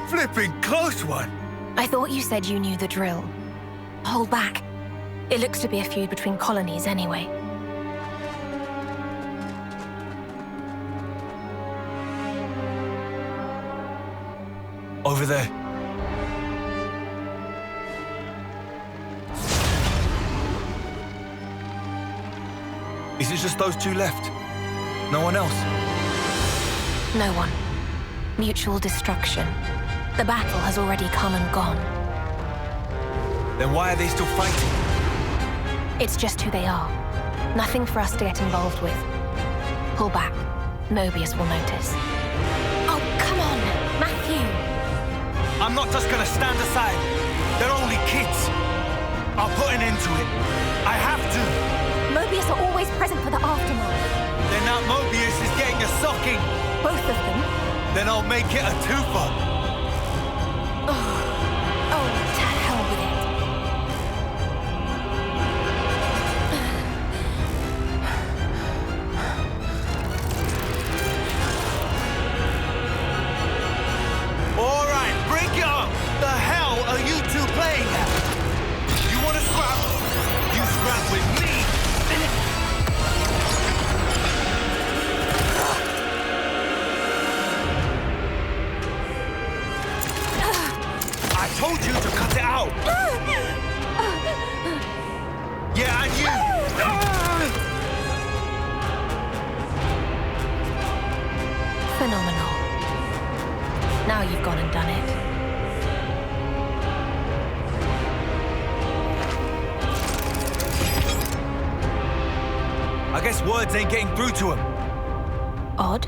Flipping close one! I thought you said you knew the drill. Hold back. It looks to be a feud between colonies anyway. Over there. Is it just those two left? No one else? No one. Mutual destruction. The battle has already come and gone. Then why are they still fighting? It's just who they are. Nothing for us to get involved with. Pull back. Mobius will notice. Oh, come on, Matthew! I'm not just gonna stand aside. They're only kids. I'll put an end to it. I have to. Mobius are always present for the aftermath. Then that Mobius is getting a socking. Both of them? Then I'll make it a twofer. Oh, to hell with it. All right, break it up. The hell are you two playing at? You want to scrap? You scrap with me. I told you to cut it out. Yeah, and you. Phenomenal. Now you've gone and done it. I guess words ain't getting through to him. Odd.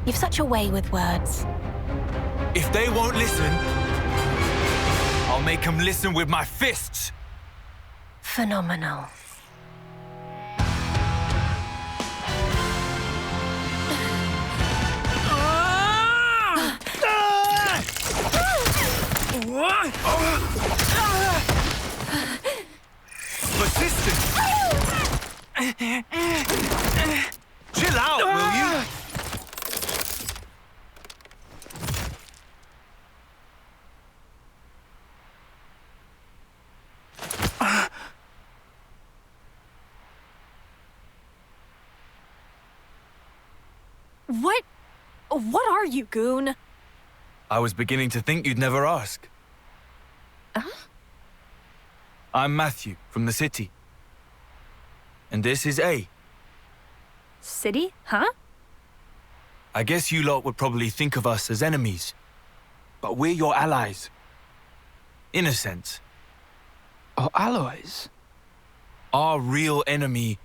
You've such a way with words. If they won't listen, I'll make them listen with my fists. Phenomenal. Persistent. Chill out, will you? What are you, goon? I was beginning to think you'd never ask. I'm Matthew, from the city. And this is A. City? Huh? I guess you lot would probably think of us as enemies. But we're your allies. In a sense. Our allies? Our real enemy,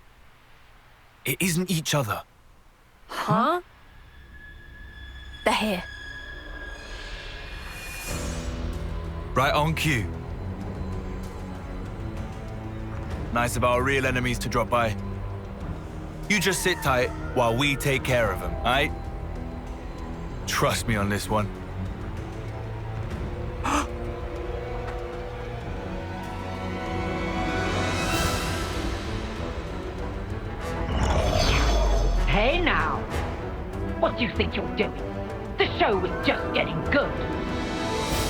it isn't each other. Huh? They're here. Right on cue. Nice of our real enemies to drop by. You just sit tight while we take care of them, aight? Trust me on this one. Hey now! What do you think you're doing? The show was just getting good.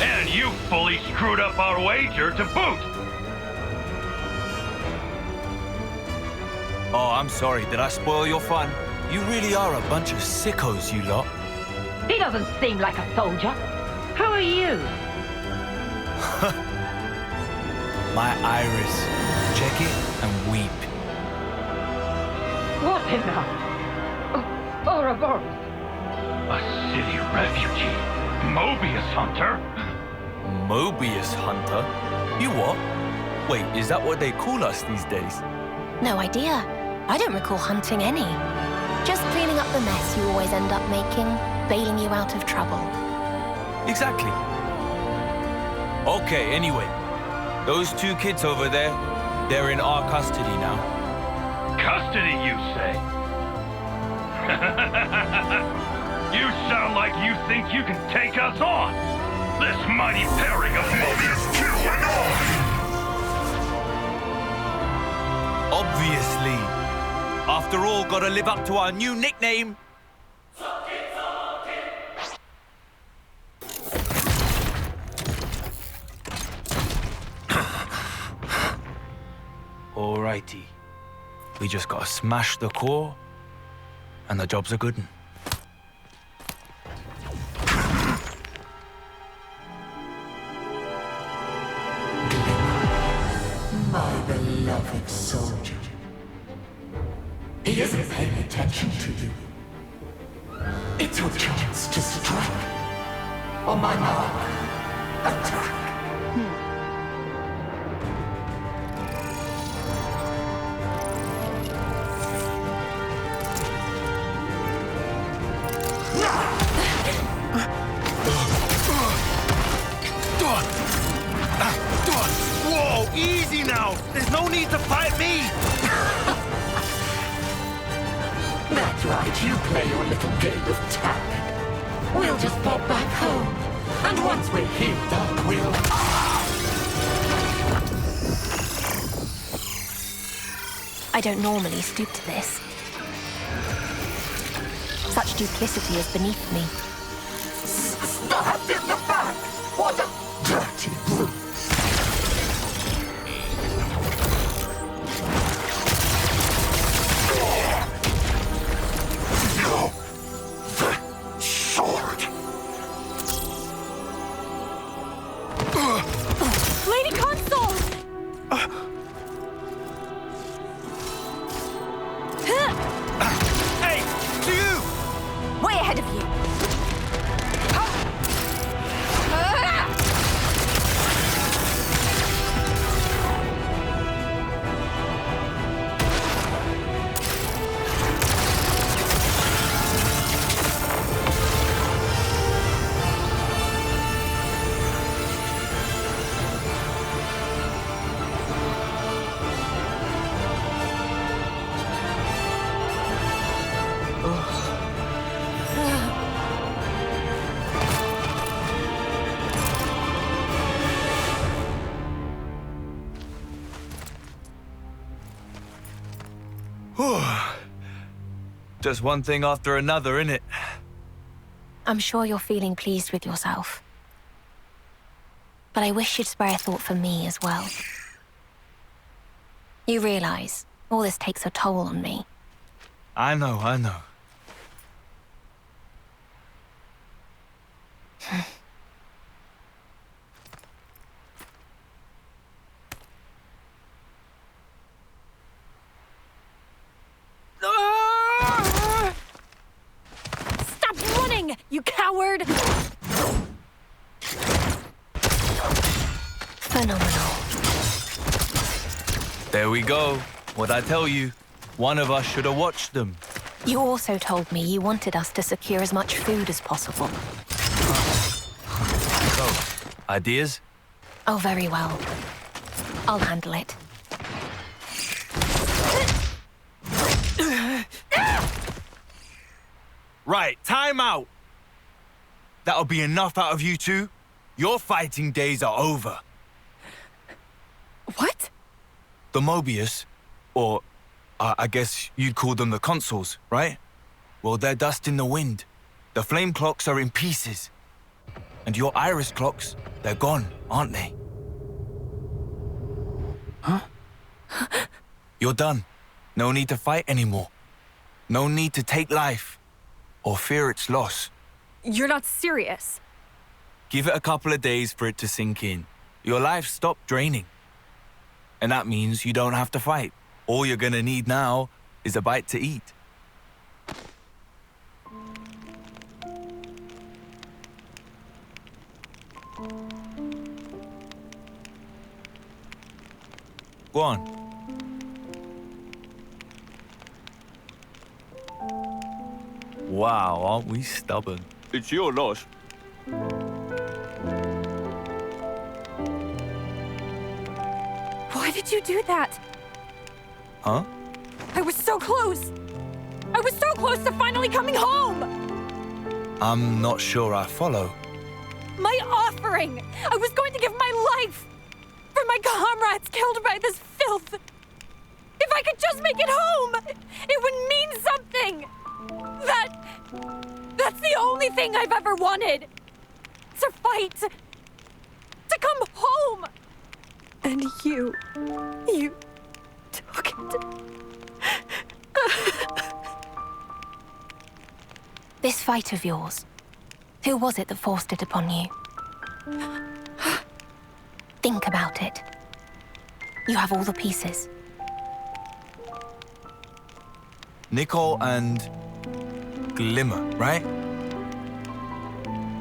And you fully screwed up our wager to boot! Oh, I'm sorry. Did I spoil your fun? You really are a bunch of sickos, you lot. He doesn't seem like a soldier. Who are you? My iris. Check it and weep. What in the... Ouroboros? A city refugee. Mobius Hunter? Mobius Hunter? You what? Wait, is that what they call us these days? No idea. I don't recall hunting any. Just cleaning up the mess you always end up making, bailing you out of trouble. Exactly. Okay, anyway. Those two kids over there, they're in our custody now. Custody, you say? You sound like you think you can take us on. This mighty pairing of Mobius 2 and Obviously. After all, gotta live up to our new nickname. Alrighty. We just gotta smash the core, and the job's a good one. My beloved soldier. He isn't paying attention to you. It's your chance to strike. On my mark, attack. Whoa, easy now! There's no need to fight me! That's right, you play your little game of tag. We'll just pop back home. And once we're healed up, we'll... I don't normally stoop to this. Such duplicity is beneath me. Stabbed in the back! What a dirty brute! Lady Console! Hey, to you! Way ahead of you. Just one thing after another, innit? I'm sure you're feeling pleased with yourself. But I wish you'd spare a thought for me as well. You realize all this takes a toll on me. I know. Stop running, you coward! Phenomenal. There we go. What'd I tell you? One of us should have watched them. You also told me you wanted us to secure as much food as possible. So, ideas? Oh, very well. I'll handle it. Right, time out. That'll be enough out of you two. Your fighting days are over. What? The Mobius, or I guess you'd call them the consoles, right? Well, they're dust in the wind. The flame clocks are in pieces. And your iris clocks, they're gone, aren't they? Huh? You're done. No need to fight anymore. No need to take life or fear its loss. You're not serious. Give it a couple of days for it to sink in. Your life stopped draining. And that means you don't have to fight. All you're gonna need now is a bite to eat. Go on. Wow, aren't we stubborn? It's your loss. Why did you do that? Huh? I was so close! I was so close to finally coming home! I'm not sure I follow. My offering! I was going to give my life for my comrades killed by this filth! If I could just make it home, it would mean something! That's the only thing I've ever wanted! To fight! To come home! And you took it. This fight of yours, who was it that forced it upon you? Think about it. You have all the pieces. Nicole and Glimmer, right?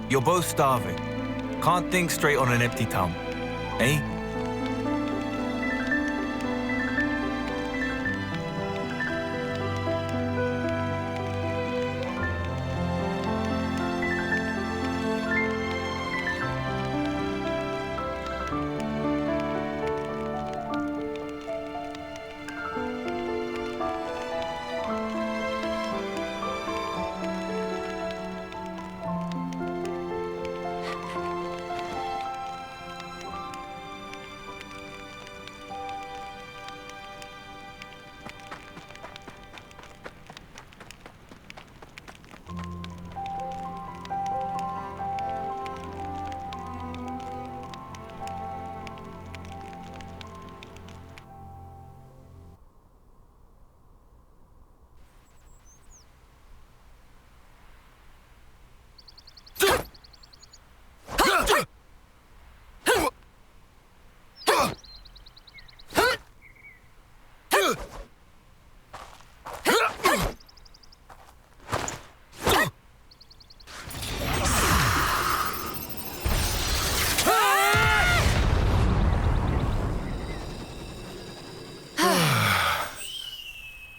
You're both starving. Can't think straight on an empty tongue, eh?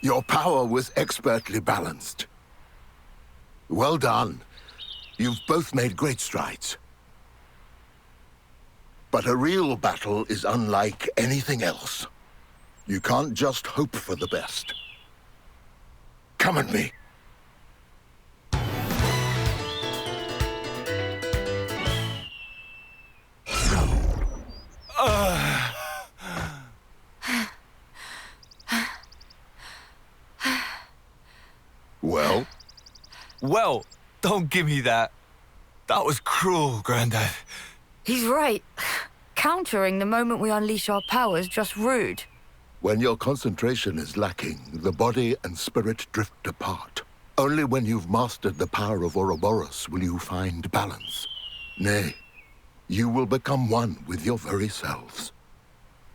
Your power was expertly balanced. Well done. You've both made great strides. But a real battle is unlike anything else. You can't just hope for the best. Come at me. Well? Well, don't give me that. That was cruel, Grandad. He's right. Countering the moment we unleash our powers just rude. When your concentration is lacking, the body and spirit drift apart. Only when you've mastered the power of Ouroboros will you find balance. Nay, you will become one with your very selves.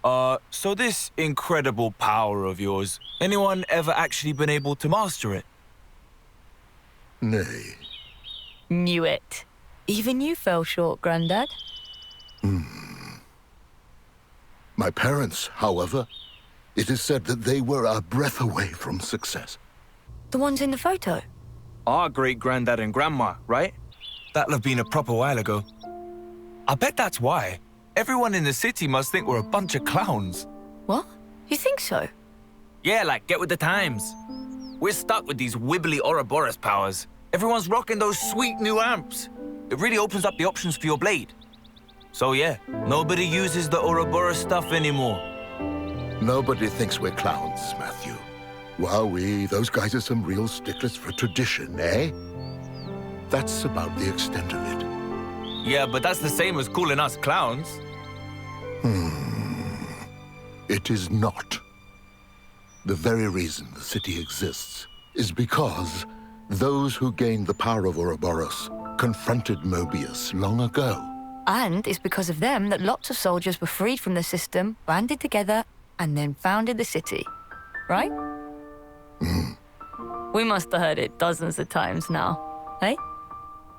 So this incredible power of yours, anyone ever actually been able to master it? Nay. Knew it. Even you fell short, Grandad. My parents, however, it is said that they were a breath away from success. The ones in the photo? Our great-granddad and grandma, right? That'll have been a proper while ago. I bet that's why. Everyone in the city must think we're a bunch of clowns. What? You think so? Yeah, like, get with the times. We're stuck with these wibbly Ouroboros powers. Everyone's rocking those sweet new amps. It really opens up the options for your blade. So yeah, nobody uses the Ouroboros stuff anymore. Nobody thinks we're clowns, Matthew. Wowee, those guys are some real sticklers for tradition, eh? That's about the extent of it. Yeah, but that's the same as calling us clowns. It is not. The very reason the city exists is because those who gained the power of Ouroboros confronted Mobius long ago. And it's because of them that lots of soldiers were freed from the system, banded together, and then founded the city. Right? We must have heard it dozens of times now, eh?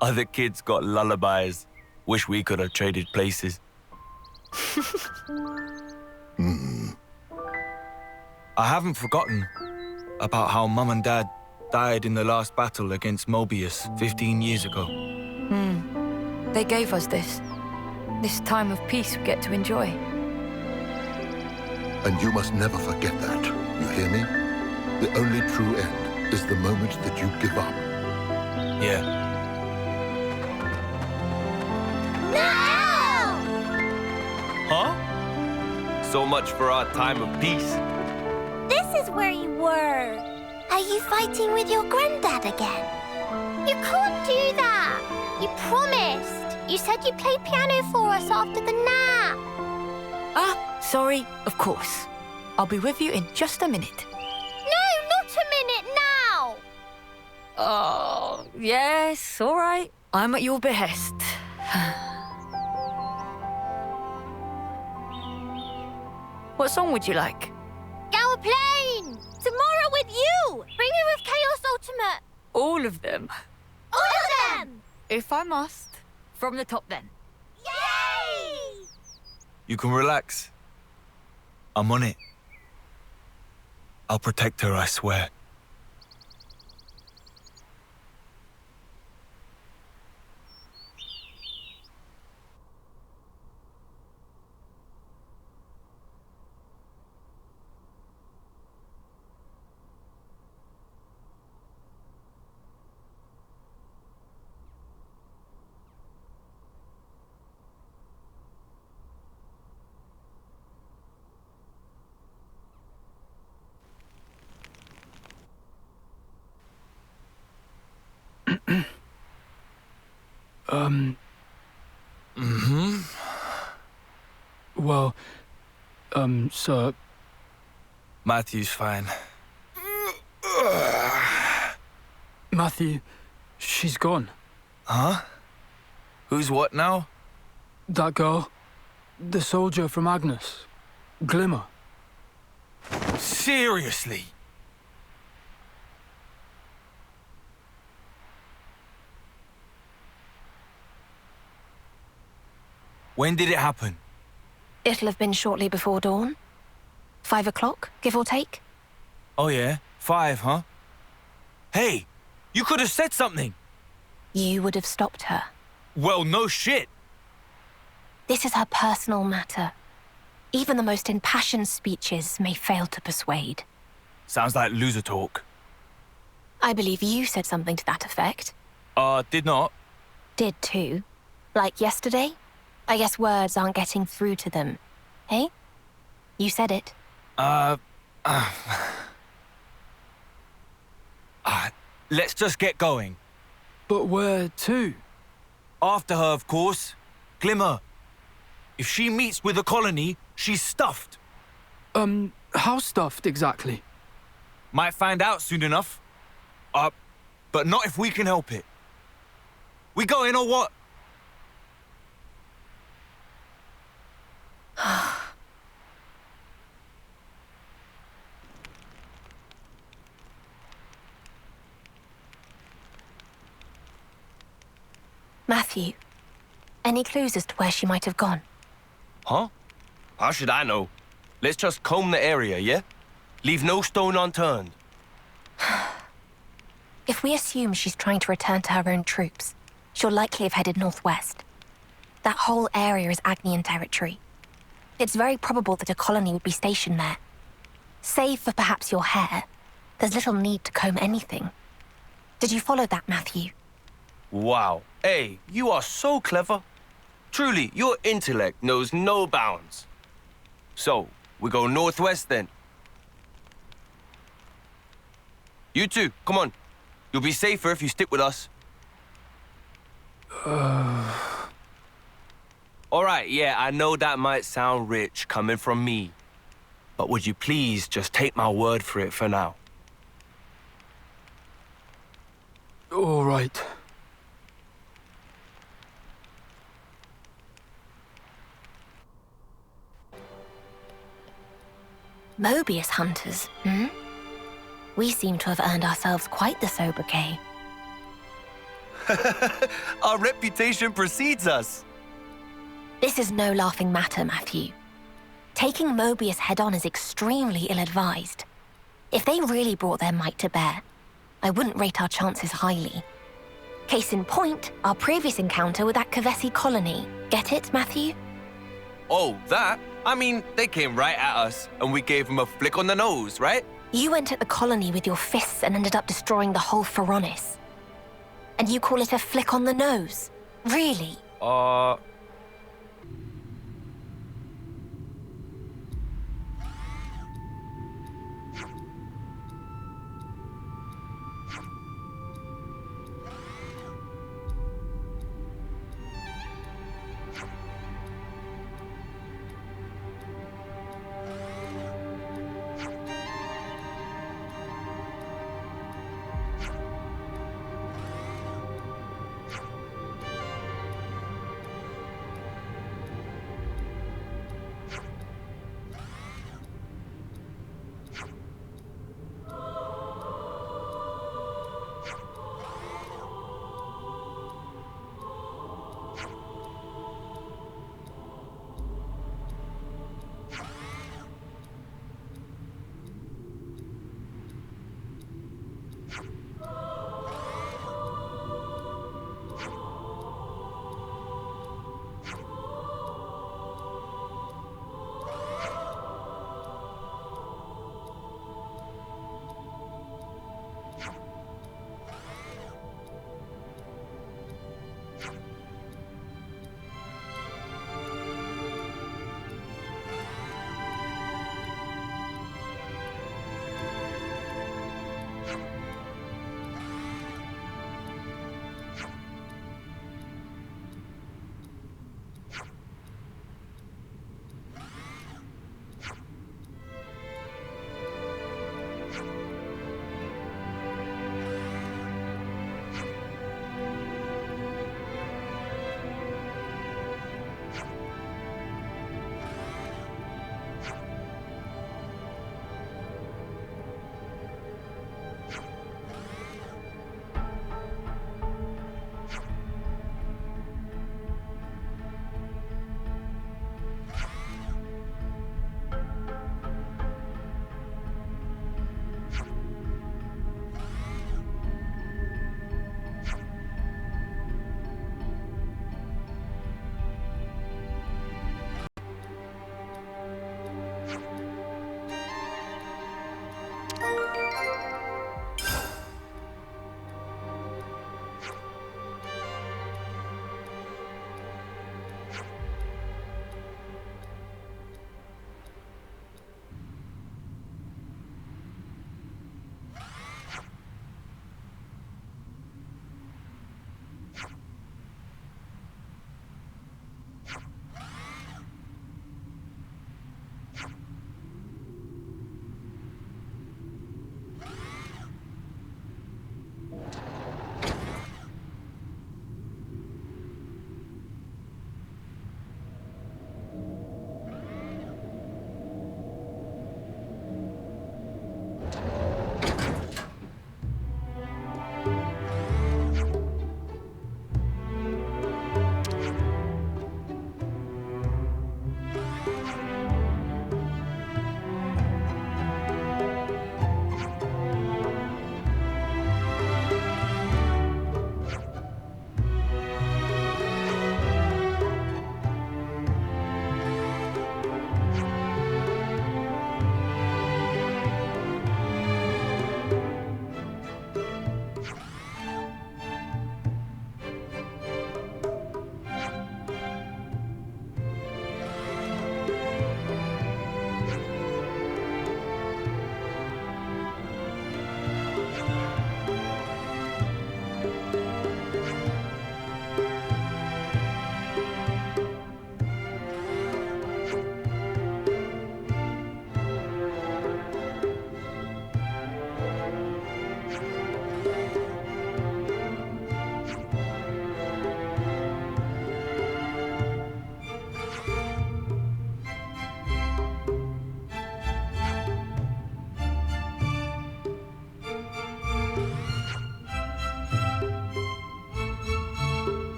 Other kids got lullabies. Wish we could have traded places. I haven't forgotten about how Mum and Dad died in the last battle against Mobius 15 years ago. They gave us this time of peace we get to enjoy. And you must never forget that, you hear me? The only true end is the moment that you give up. Yeah. Huh? So much for our time of peace. This is where you were. Are you fighting with your granddad again? You can't do that. You promised. You said you'd play piano for us after the nap. Ah, sorry, of course. I'll be with you in just a minute. No, not a minute now. Oh, yes, all right. I'm at your behest. What song would you like? Our plane! Tomorrow with you! Bring me with Chaos Ultimate! All of them. All of them! If I must. From the top then. Yay! You can relax. I'm on it. I'll protect her, I swear. Well, sir... Matthew's fine. Matthew, she's gone. Huh? Who's what now? That girl. The soldier from Agnes. Glimmer. Seriously? When did it happen? It'll have been shortly before dawn. 5 o'clock, give or take. Oh yeah, 5, huh? Hey, you could have said something. You would have stopped her. Well, no shit. This is her personal matter. Even the most impassioned speeches may fail to persuade. Sounds like loser talk. I believe you said something to that effect. Did not. Did too. Like yesterday? I guess words aren't getting through to them. Hey? You said it. Let's just get going. But where to? After her, of course. Glimmer. If she meets with the colony, she's stuffed. How stuffed exactly? Might find out soon enough. But not if we can help it. We go in or what? Matthew, any clues as to where she might have gone? Huh? How should I know? Let's just comb the area, yeah? Leave no stone unturned. If we assume she's trying to return to her own troops, she'll likely have headed northwest. That whole area is Agnian territory. It's very probable that a colony would be stationed there. Save for perhaps your hair, there's little need to comb anything. Did you follow that, Matthew? Wow. Hey, you are so clever. Truly, your intellect knows no bounds. So, we go northwest then. You two, come on. You'll be safer if you stick with us. All right, yeah, I know that might sound rich coming from me. But would you please just take my word for it for now? All right. Mobius hunters, hmm? We seem to have earned ourselves quite the sobriquet. Our reputation precedes us. This is no laughing matter, Matthew. Taking Mobius head-on is extremely ill-advised. If they really brought their might to bear, I wouldn't rate our chances highly. Case in point, our previous encounter with that Kavesi colony. Get it, Matthew? Oh, that? I mean, they came right at us, and we gave them a flick on the nose, right? You went at the colony with your fists and ended up destroying the whole Pharaonis. And you call it a flick on the nose? Really?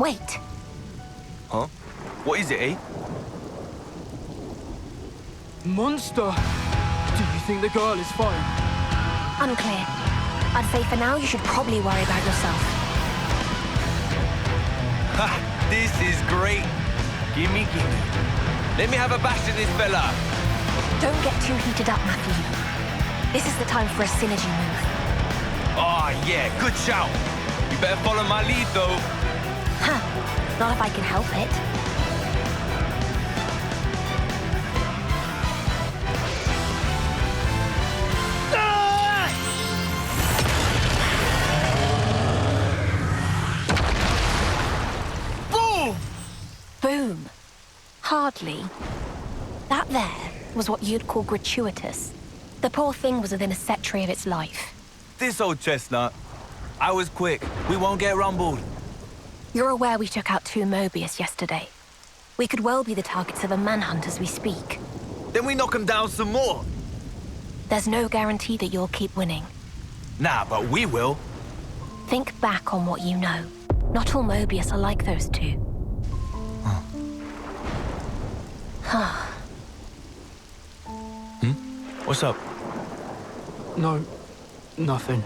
Wait. Huh? What is it, eh? Monster! Do you think the girl is fine? Unclear. I'd say for now you should probably worry about yourself. Ha! This is great. Gimme. Let me have a bash at this fella. Don't get too heated up, Matthew. This is the time for a synergy move. Oh, yeah, good shout. You better follow my lead, though. Huh. Not if I can help it. Boom! Hardly. That there was what you'd call gratuitous. The poor thing was within a century of its life. This old chestnut. I was quick. We won't get rumbled. You're aware we took out 2 Mobius yesterday. We could well be the targets of a manhunt as we speak. Then we knock him down some more. There's no guarantee that you'll keep winning. Nah, but we will. Think back on what you know. Not all Mobius are like those 2. What's up? No, nothing.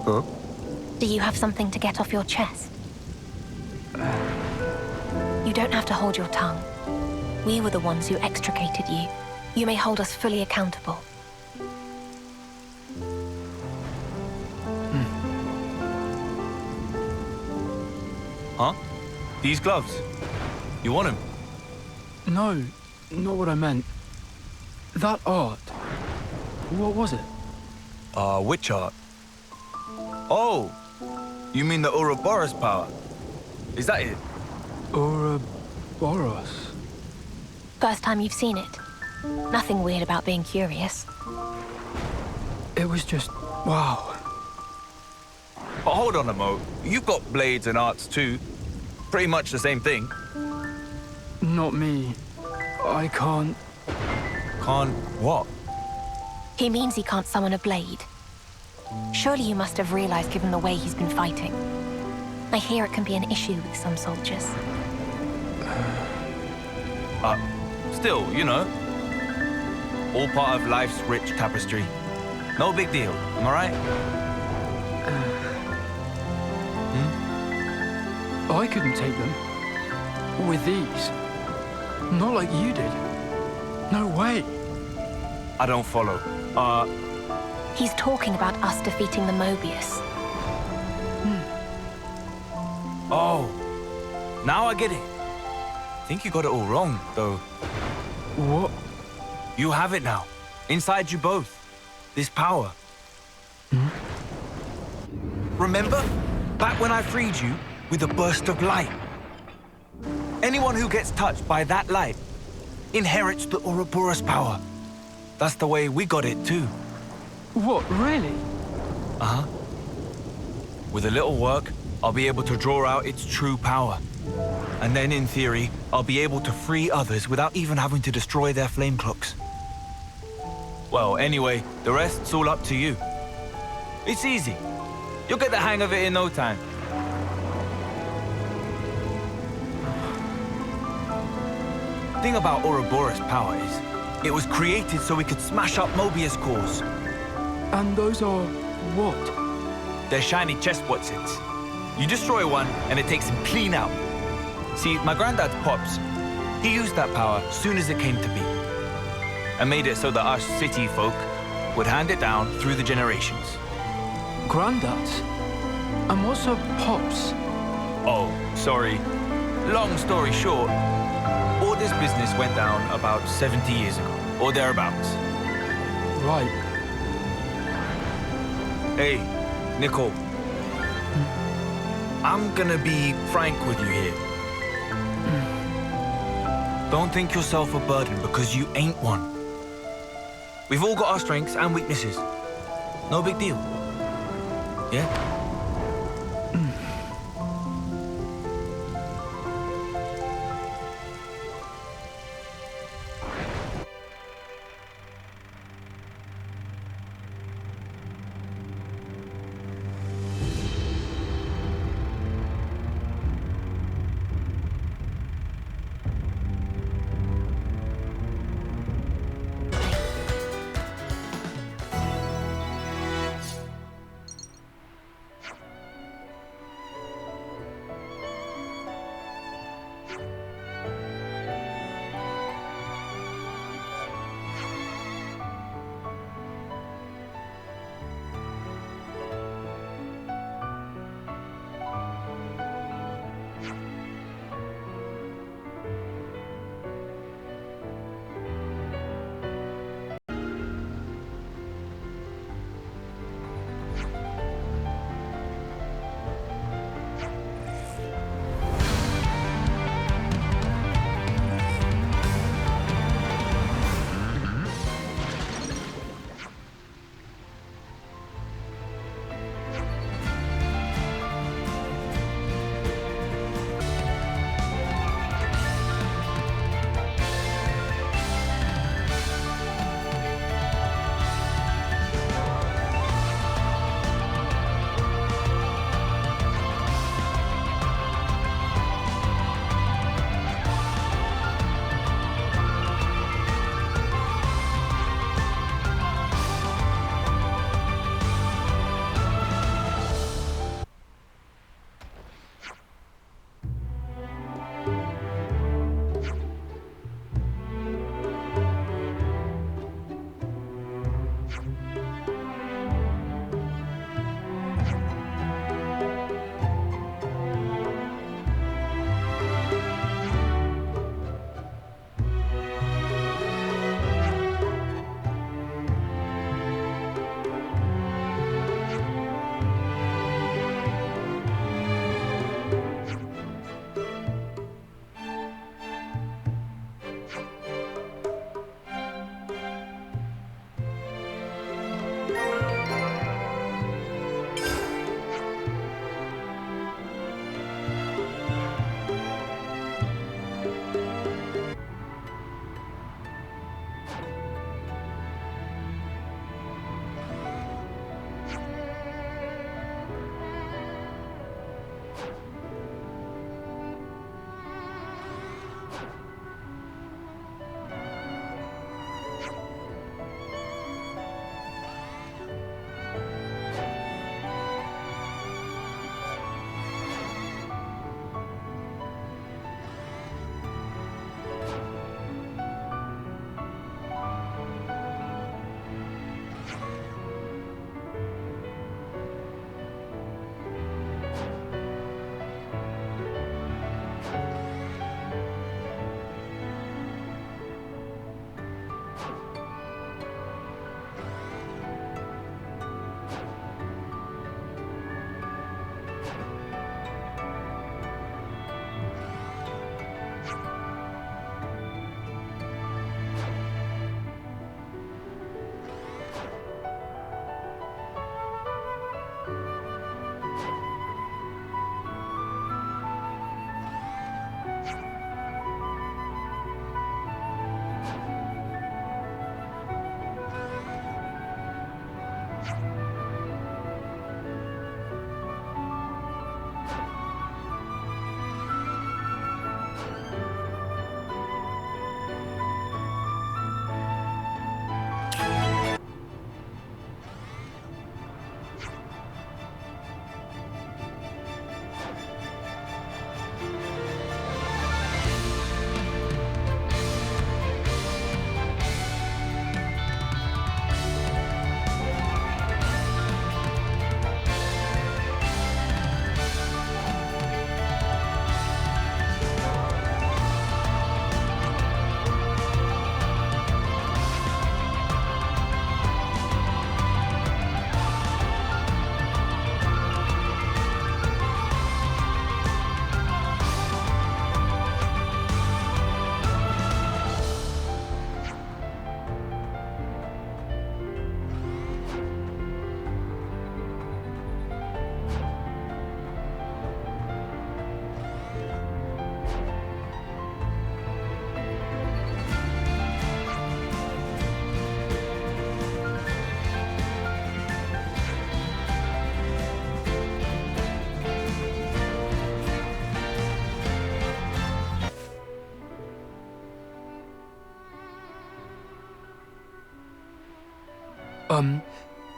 Huh? Do you have something to get off your chest? You don't have to hold your tongue. We were the ones who extricated you. You may hold us fully accountable. Huh? These gloves? You want them? No, not what I meant. That art. What was it? Which art? Oh! You mean the Ouroboros power? Is that it? Ouroboros? First time you've seen it. Nothing weird about being curious. It was just... wow. But hold on a mo. You've got blades and arts too. Pretty much the same thing. Not me. I can't... Can't what? He means he can't summon a blade. Surely you must have realized given the way he's been fighting. I hear it can be an issue with some soldiers. Still, you know. All part of life's rich tapestry. No big deal, am I right? I couldn't take them. With these. Not like you did. No way. I don't follow. He's talking about us defeating the Mobius. Oh. Now I get it. I think you got it all wrong, though. What? You have it now. Inside you both. This power. Remember? Back when I freed you with a burst of light. Anyone who gets touched by that light inherits the Ouroboros power. That's the way we got it too. What, really? Uh-huh. With a little work, I'll be able to draw out its true power. And then, in theory, I'll be able to free others without even having to destroy their flame clocks. Well, anyway, the rest's all up to you. It's easy. You'll get the hang of it in no time. The thing about Ouroboros power is, it was created so we could smash up Mobius cores. And those are what? They're shiny chest Watsons. You destroy one, and it takes him clean out. See, my granddad's Pops, he used that power soon as it came to be. And made it so that us city folk would hand it down through the generations. Granddad's? And what's a Pops? Oh, sorry. Long story short, all this business went down about 70 years ago, or thereabouts. Right. Hey, Nicole. I'm gonna be frank with you here. Don't think yourself a burden because you ain't one. We've all got our strengths and weaknesses. No big deal. Yeah?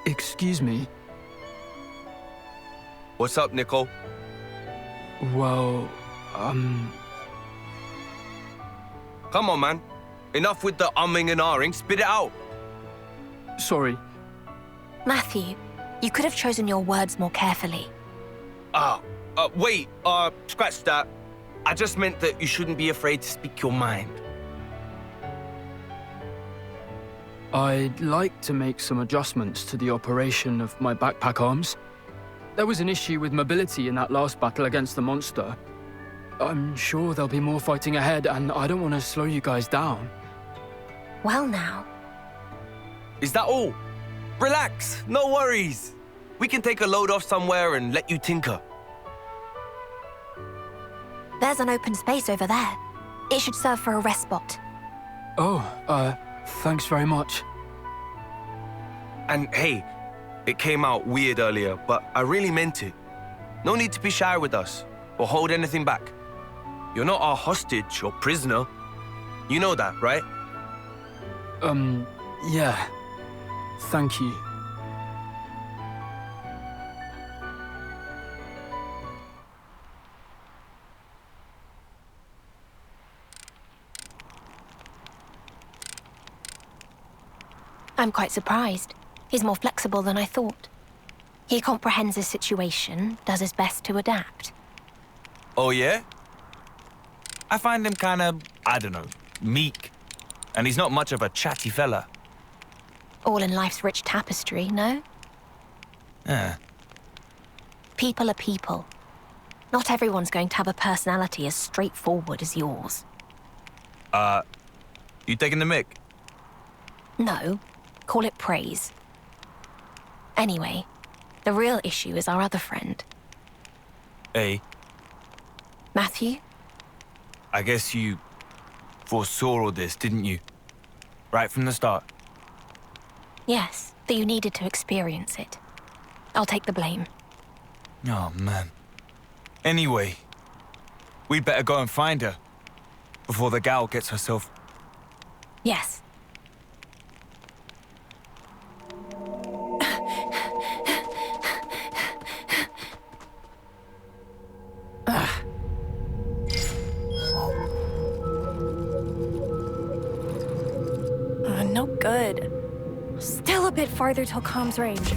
Excuse me. What's up, Nicole? Well, Come on, man. Enough with the umming and ahhing. Spit it out. Sorry. Matthew, you could have chosen your words more carefully. Wait, scratch that. I just meant that you shouldn't be afraid to speak your mind. I'd like to make some adjustments to the operation of my backpack arms. There was an issue with mobility in that last battle against the monster. I'm sure there'll be more fighting ahead, and I don't want to slow you guys down. Well now. Is that all? Relax, no worries. We can take a load off somewhere and let you tinker. There's an open space over there. It should serve for a rest spot. Oh, thanks very much. And hey, it came out weird earlier, but I really meant it. No need to be shy with us or hold anything back. You're not our hostage or prisoner. You know that, right? Yeah. Thank you. I'm quite surprised. He's more flexible than I thought. He comprehends his situation, does his best to adapt. Oh, yeah? I find him kind of, I don't know, meek. And he's not much of a chatty fella. All in life's rich tapestry, no? Yeah. People are people. Not everyone's going to have a personality as straightforward as yours. You taking the mick? No. Call it praise. Anyway, the real issue is our other friend. Hey. Matthew? I guess you foresaw all this, didn't you? Right from the start. Yes, that you needed to experience it. I'll take the blame. Oh, man. Anyway, we'd better go and find her before the gal gets herself... Yes. No good. Still a bit farther till comms range.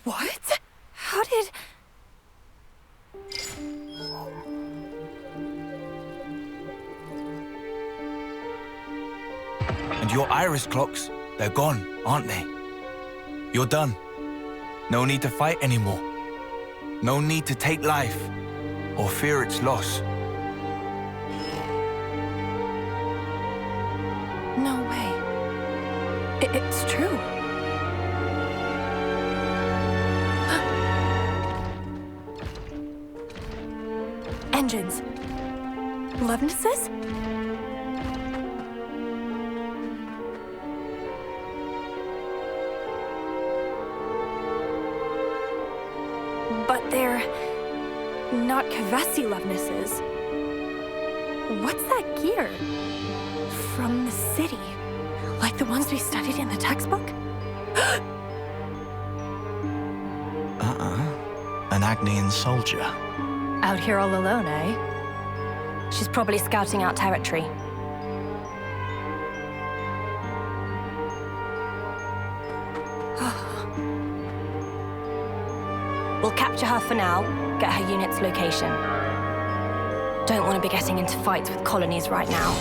What? How did... And your iris clocks, they're gone, aren't they? You're done. No need to fight anymore. No need to take life or fear its loss. No way. It's true. Engines. Lovenesses? But they're not Kavesi Lovenesses. What's that gear? From the city. Like the ones we studied in the textbook? An Agnian soldier. Out here all alone, eh? She's probably scouting out territory. We'll capture her for now, get her unit's location. Don't want to be getting into fights with colonies right now.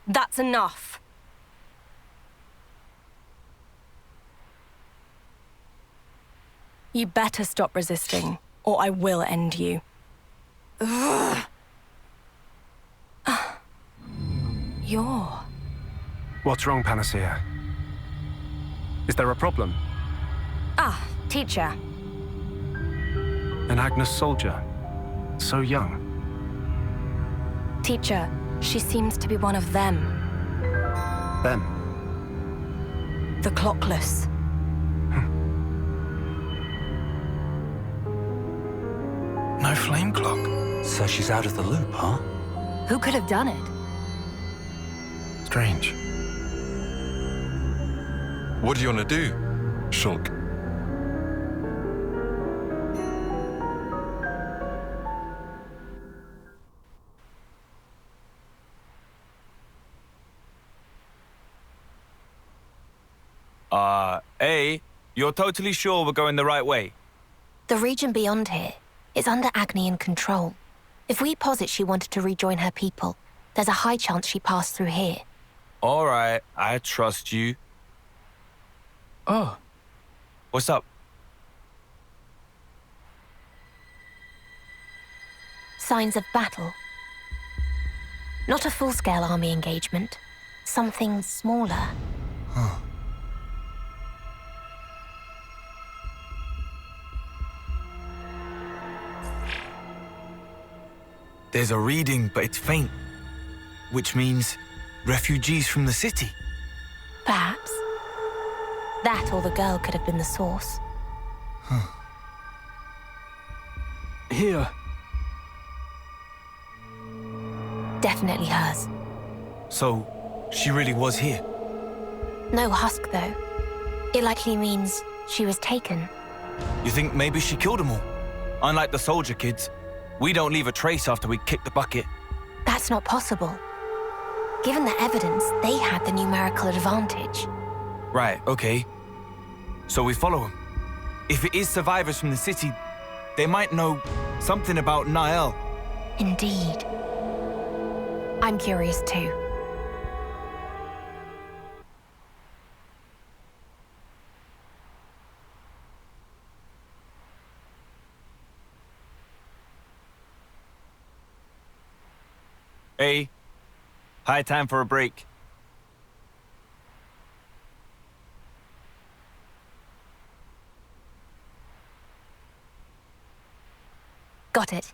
That's enough. You better stop resisting, or I will end you. You're... What's wrong, Panacea? Is there a problem? Ah, teacher. An Agnes soldier. So young. Teacher, she seems to be one of them. Them? The clockless. No flame clock. So she's out of the loop, huh? Who could have done it? Strange. What do you want to do, Shulk? A, you're totally sure we're going the right way? The region beyond here is under Agnian control. If we posit she wanted to rejoin her people, there's a high chance she passed through here. All right, I trust you. Oh. What's up? Signs of battle. Not a full-scale army engagement. Something smaller. Huh. There's a reading, but it's faint. Which means refugees from the city. Perhaps. That or the girl could have been the source. Huh. Here. Definitely hers. So, she really was here? No husk, though. It likely means she was taken. You think maybe she killed them all? Unlike the soldier kids, we don't leave a trace after we kick the bucket. That's not possible. Given the evidence, they had the numerical advantage. Right, okay. So we follow them. If it is survivors from the city, they might know something about Nael. Indeed. I'm curious too. Hey, high time for a break. Got it.